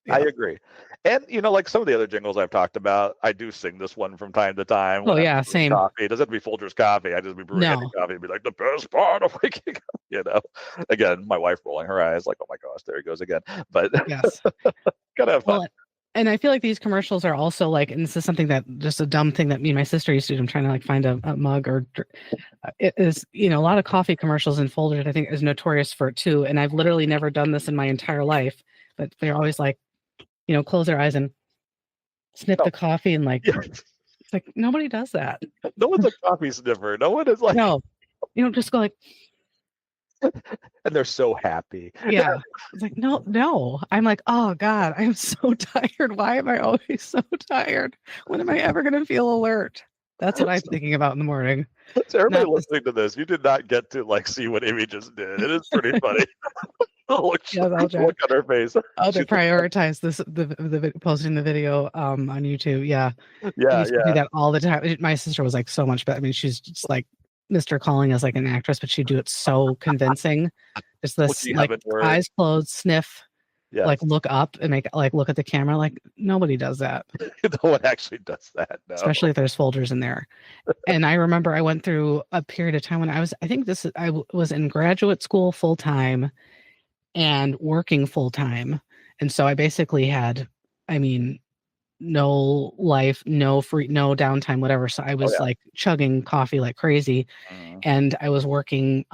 I agree. And like some of the other jingles I've talked about, I do sing this one from time to time. Oh when I'm yeah, brewing same. Coffee. It doesn't have to be Folgers coffee. I just be brewing any coffee and be like, the best part of waking up. Again, my wife rolling her eyes like, oh my gosh, there he goes again. But Yes. gotta have fun. Well, and I feel like these commercials are also like, and this is something that just a dumb thing that me and my sister used to do. I'm trying to like find a mug or it is, a lot of coffee commercials and Folgers, I think, is notorious for it too. And I've literally never done this in my entire life, but they're always like, close their eyes and snip the coffee and like, it's like, nobody does that. No one's a coffee sniffer. No one is like, no, just go like, and they're so happy. Yeah. It's like, no. I'm like, oh God, I'm so tired. Why am I always so tired? When am I ever going to feel alert? That's what I'm thinking about in the morning. So everybody listening to this, you did not get to like see what Amy just did. It is pretty funny. Look on her face. Oh, they prioritize the posting the video on YouTube. Yeah. Yeah. I used to do that all the time. My sister was like so much better. I mean, she's just like Mr. Calling as like an actress, but she'd do it so convincing. Just this like eyes closed, sniff, like look up and make like look at the camera. Like nobody does that. No one actually does that. No. Especially if there's Folgers in there. And I remember I went through a period of time when I was in graduate school full time and working full time. And so I basically had, no life, no free, no downtime, whatever. So I was like chugging coffee like crazy. And I was working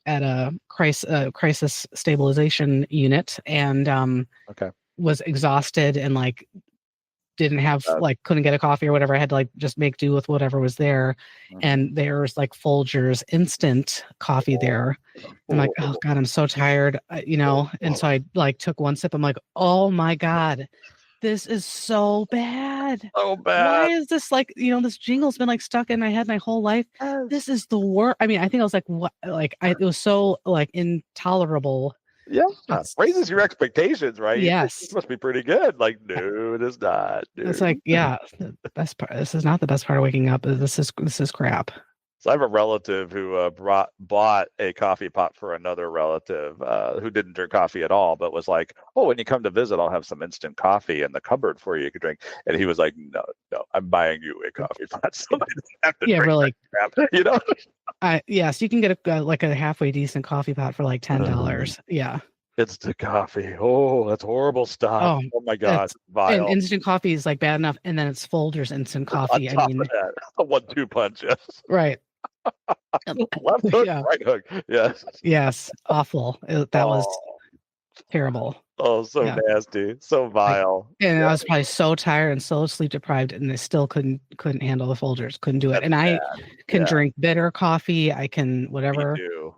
at a crisis stabilization unit and was exhausted and like didn't have couldn't get a coffee or whatever. I had to like just make do with whatever was there. And there was like Folgers instant coffee there. I'm like, oh God, I'm so tired, and so I like took one sip. I'm like, oh my God, this is so bad. So bad. Why is this like, this jingle's been like stuck in my head my whole life. This is the worst. I mean, I think I was like, what? Like, it was so like intolerable. Yeah, raises your expectations, right? Yes, this must be pretty good. Like, no, it is not. Dude. It's like, yeah, the best part. This is not the best part of waking up. This is crap. So I have a relative who bought a coffee pot for another relative who didn't drink coffee at all, but was like, "Oh, when you come to visit, I'll have some instant coffee in the cupboard for you to drink." And he was like, "No, I'm buying you a coffee pot, so I don't have to drink really. That crap." Yes, you can get a halfway decent coffee pot for like $10. Yeah. Instant coffee. Oh, that's horrible stuff. Oh my God, it's vile. And instant coffee is like bad enough, and then it's Folgers instant coffee. On top of that, a 1-2 punch. Yes. Right. Left hook, right hook. Yes. Yes. Awful. That was terrible. Oh, so nasty, so vile. And I was probably so tired and so sleep deprived, and I still couldn't handle the Folgers. Couldn't do it. And I can drink bitter coffee. I can whatever. Me too.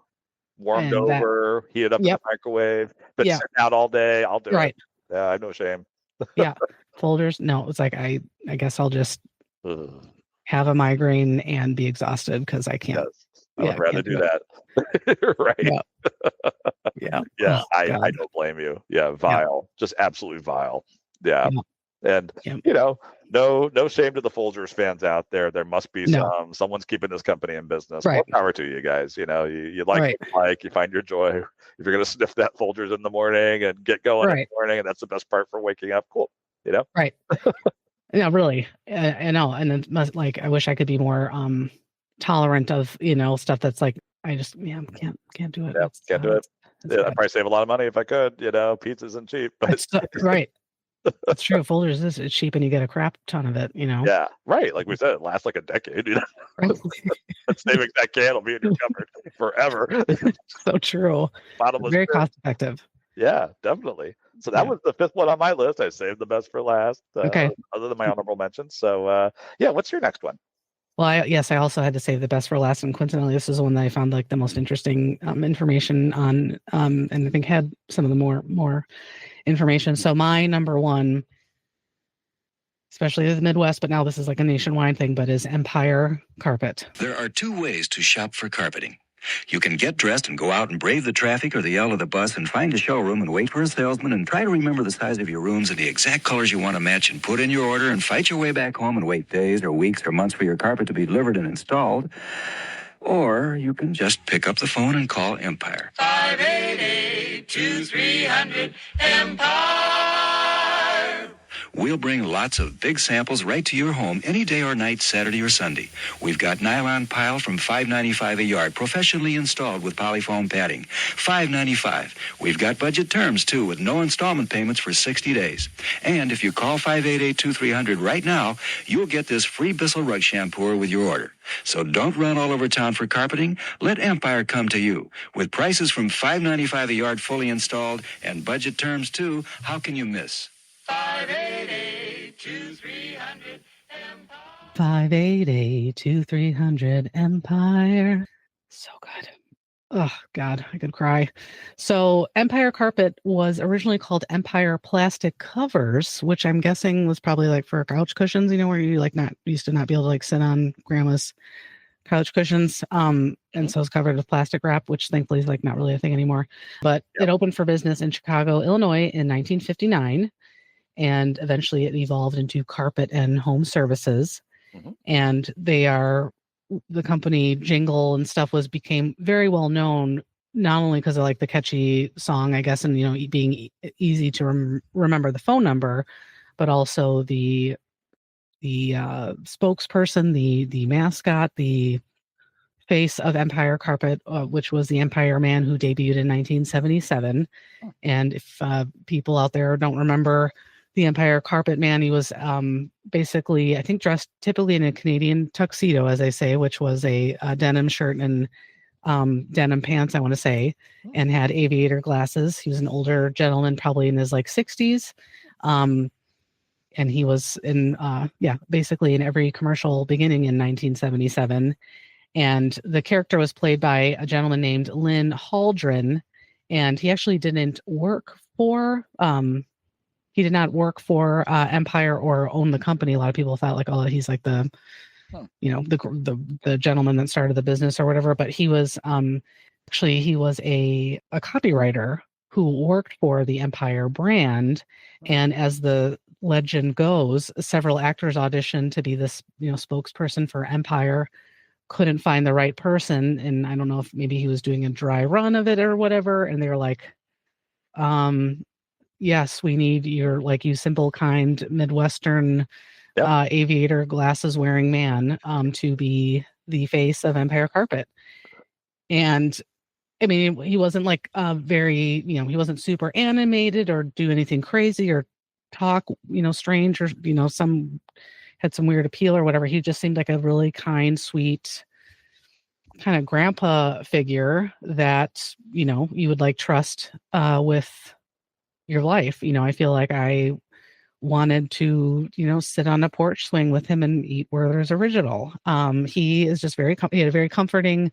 Warmed over, heat it up in the microwave. Been sitting out all day. I'll do it. Yeah, I have no shame. Yeah. Folgers. No, it's like I guess I'll just Ugh, have a migraine and be exhausted because I can't. yes, I would rather can't do do it. that. Right. Yeah. Yeah. Yeah, Oh I God. don't blame you. Yeah, vile, just absolutely vile. Yeah, Yeah. and Yeah. no shame to the Folgers fans out there. There must be No. someone's keeping this company in business. Right. More power to you guys. You like Right. what you like, you find your joy. If you're gonna sniff that Folgers in the morning and get going in Right. the morning, and that's the best part for waking up. Cool. Right. Yeah, really. I know. And it must I wish I could be more tolerant of, stuff that's like I just can't do it. Yeah, It's, can't do it. it's Yeah, I'd bad. probably save a lot of money if I could. Pizza isn't cheap, but It's right. That's true. Folgers it's cheap and you get a crap ton of it, yeah, right. Like we said, it lasts like a decade. Right. That savings that can will be in your cupboard forever. So true. Bottomless Very pit. cost effective. Yeah, definitely. So that Yeah. was the fifth one on my list. I saved the best for last. Okay. Other than my honorable mentions. So yeah, what's your next one? Well, I also had to save the best for last, and coincidentally, this is the one that I found the most interesting information on, and I think had some of the more information. So my number one, especially in the Midwest, but now this is like a nationwide thing, but is Empire Carpet. There are two ways to shop for carpeting. You can get dressed and go out and brave the traffic or the yell of the bus and find a showroom and wait for a salesman and try to remember the size of your rooms and the exact colors you want to match and put in your order and fight your way back home and wait days or weeks or months for your carpet to be delivered and installed. Or you can just pick up the phone and call Empire. 588-2300 Empire. We'll bring lots of big samples right to your home any day or night, Saturday or Sunday. We've got nylon pile from $5.95 a yard, professionally installed with polyfoam padding. $5.95. We've got budget terms, too, with no installment payments for 60 days. And if you call 588-2300 right now, you'll get this free Bissell rug shampooer with your order. So don't run all over town for carpeting. Let Empire come to you. With prices from $5.95 a yard fully installed and budget terms, too, how can you miss? 588-2300 588-2300 Empire. So good. Oh God, I could cry. So Empire Carpet was originally called Empire Plastic Covers, which I'm guessing was probably like for couch cushions, where you not used to not be able to sit on grandma's couch cushions. And so it's covered with plastic wrap, which thankfully is not really a thing anymore. But It opened for business in Chicago, Illinois in 1959. And eventually it evolved into Carpet and Home Services. Mm-hmm. And the company Jingle and stuff became very well known, not only because of the catchy song, I guess, and, being easy to remember the phone number, but also the spokesperson, the mascot, the face of Empire Carpet, which was the Empire Man who debuted in 1977. Oh. And if people out there don't remember the Empire Carpet Man, he was basically, I think, dressed typically in a Canadian tuxedo, as I say, which was a denim shirt and denim pants, I want to say, and had aviator glasses. He was an older gentleman, probably in his 60s. And he was in, basically in every commercial beginning in 1977. And the character was played by a gentleman named Lynn Haldren, and he actually didn't work for... he did not work for Empire or own the company. A lot of people thought he's the gentleman that started the business or whatever. But he was he was a copywriter who worked for the Empire brand. And as the legend goes, several actors auditioned to be this spokesperson for Empire. Couldn't find the right person, and I don't know if maybe he was doing a dry run of it or whatever. And they were like, yes, we need your you simple, kind Midwestern aviator glasses wearing man to be the face of Empire Carpet. And I mean, he wasn't very, he wasn't super animated or do anything crazy or talk, strange or, some had some weird appeal or whatever. He just seemed like a really kind, sweet kind of grandpa figure that, you would trust with your life. I feel like I wanted to, sit on a porch swing with him and eat Werther's Original. He is just he had a very comforting,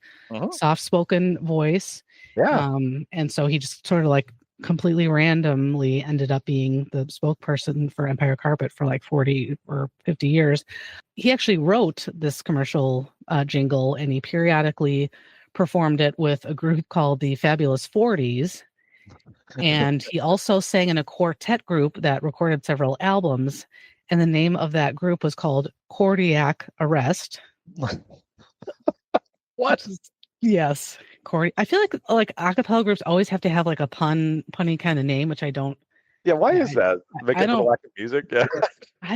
soft-spoken voice. Yeah. And so he just sort of completely randomly ended up being the spokesperson for Empire Carpet for like 40 or 50 years. He actually wrote this commercial jingle, and he periodically performed it with a group called the Fabulous 40s. And he also sang in a quartet group that recorded several albums. And the name of that group was called Cardiac Arrest. What? Yes. I feel like a cappella groups always have to have like a punny kind of name, which I don't. Yeah, why is that? Make I it for the don't. lack of music?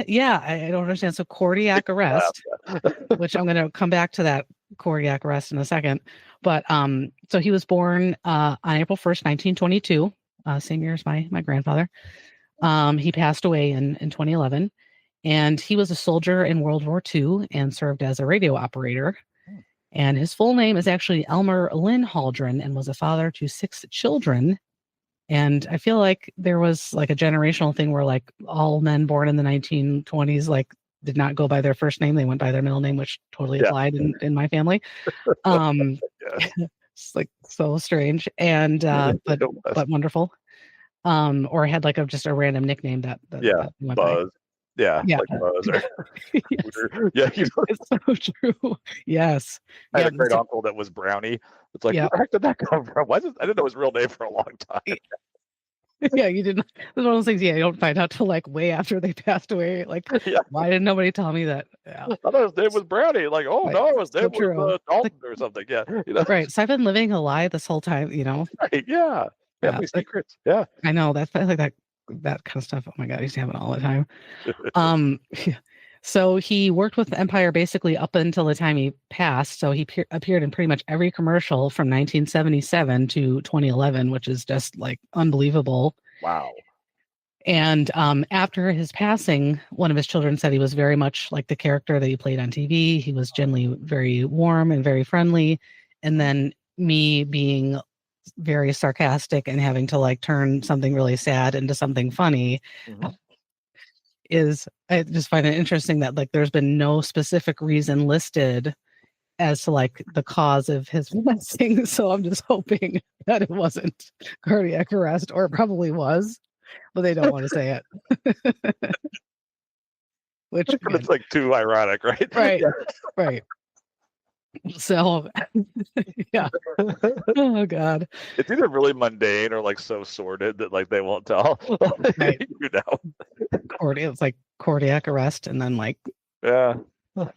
Yeah. I don't understand. So cardiac arrest, which I'm going to come back to that cardiac arrest in a second. But so he was born on April 1st, 1922, same year as my grandfather. He passed away in 2011, and he was a soldier in World War II and served as a radio operator. And his full name is actually Elmer Lynn Haldren, and was a father to 6 children. And I feel like there was like a generational thing where like all men born in the 1920s like did not go by their first name; they went by their middle name, which totally applied in my family. It's like so strange and but wonderful. Or had like just a random nickname that went Buzz. by. Yeah, Yeah. like Buzz. Yes. Yeah, It's so true. Yes. I had a great uncle that was Brownie. It's like, where the heck did that come from? I didn't know his real name for a long time. Yeah, you didn't. It's one of those things. Yeah, you don't find out till like way after they passed away. Like, why didn't nobody tell me that? Yeah. I thought his name was Brownie. Like, oh Right. no, his name true. was Dalton or something. Yeah, Right. So I've been living a lie this whole time. Right. Yeah. Family secrets. Yeah. I know that's like that kind of stuff. Oh my god, I used to have it all the time. So he worked with Empire basically up until the time he passed. So he appeared in pretty much every commercial from 1977 to 2011, which is just like unbelievable. Wow. And after his passing, one of his children said he was very much like the character that he played on TV. He was generally very warm and very friendly. And then me being very sarcastic and having to like turn something really sad into something funny. I just find it interesting that like there's been no specific reason listed as to like the cause of his passing. So I'm just hoping that it wasn't cardiac arrest, or it probably was, but they don't want to say it. Which it's like too ironic, right? Right. Right. So yeah. Oh god. It's either really mundane or like so sordid that like they won't tell. Right. It's like cardiac arrest, and then like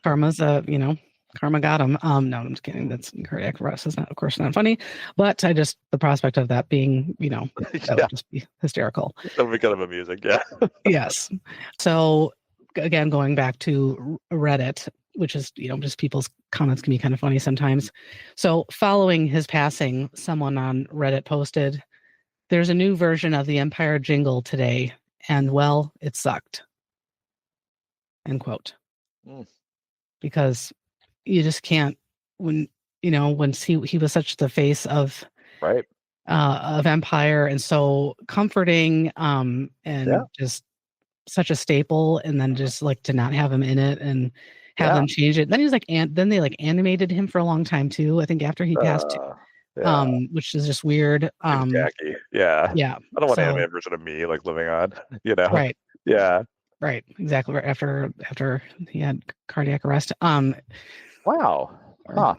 karma's karma got him. No, I'm just kidding. That's cardiac arrest is not, of course, not funny, but the prospect of that being, that would just be hysterical. That would be kind of amusing. Yeah. Yes. So again, going back to Reddit, which is, just people's comments can be kind of funny sometimes. So following his passing, someone on Reddit posted, "There's a new version of the Empire jingle today, and well, it sucked." End quote. Because you just can't, when he was such the face of Empire, and so comforting, and just such a staple, and then just like to not have him in it and have them change it. Then he was like, then they like animated him for a long time too. I think after he passed, which is just weird. Tacky. Yeah. Yeah. I don't want an animated version of me like living on. Right. Yeah. Right. Exactly. Right after he had cardiac arrest. Wow. Huh.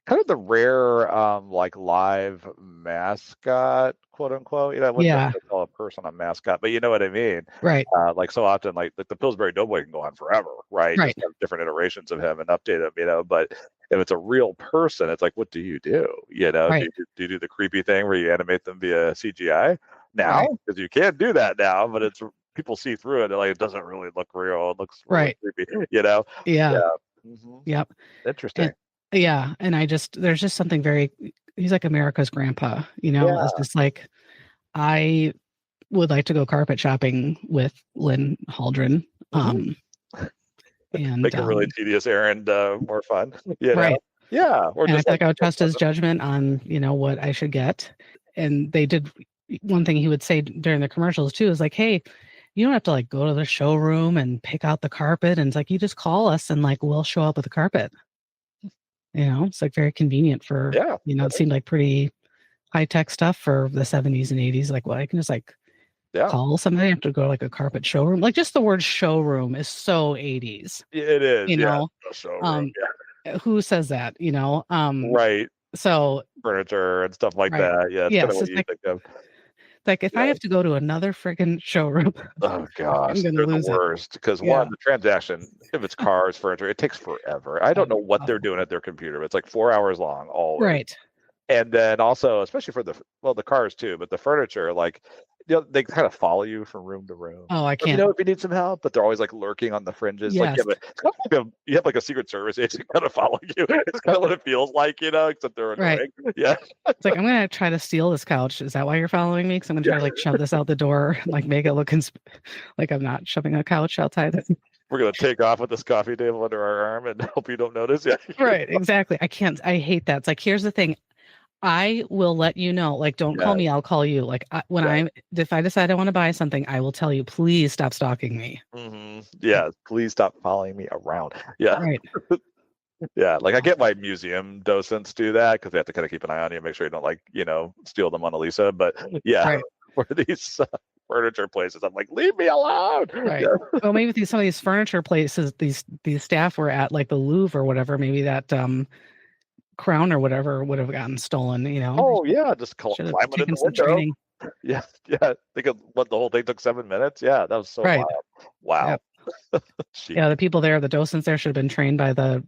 Kind of the rare like live mascot, quote unquote. I wouldn't call a person a mascot, but you know what I mean. Right. Like so often, like the Pillsbury Doughboy can go on forever, right? Right. Just have different iterations of him and update him, but if it's a real person, it's like, what do you do? Right. Do you do the creepy thing where you animate them via CGI now? Because you can't do that now, but it's people see through it and like it doesn't really look real. It looks really creepy, Yeah. Yep. Interesting. And there's just something he's like America's grandpa, It's just like, I would like to go carpet shopping with Lynn Haldren. And make a really tedious errand more fun. Right. Yeah. Or and just I feel like I would trust his judgment on, what I should get. And they did one thing he would say during the commercials too, is like, hey, you don't have to like go to the showroom and pick out the carpet. And it's like, you just call us and like, we'll show up with the carpet. It's like very convenient for, it seemed like pretty high-tech stuff for the 70s and 80s. Like, well, I can just like Yeah, call somebody. I have to go to like a carpet showroom. Like just the word showroom is so 80s, it is. you Yeah, know. a showroom. Um, who says that, you know? Right. So Furniture and stuff like right. that. Yeah, it's kind of Yes, what it's you think of. like if I Yeah. have to go to another friggin' showroom, Oh I'm gosh, gonna they're the lose it. worst because Yeah. one, the transaction, if it's cars, furniture, it takes forever. I don't know what they're doing at their computer, but it's like 4 hours long always. Right. And then also, especially for the cars too, but the furniture, like, they kind of follow you from room to room. Oh, I Let me can't. know if you need some help, but they're always like lurking on the fringes. Like, Yes. it's kind of like you have like a Secret Service agent kind of follow you. It's kind of what it feels like, except they're Right. annoying. Yeah. It's like I'm gonna try to steal this couch. Is that why you're following me? Because I'm gonna try to like shove this out the door, and, like make it look like I'm not shoving a couch outside. We're gonna take off with this coffee table under our arm and hope you don't notice. Yeah. Right. Exactly. I can't. I hate that. It's like here's the thing. I will let you know. Like, don't call Yeah. me. I'll call you. Like, if I decide I want to buy something, I will tell you. Please stop stalking me. Yeah. Please stop following me around. Yeah. Right. Yeah. Like I get my museum docents do that because they have to kind of keep an eye on you, make sure you don't like, steal the Mona Lisa. But yeah, Right. for these furniture places, I'm like, leave me alone. Right. Yeah. Well, maybe some of these furniture places, these staff were at like the Louvre or whatever. Maybe that crown or whatever would have gotten stolen. Oh yeah, just Should have climb it in taken the some window. training. Yeah. Yeah. Think of what the whole thing took 7 minutes. Yeah. That was so Right. wild. Wow. Yeah, the people there, the docents there, should have been trained by the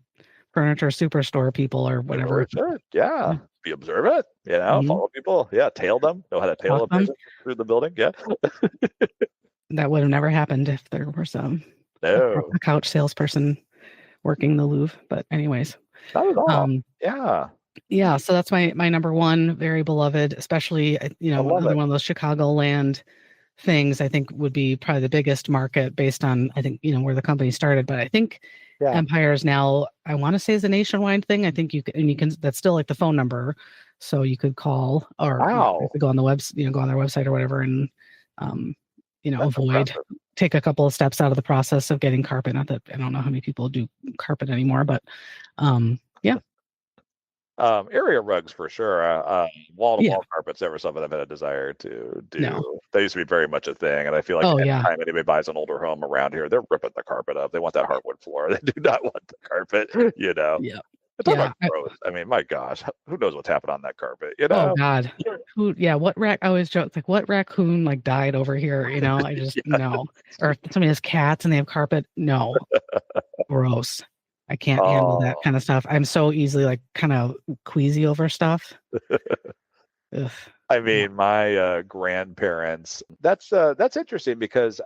furniture superstore people or whatever. Sure. Yeah. Yeah. Be observant, Mhm. follow people. Yeah. Tail them. Know how to tail a Stalk them. person through the building. Yeah. That would have never happened if there was No. a couch salesperson working the Louvre. But anyways, Not at all. Yeah. yeah. So that's my number one, very beloved, especially love another it. one of those Chicagoland things. I think would be probably the biggest market based on I think where the company started. But I think Yeah. Empire is now I want to say is a nationwide thing. I think you can that's still like the phone number, so you could call or Wow. go on the go on their website or whatever and That's avoid impressive. take a couple of steps out of the process of getting carpet. Not that I don't know how many people do carpet anymore, but yeah. Area rugs for sure. Wall to Yeah. wall carpets never something I've had a desire to do. No. They used to be very much a thing, and I feel like Oh, yeah. anytime anybody buys an older home around here, they're ripping the carpet up. They want that hardwood floor. They do not want the carpet. Yeah. Talk Yeah. about gross. I mean, my gosh, who knows what's happened on that carpet? Oh God. What I always joke like what raccoon like died over here, I just no. Or if somebody has cats and they have carpet, no. Gross. I can't handle that Oh. kind of stuff. I'm so easily like kind of queasy over stuff. Ugh. I mean, my grandparents. That's interesting because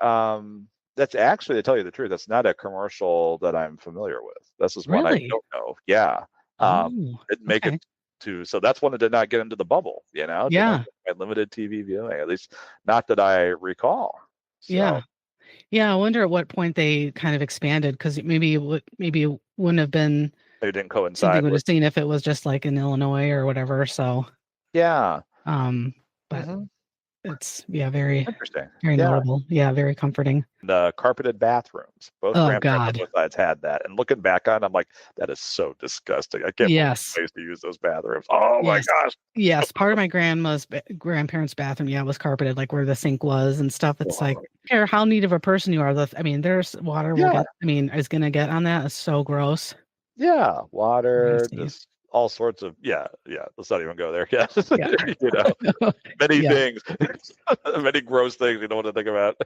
that's actually, to tell you the truth, that's not a commercial that I'm familiar with. This is one I Really? don't know. Yeah, Oh, didn't make okay. it to. So that's one that did not get into the bubble. Did not Yeah. get my limited TV viewing, at least not that I recall. So, Yeah. Yeah. I wonder at what point they kind of expanded because maybe it wouldn't have been they didn't something coincide would with. have seen if it was just like in Illinois or whatever. So Yeah. but Mhm. it's very Interesting. very Yeah. notable. Yeah, very comforting. The carpeted bathrooms. Both Oh, grandparents on God. both sides had that. And looking back on it, I'm like, that is so disgusting. I can't believe Yes. I used to use those bathrooms. Oh my Yes. gosh. Yes, part of my grandparents' bathroom, was carpeted, like where the sink was and stuff. It's like, I don't care how neat of a person you are. There's water Yeah. is gonna get on that. It's so gross. Yeah. Water, Nasty. just all sorts of yeah. Let's not even go there. Yeah. Yeah. Many Yeah. things. Many gross things you don't want to think about.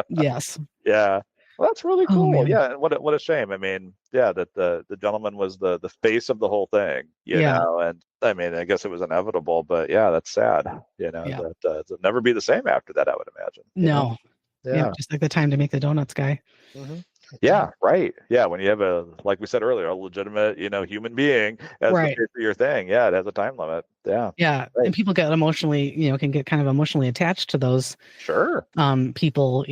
Yes. Yeah. Well, that's really Oh, cool. man. Yeah, and what a shame. I mean, yeah, that the gentleman was the face of the whole thing, Yeah. and I mean, I guess it was inevitable, but yeah, that's sad, Yeah. that it'll never be the same after that, I would imagine. No. Yeah. Yeah. Just like the time to make the donuts guy. Mhm. Yeah, right. Yeah, when you have like we said earlier, a legitimate, human being as the Right. face of your thing, yeah, it has a time limit. Yeah, Yeah. Right. And people get emotionally, can get kind of emotionally attached to those sure. people,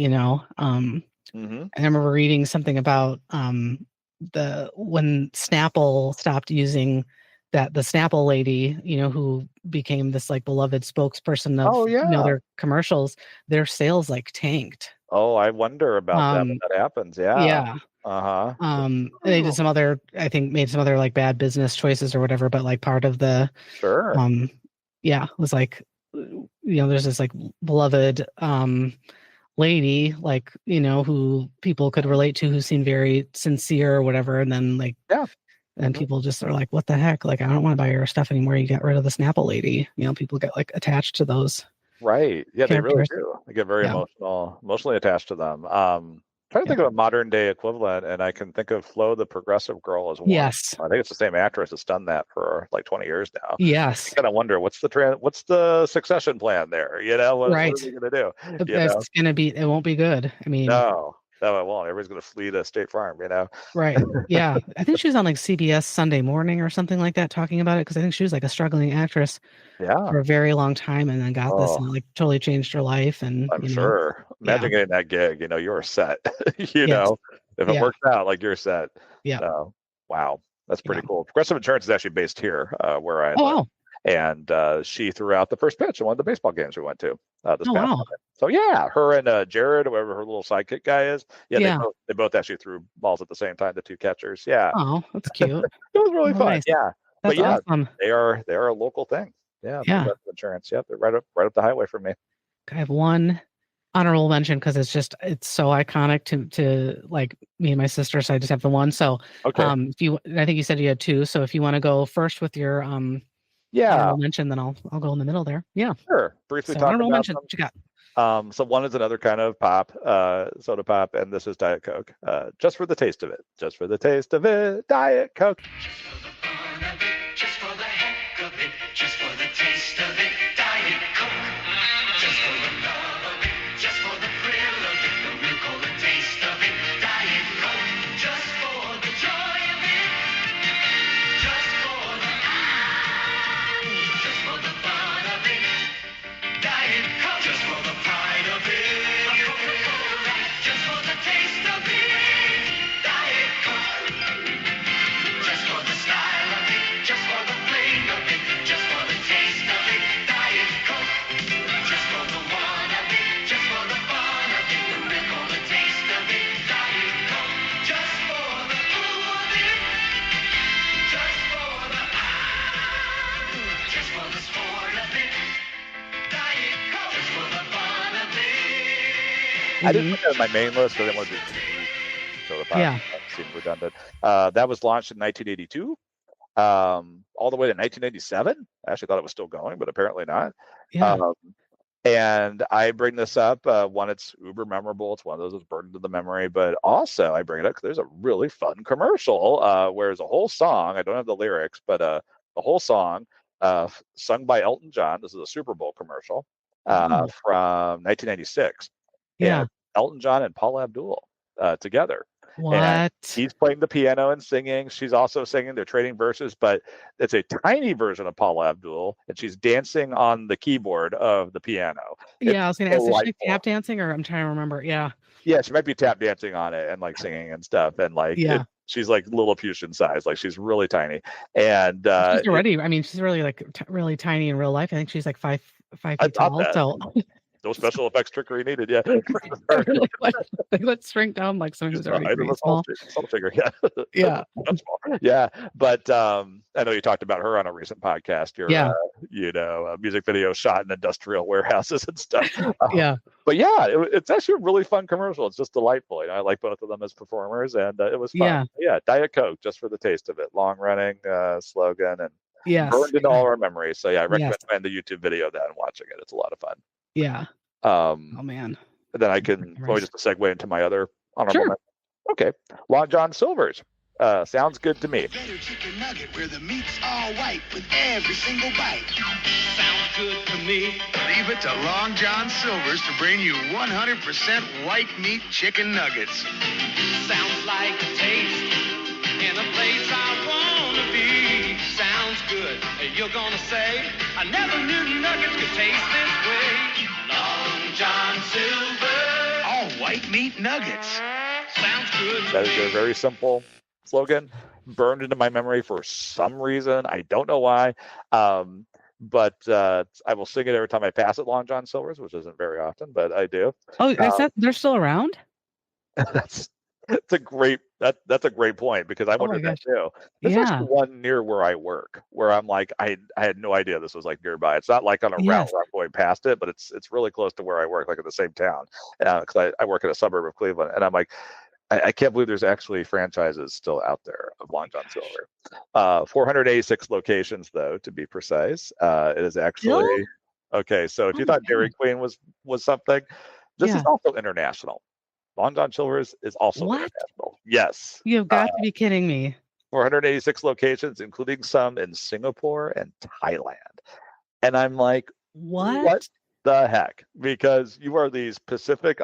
Hmm. I remember reading something about when Snapple stopped using the Snapple lady, who became this like beloved spokesperson of Oh yeah. their commercials, their sales like tanked. Oh, I wonder about that when that happens. Yeah. Yeah. Uh-huh. They did some other, I think made some other like bad business choices or whatever, but like part of the Sure. was like, there's this like beloved lady, like, who people could relate to, who seemed very sincere or whatever, and then like and people just are like, what the heck, like, I don't want to buy your stuff anymore, you got rid of the Snapple lady. People get like attached to those Right. Yeah, they really characters. do. They get very Yeah. emotionally attached to them. Trying to think of a modern day equivalent, and I can think of Flo the Progressive Girl as one. Yes. I think it's the same actress that's done that for like 20 years now. Yes. I kind of wonder what's the succession plan there? What Right. are they going to do? It's gonna be, it won't be good. I mean, No, it won't. Everybody's going to flee to State Farm. right. Yeah. I think she was on like CBS Sunday Morning or something like that talking about it, because I think she was like a struggling actress Yeah. for a very long time, and then got this Oh, and like totally changed her life. And I'm sure. Imagine getting that gig. You're set. Yes. If it works out, like you're set. Yeah. So, wow, that's pretty cool. Progressive Insurance is actually based here, where I live. Wow. And she threw out the first pitch in one of the baseball games we went to this past wow. Sunday. So yeah, her and Jared, whoever her little sidekick guy is, they both actually threw balls at the same time. The two catchers. Yeah. Oh, that's cute. It was really fun. Nice. Yeah. That's awesome. they are a local thing. Yeah. Yeah. Progressive Insurance. Yep. They're right up the highway from me. I have one honorable mention because it's so iconic to like me and my sister, so I just have the one. So okay. I think you said you had two, so if you want to go first with your honorable mention, then I'll go in the middle there. Yeah, sure. Briefly talk honorable about mention. What you got? So one is another kind of pop, soda pop, and this is Diet Coke. Just for the taste of it. Just for the taste of it. Diet Coke. Just for the heck of it, just for the taste of it, Diet Coke. Just for the love of it, just for the thrill of it, the real cold taste of it, Diet Coke. Just for the joy of it, just for the just for the fun of it, Diet Coke. Just for the pride of it, just for the taste of it, Diet Coke. Just for the style of it, just for the fling of it, just for the taste of it, Diet Coke. Just for the one of it, just for the fun of it, the real for the taste of it, Diet Coke. Just for the ooh of it, just for the just for the sport of it, Diet Coke. Just for the fun of it. I didn't put that on my main list, but I didn't want to do soda pop. Yeah. That seemed redundant. That was launched in 1982, all the way to 1997. I actually thought it was still going, but apparently not. Yeah. And I bring this up, one, it's uber memorable. It's one of those that's burned into the memory, but also I bring it up because there's a really fun commercial where there's a whole song. I don't have the lyrics, but the whole song sung by Elton John. This is a Super Bowl commercial from 1996. Yeah. And Elton John and Paula Abdul together. What? And he's playing the piano and singing. She's also singing. They're trading verses, but it's a tiny version of Paula Abdul, and she's dancing on the keyboard of the piano. Yeah, I was going to ask, is she delightful. tap dancing, or I'm trying to remember? Yeah. Yeah, she might be tap dancing on it and like singing and stuff, and like she's like Lilliputian size, like she's really tiny. And she's already, I mean, she's really like really tiny in real life. I think she's like 5 feet tall. So no special effects trickery needed. Yeah. Let's shrink down like someone who's already pretty small. Small figure. Yeah. Yeah. Not small. Yeah. But I know you talked about her on a recent podcast. Your music video shot in industrial warehouses and stuff. But yeah, it's actually a really fun commercial. It's just delightful. I like both of them as performers, and it was fun. Yeah. Diet Coke, just for the taste of it. Long running slogan, and burned into all our memories. So yeah, I recommend the YouTube video of that and watching it. It's a lot of fun. Yeah. Oh man. Then I can just segue into my other honorable mention. Okay. Long John Silver's. Sounds good to me. Better chicken nugget where the meat's all white with every single bite. Sounds good to me. Leave it to Long John Silver's to bring you 100% white meat chicken nuggets. Sounds like a taste in a place I wanna be. Sounds good. You're gonna say, I never knew nuggets could taste this way. Long John Silver. All white meat nuggets. Sounds good to That me. is a very simple slogan, burned into my memory for some reason. I don't know why. But I will sing it every time I pass it, Long John Silver's, which isn't very often, but I do. Oh, they're still around? That's It's a great that's a great point because I Oh my wondered that gosh. too. There's Yeah. actually one near where I work where I'm like I had no idea this was like nearby. It's not like on a route Yes. where I'm going past it, but it's really close to where I work, like in the same town. Because I work in a suburb of Cleveland, and I'm like I can't believe there's actually franchises still out there of Long John Silver. 486 locations though, to be precise. It is Still? actually okay. So if Oh you my thought Dairy God. Queen was something, this is Yeah. also international. Long John Silver's is also What? international. Yes. You've got to be kidding me. 486 locations, including some in Singapore and Thailand. And I'm like, what What? the heck? Because you are these Pacific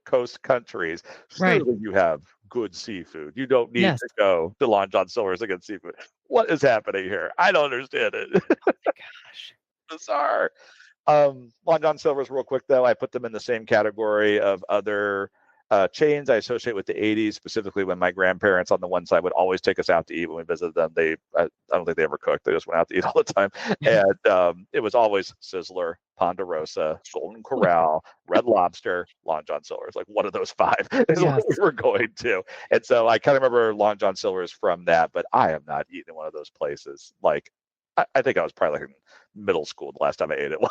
coast countries. Right. Surely you have good seafood. You don't need Yes. to go to Long John Silver's to get seafood. What is happening here? I don't understand it. Oh my gosh. Bizarre. Long John Silver's, real quick though, I put them in the same category of other chains I associate with the 80s, specifically when my grandparents on the one side would always take us out to eat when we visited them. I don't think they ever cooked. They just went out to eat all the time. And it was always Sizzler, Ponderosa, Golden Corral, Red Lobster, Long John Silver's. Like one of those five is what Yes. we were going to. And so I kind of remember Long John Silver's from that, but I am not eating in one of those places. Like, I think I was probably like in middle school the last time I ate at one.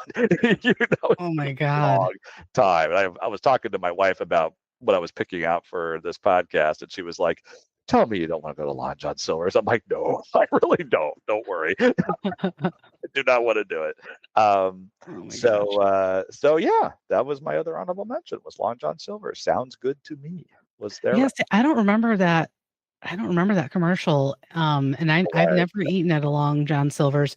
Oh my It's a God. long time. And I was talking to my wife about what I was picking out for this podcast, and she was like, "Tell me you don't want to go to Long John Silver's." I'm like, "No, I really don't. Don't worry. I do not want to do it." Oh my gosh. So yeah, that was my other honorable mention. Was Long John Silver. Sounds good to me. Was there Yes, I don't remember that. I don't remember that commercial. And I've right? never eaten at a Long John Silver's.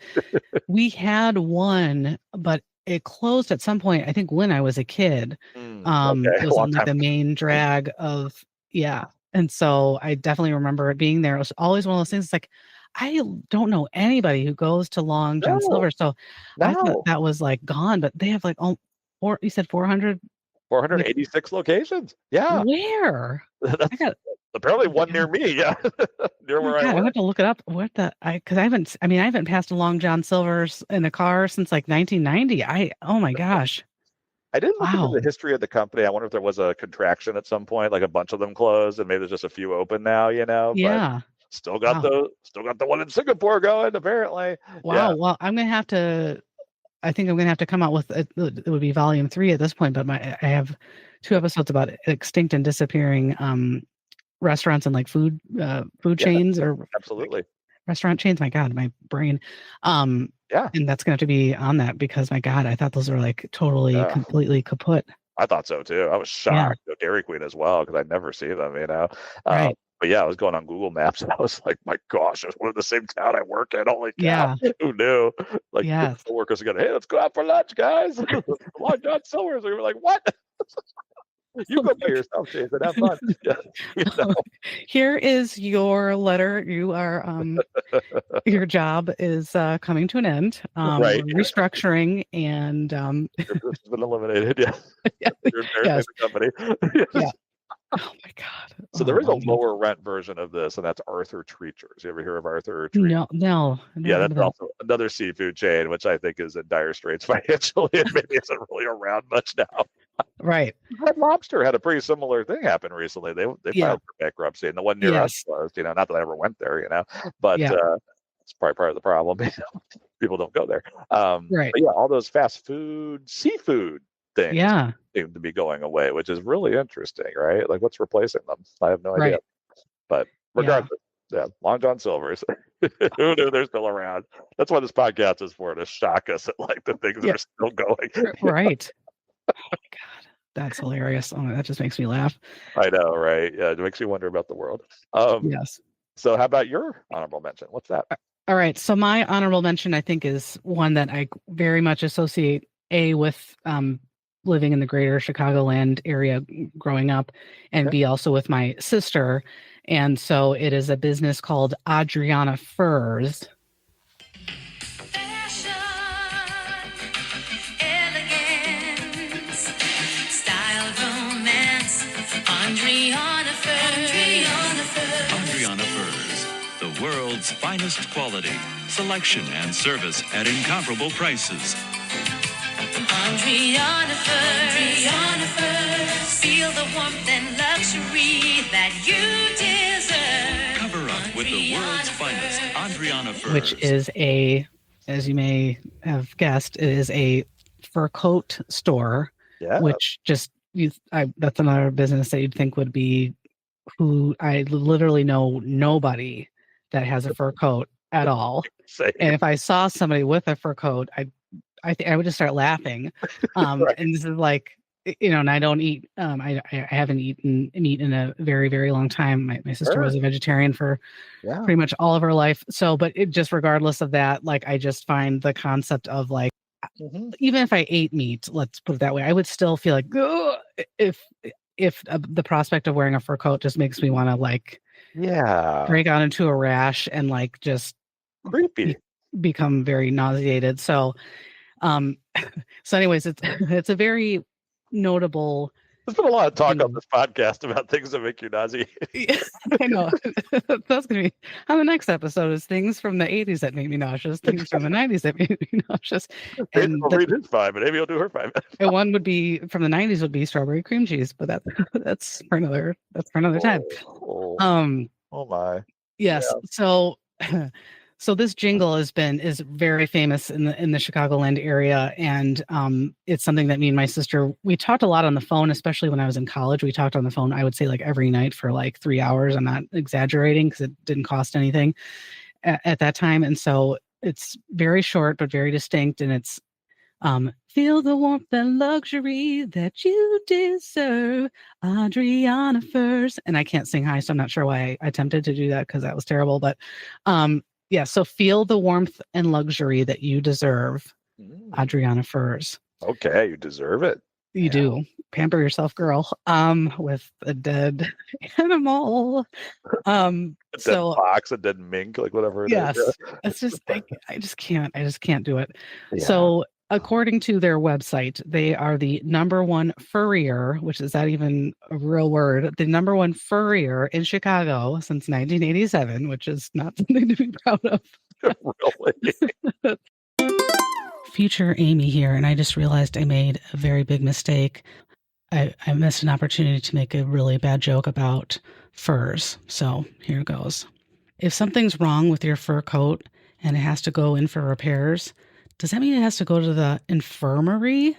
We had one, but it closed at some point, I think when I was a kid. Okay, It a was long on like time the ago. main drag of, yeah. And so I definitely remember it being there. It was always one of those things. It's like, I don't know anybody who goes to Long John No, Silver. So I thought no. that was like gone, but they have like, you said 400, like 486 locations. Yeah, where? I that's got, apparently oh my one near God. me. Yeah, near Oh my where I God, I work. have to look it up. Because I haven't passed along John Silver's in a car since like 1990. Oh my gosh. I didn't look into Wow. the history of the company. I wonder if there was a contraction at some point, like a bunch of them closed, and maybe there's just a few open now. But Yeah. still got Wow. the one in Singapore going. Apparently, Wow. yeah, Well, I think I'm going to have to come out with, it would be volume 3 at this point, but I have 2 episodes about extinct and disappearing, restaurants and like food yeah, chains or like absolutely, restaurant chains. My God, my brain. yeah. And that's going to have to be on that because my God, I thought those were like totally, Yeah. completely kaput. I thought so too. I was Yeah. shocked. Dairy Queen as well because I never see them. Right. But yeah, I was going on Google Maps and I was like, my gosh, there's one in the same town I work in. Holy cow! Yeah. Who knew? Like Yes. coworkers are going, hey, let's go out for lunch, guys. Long John Silver's. We were like, what? You go by yourself, Jason. Have fun. Yeah, Here is your letter. You are your job is coming to an end. right. We're restructuring and This has been eliminated. Yeah, yeah, you're embarrassing yes. the company. Yeah. Oh my God. So Oh, there is a Long John. lower rent version of this, and that's Arthur Treachers. You ever hear of Arthur Treachers? No, I've never Yeah, heard that's of that. also another seafood chain, which I think is in dire straits financially and maybe isn't really around much now. Right. Red Lobster had a pretty similar thing happen recently. They Yeah. filed for bankruptcy, and the one near us Yes. closed. Not that I ever went there, but Yeah. it's probably part of the problem. People don't go there. Right. But yeah, all those fast food, seafood things Yeah. seem to be going away, which is really interesting, right? Like, what's replacing them? I have no idea. Right. But Yeah. regardless, yeah, Long John Silver's. Who knew they're still around? That's what this podcast is for, to shock us at like the things that Yeah. are still going. Right. Oh my God. That's hilarious. Oh, that just makes me laugh. I know, right? Yeah, it makes you wonder about the world. Yes. So how about your honorable mention? What's that? All right. So my honorable mention, I think, is one that I very much associate with living in the greater Chicagoland area growing up, and Okay. B, also with my sister. And so it is a business called Adriana Furs. Fashion, elegance, style, romance, Adriana Furs. Adriana Furs, the world's finest quality, selection and service at incomparable prices. Adriana Furs. Feel the warmth and luxury lingerie that you deserve. Cover up with the world's finest Adriana furs. Which is a, as you may have guessed, it is a fur coat store. Yeah. Which just that's another business that you'd think would be who I literally know nobody that has a fur coat at all. Same. And if I saw somebody with a fur coat, I think I would just start laughing. Right. And this is like, and I don't eat. I haven't eaten meat in a very, very long time. My sister Sure. was a vegetarian for pretty much all of her life. So, but it just regardless of that, like I just find the concept of like, even if I ate meat, let's put it that way, I would still feel like, ugh, if the prospect of wearing a fur coat just makes me want to like, break out into a rash and like just creepy, become very nauseated. So, so anyways, it's a very notable. There's been a lot of talk on this podcast about things that make you nauseated. I know. That's going to be on the next episode is things from the 80s that make me nauseous, things from the 90s that make me nauseous. And will read his five, but Amy will do her five. And one would be from the 90s would be strawberry cream cheese, but that's for another time. Oh my. Yes. Yeah. So this jingle is very famous in the Chicagoland area, and it's something that me and my sister, we talked a lot on the phone, especially when I was in college. We talked on the phone, I would say like every night for like 3 hours. I'm not exaggerating because it didn't cost anything at that time. And so it's very short but very distinct, and it's feel the warmth and luxury that you deserve, Adriana Furs. And I can't sing high, so I'm not sure why I attempted to do that because that was terrible. But yeah, so feel the warmth and luxury that you deserve, Adriana Furs. Okay, you deserve it. You do. Pamper yourself, girl. With a dead animal. A dead fox, a dead mink, like whatever it is. It's just I just can't do it. Yeah. So according to their website, they are the #1 furrier, which is that even a real word, the #1 furrier in Chicago since 1987, which is not something to be proud of. Really? Future Amy here, and I just realized I made a very big mistake. I missed an opportunity to make a really bad joke about furs. So here goes. If something's wrong with your fur coat and it has to go in for repairs, does that mean it has to go to the infirmary?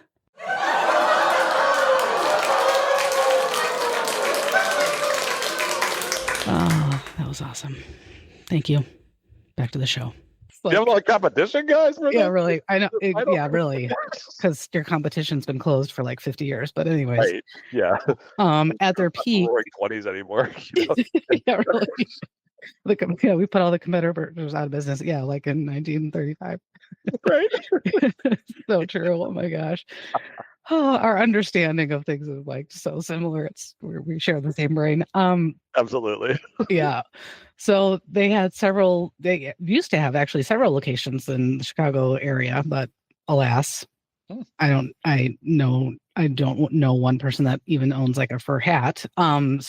Oh, that was awesome. Thank you. Back to the show. Do you have a lot of competition, guys? Yeah, really. I know. Yeah, really. Because your competition's been closed for like 50 years. But anyways. Right. Yeah. At their peak. Roaring 20s anymore. You know? Yeah, really. We put all the competitors out of business. Yeah, like in 1935. Right. So true. Oh my gosh. Oh, our understanding of things is like so similar. We share the same brain. Absolutely. Yeah. So they used to have actually several locations in the Chicago area, but alas, I don't know one person that even owns like a fur hat. And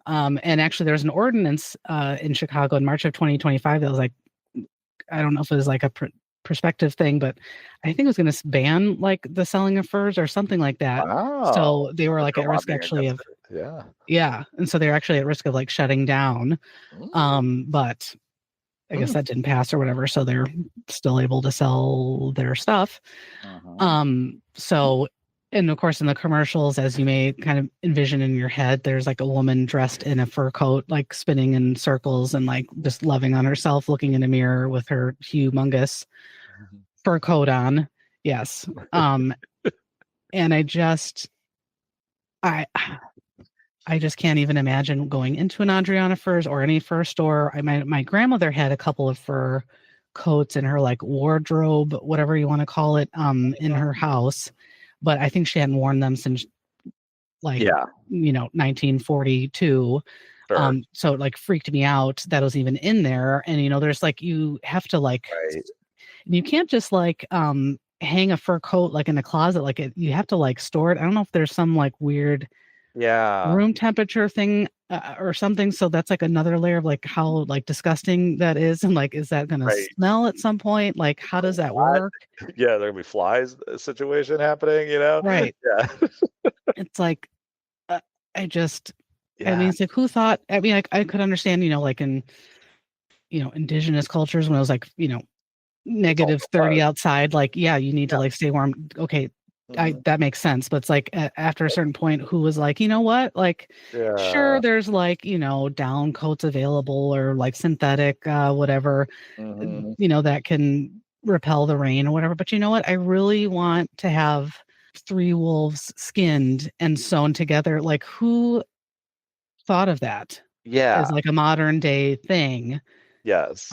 actually there's an ordinance in Chicago in March of 2025 that was like, I don't know if it was like a prospective thing, but I think it was going to ban like the selling of furs or something like that. Wow. So they were like at risk actually of and so they're actually at risk of like shutting down. But I guess that didn't pass or whatever, so they're still able to sell their stuff. So, and of course in the commercials, as you may kind of envision in your head, there's like a woman dressed in a fur coat like spinning in circles and like just loving on herself, looking in a mirror with her humongous fur coat on. Yes. And I just can't even imagine going into an Adriana Furs or any fur store. My grandmother had a couple of fur coats in her like wardrobe, whatever you want to call it, in her house, but I think she hadn't worn them since like 1942. Sure. So it like freaked me out that it was even in there. And there's like you have to like you can't just like hang a fur coat like in a closet, like you have to like store it. I don't know if there's some like weird room temperature thing or something, so that's like another layer of like how like disgusting that is, and like is that gonna smell at some point, like how does that work? There gonna be flies situation happening, right? Yeah. It's like I just, I Yeah. mean, it's like, who thought, I mean, I could understand, like in, indigenous cultures when it was like, It's all negative the 30 buzz. outside, like, yeah, you need to Yeah. like stay warm. Okay. Mhm. That makes sense. But it's like after a certain point, who was like, you know what? Like, Yeah. sure, there's like, down coats available or like synthetic, whatever, Mhm. that can repel the rain or whatever. But you know what? I really want to have three wolves skinned and sewn together. Like, who thought of that as Yeah. like a modern day thing? Yes.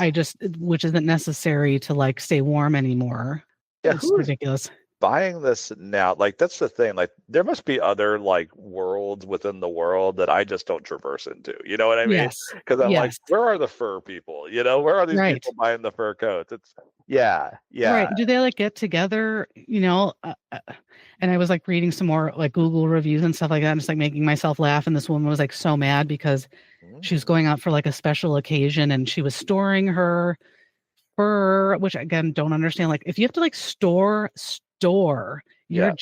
Which isn't necessary to like stay warm anymore. Yeah, It's who is ridiculous. buying this now? Like, that's the thing. Like, there must be other like worlds within the world that I just don't traverse into. You know what I mean? Yes. Because I'm like, Yes. where are the fur people? Where are these Right. people buying the fur coats? It's yeah, yeah. Right. Do they like get together, and I was like reading some more like Google reviews and stuff like that, and just like making myself laugh. And this woman was like so mad because she was Mm. going out for like a special occasion and she was storing her fur, which again, don't understand. Like if you have to like store Yeah,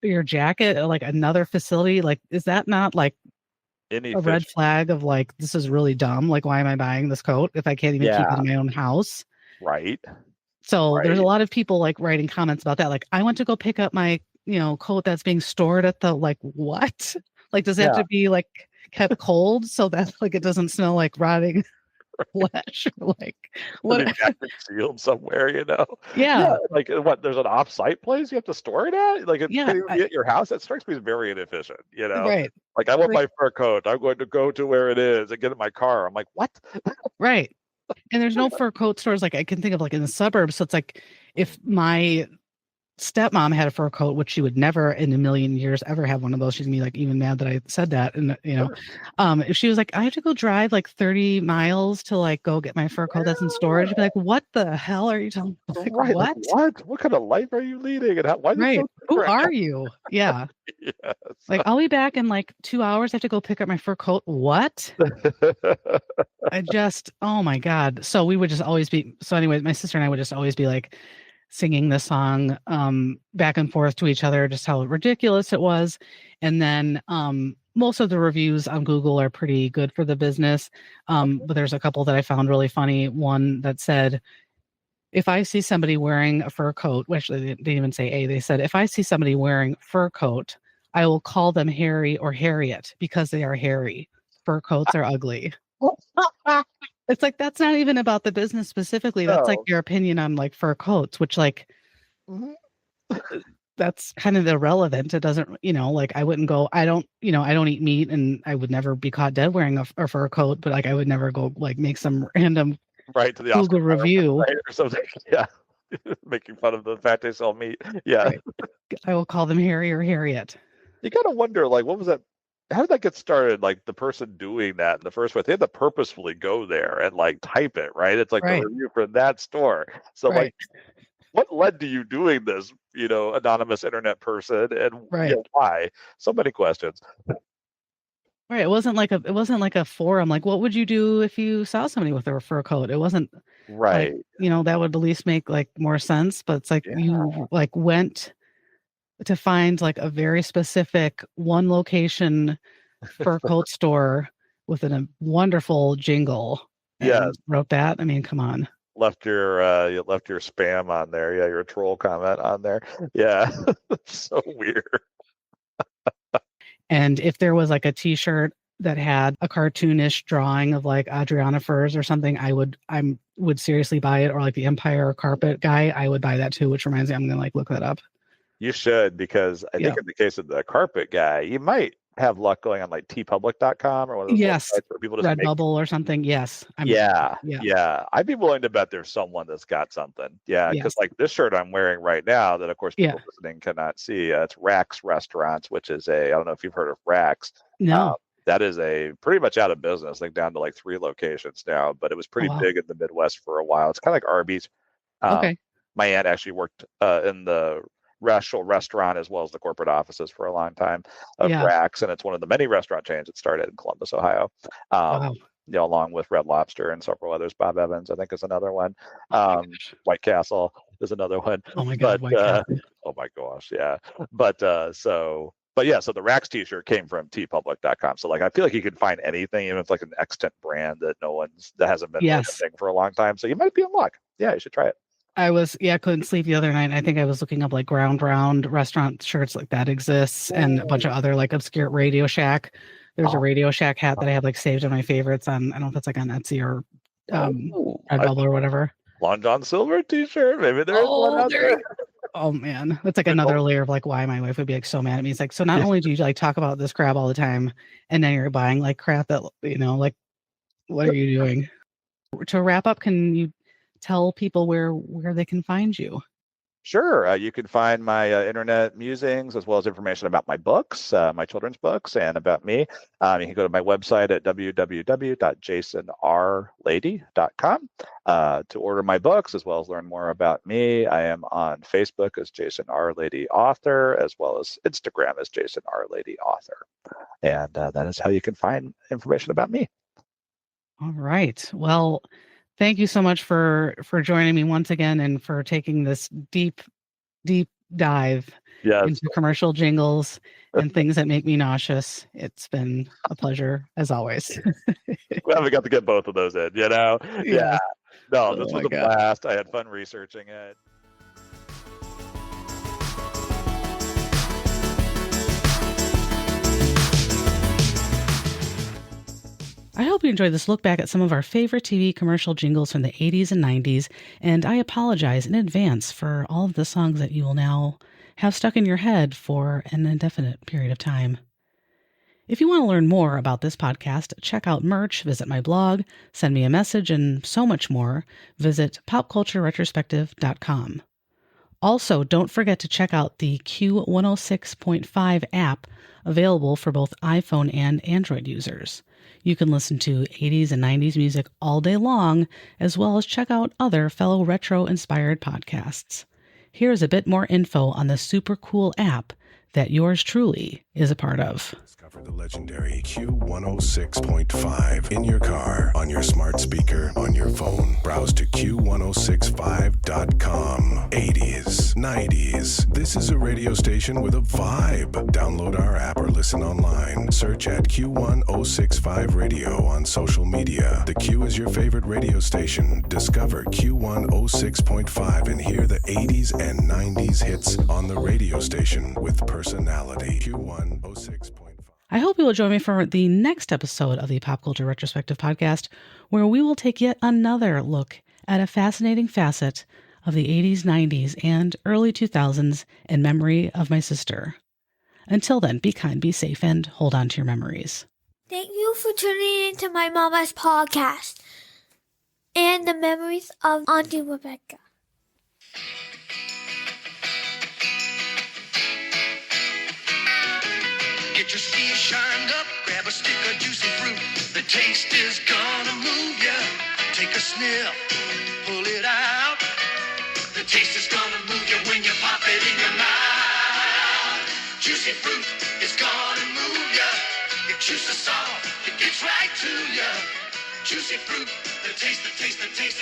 your jacket at like another facility, like is that not like a red inefficient. flag of like this is really dumb? Like why am I buying this coat if I can't even keep it Yeah, in my own house? right, So there's a right. lot of people like writing comments about that. Like, I went to go pick up my, coat that's being stored at the like what? Like, does it have Yeah, to be like kept cold so that like it doesn't smell like rotting flesh? Or, like to be what? vacuum sealed somewhere. Yeah, Yeah, like what? There's an off-site place you have to store it at. Like it yeah, can't even be at your house. That strikes me as very inefficient. right, Like I want like my fur coat. I'm going to go to where it is and get in my car. I'm like, what? right. And there's no fur coat stores like I can think of like in the suburbs. So it's like if my stepmom had a fur coat, which she would never in a million years ever have one of those. She's gonna be like even mad that I said that. And Sure. if she was like, I have to go drive like 30 miles to like go get my fur coat that's in storage, I'd be like, what the hell are you talking about? Like, Right. Like what? what? What kind of life are you leading? And why is it Right. so Who different? are you? Yeah. Yes. Like, I'll be back in like 2 hours. I have to go pick up my fur coat. What? Oh my God. So we would just always be, so anyway, my sister and I would just always be like singing the song back and forth to each other, just how ridiculous it was. And then most of the reviews on Google are pretty good for the business. But there's a couple that I found really funny. One that said, if I see somebody wearing a fur coat, which they didn't even say A, they said, if I see somebody wearing fur coat, I will call them Harry or Harriet because they are hairy. Fur coats are ugly. It's like that's not even about the business specifically. That's like No. your opinion on like fur coats, which like Mhm. that's kind of irrelevant. It doesn't, like I wouldn't go. I don't eat meat, and I would never be caught dead wearing a fur coat. But like I would never go like make some random Right to the Oscar Google Mayer review. website or something. Yeah. Making fun of the fact they sell meat. Yeah. Right. I will call them Harry or Harriet. You gotta wonder, like, what was that? How did that get started? Like the person doing that in the first place, they had to purposefully go there and like type it, right? It's like the Right. review for that store. So like, Right. what led to you doing this, anonymous internet person, and Right. why? So many questions. Right. It wasn't like a forum. Like, what would you do if you saw somebody with a fur coat? It wasn't like, Right. that would at least make like more sense. But it's like Yeah. you like went to find like a very specific one location fur coat store with a wonderful jingle Yes. and wrote that. I mean, come on. You left your spam on there. Yeah, your troll comment on there. Yeah. So weird. And if there was like a t-shirt that had a cartoonish drawing of like Adriana Furs or something, I would seriously buy it. Or like the Empire carpet guy, I would buy that too, which reminds me, I'm gonna like look that up. You should, because I Yeah. think in the case of the carpet guy, you might have luck going on like tpublic.com or one of those Yes. websites where people just make. Redbubble or something. Yes. Yeah, Yeah. yeah. I'd be willing to bet there's someone that's got something. Yeah, because Yes. like this shirt I'm wearing right now, that of course Yeah. people listening cannot see. It's Rax Restaurants, which is I don't know if you've heard of Rax. Uh, No. that is a pretty much out of business, like down to like 3 locations now, but it was Oh pretty wow. big in the Midwest for a while. It's kind of like Arby's. Um, Okay. my aunt actually worked in the actual restaurant as well as the corporate offices for a long time of Yeah. Rax, and it's one of the many restaurant chains that started in Columbus, Ohio. Um, Wow. along with Red Lobster and several others. Bob Evans, I think, is another one. Oh my gosh. White Castle is another one. Oh my God. But White Castle. oh my gosh, yeah. But so But yeah, so the Rax t-shirt came from tpublic.com. So like, I feel like you can find anything, even if it's like an extant brand that hasn't been really a Yes. thing for a long time. So you might be in luck. Yeah, you should try it. Couldn't sleep the other night. I think I was looking up like Ground Round restaurant shirts, like that exists, and a bunch of other like obscure Radio Shack. There's a Radio Shack hat that I have like saved in my favorites on, I don't know if it's like on Etsy or Redbubble or whatever. Long John Silver t-shirt. Maybe there's one out there. Oh man, that's like another layer of like why my wife would be like so mad at me. It's like, so not only do you like talk about this crap all the time, and then you're buying like crap that, you know, like what are you doing? To wrap up, can you tell people where they can find you? Sure. You can find my internet musings as well as information about my books, my children's books, and about me. You can go to my website at www.jasonrlady.com to order my books as well as learn more about me. I am on Facebook as Jason R. Lady Author, as well as Instagram as Jason R. Lady Author. And that is how you can find information about me. All right. Well, thank you so much for joining me once again and for taking this deep dive into commercial jingles and things that make me nauseous. It's been a pleasure as always. Well, we got to get both of those in, you know? Yeah. No, this was a blast. I had fun researching it. I hope you enjoyed this look back at some of our favorite TV commercial jingles from the 80s and 90s, and I apologize in advance for all of the songs that you will now have stuck in your head for an indefinite period of time. If you want to learn more about this podcast, check out merch, visit my blog, send me a message, and so much more, visit popcultureretrospective.com. Also, don't forget to check out the Q106.5 app, available for both iPhone and Android users. You can listen to 80s and 90s music all day long, as well as check out other fellow retro-inspired podcasts. Here's a bit more info on the super cool app that yours truly is a part of. Discover the legendary Q106.5 in your car, on your smart speaker, on your phone. Browse to Q1065.com. 80s, 90s. This is a radio station with a vibe. Download our app or listen online. Search at Q1065 Radio on social media. The Q is your favorite radio station. Discover Q106.5 and hear the 80s and 90s hits on the radio station with personality. Q106.5. I hope you will join me for the next episode of the Pop Culture Retrospective podcast, where we will take yet another look at a fascinating facet of the 80s, 90s, and early 2000s in memory of my sister. Until then, be kind, be safe, and hold on to your memories. Thank you for tuning into my mama's podcast and the memories of Auntie Rebecca. Get your steel shined up, grab a stick of juicy fruit. The taste is gonna move ya. Take a sniff, pull it out. The taste is gonna move you when you pop it in your mouth. Juicy fruit is gonna move ya. Your juice is soft, it gets right to ya. Juicy fruit, the taste, the taste, the taste.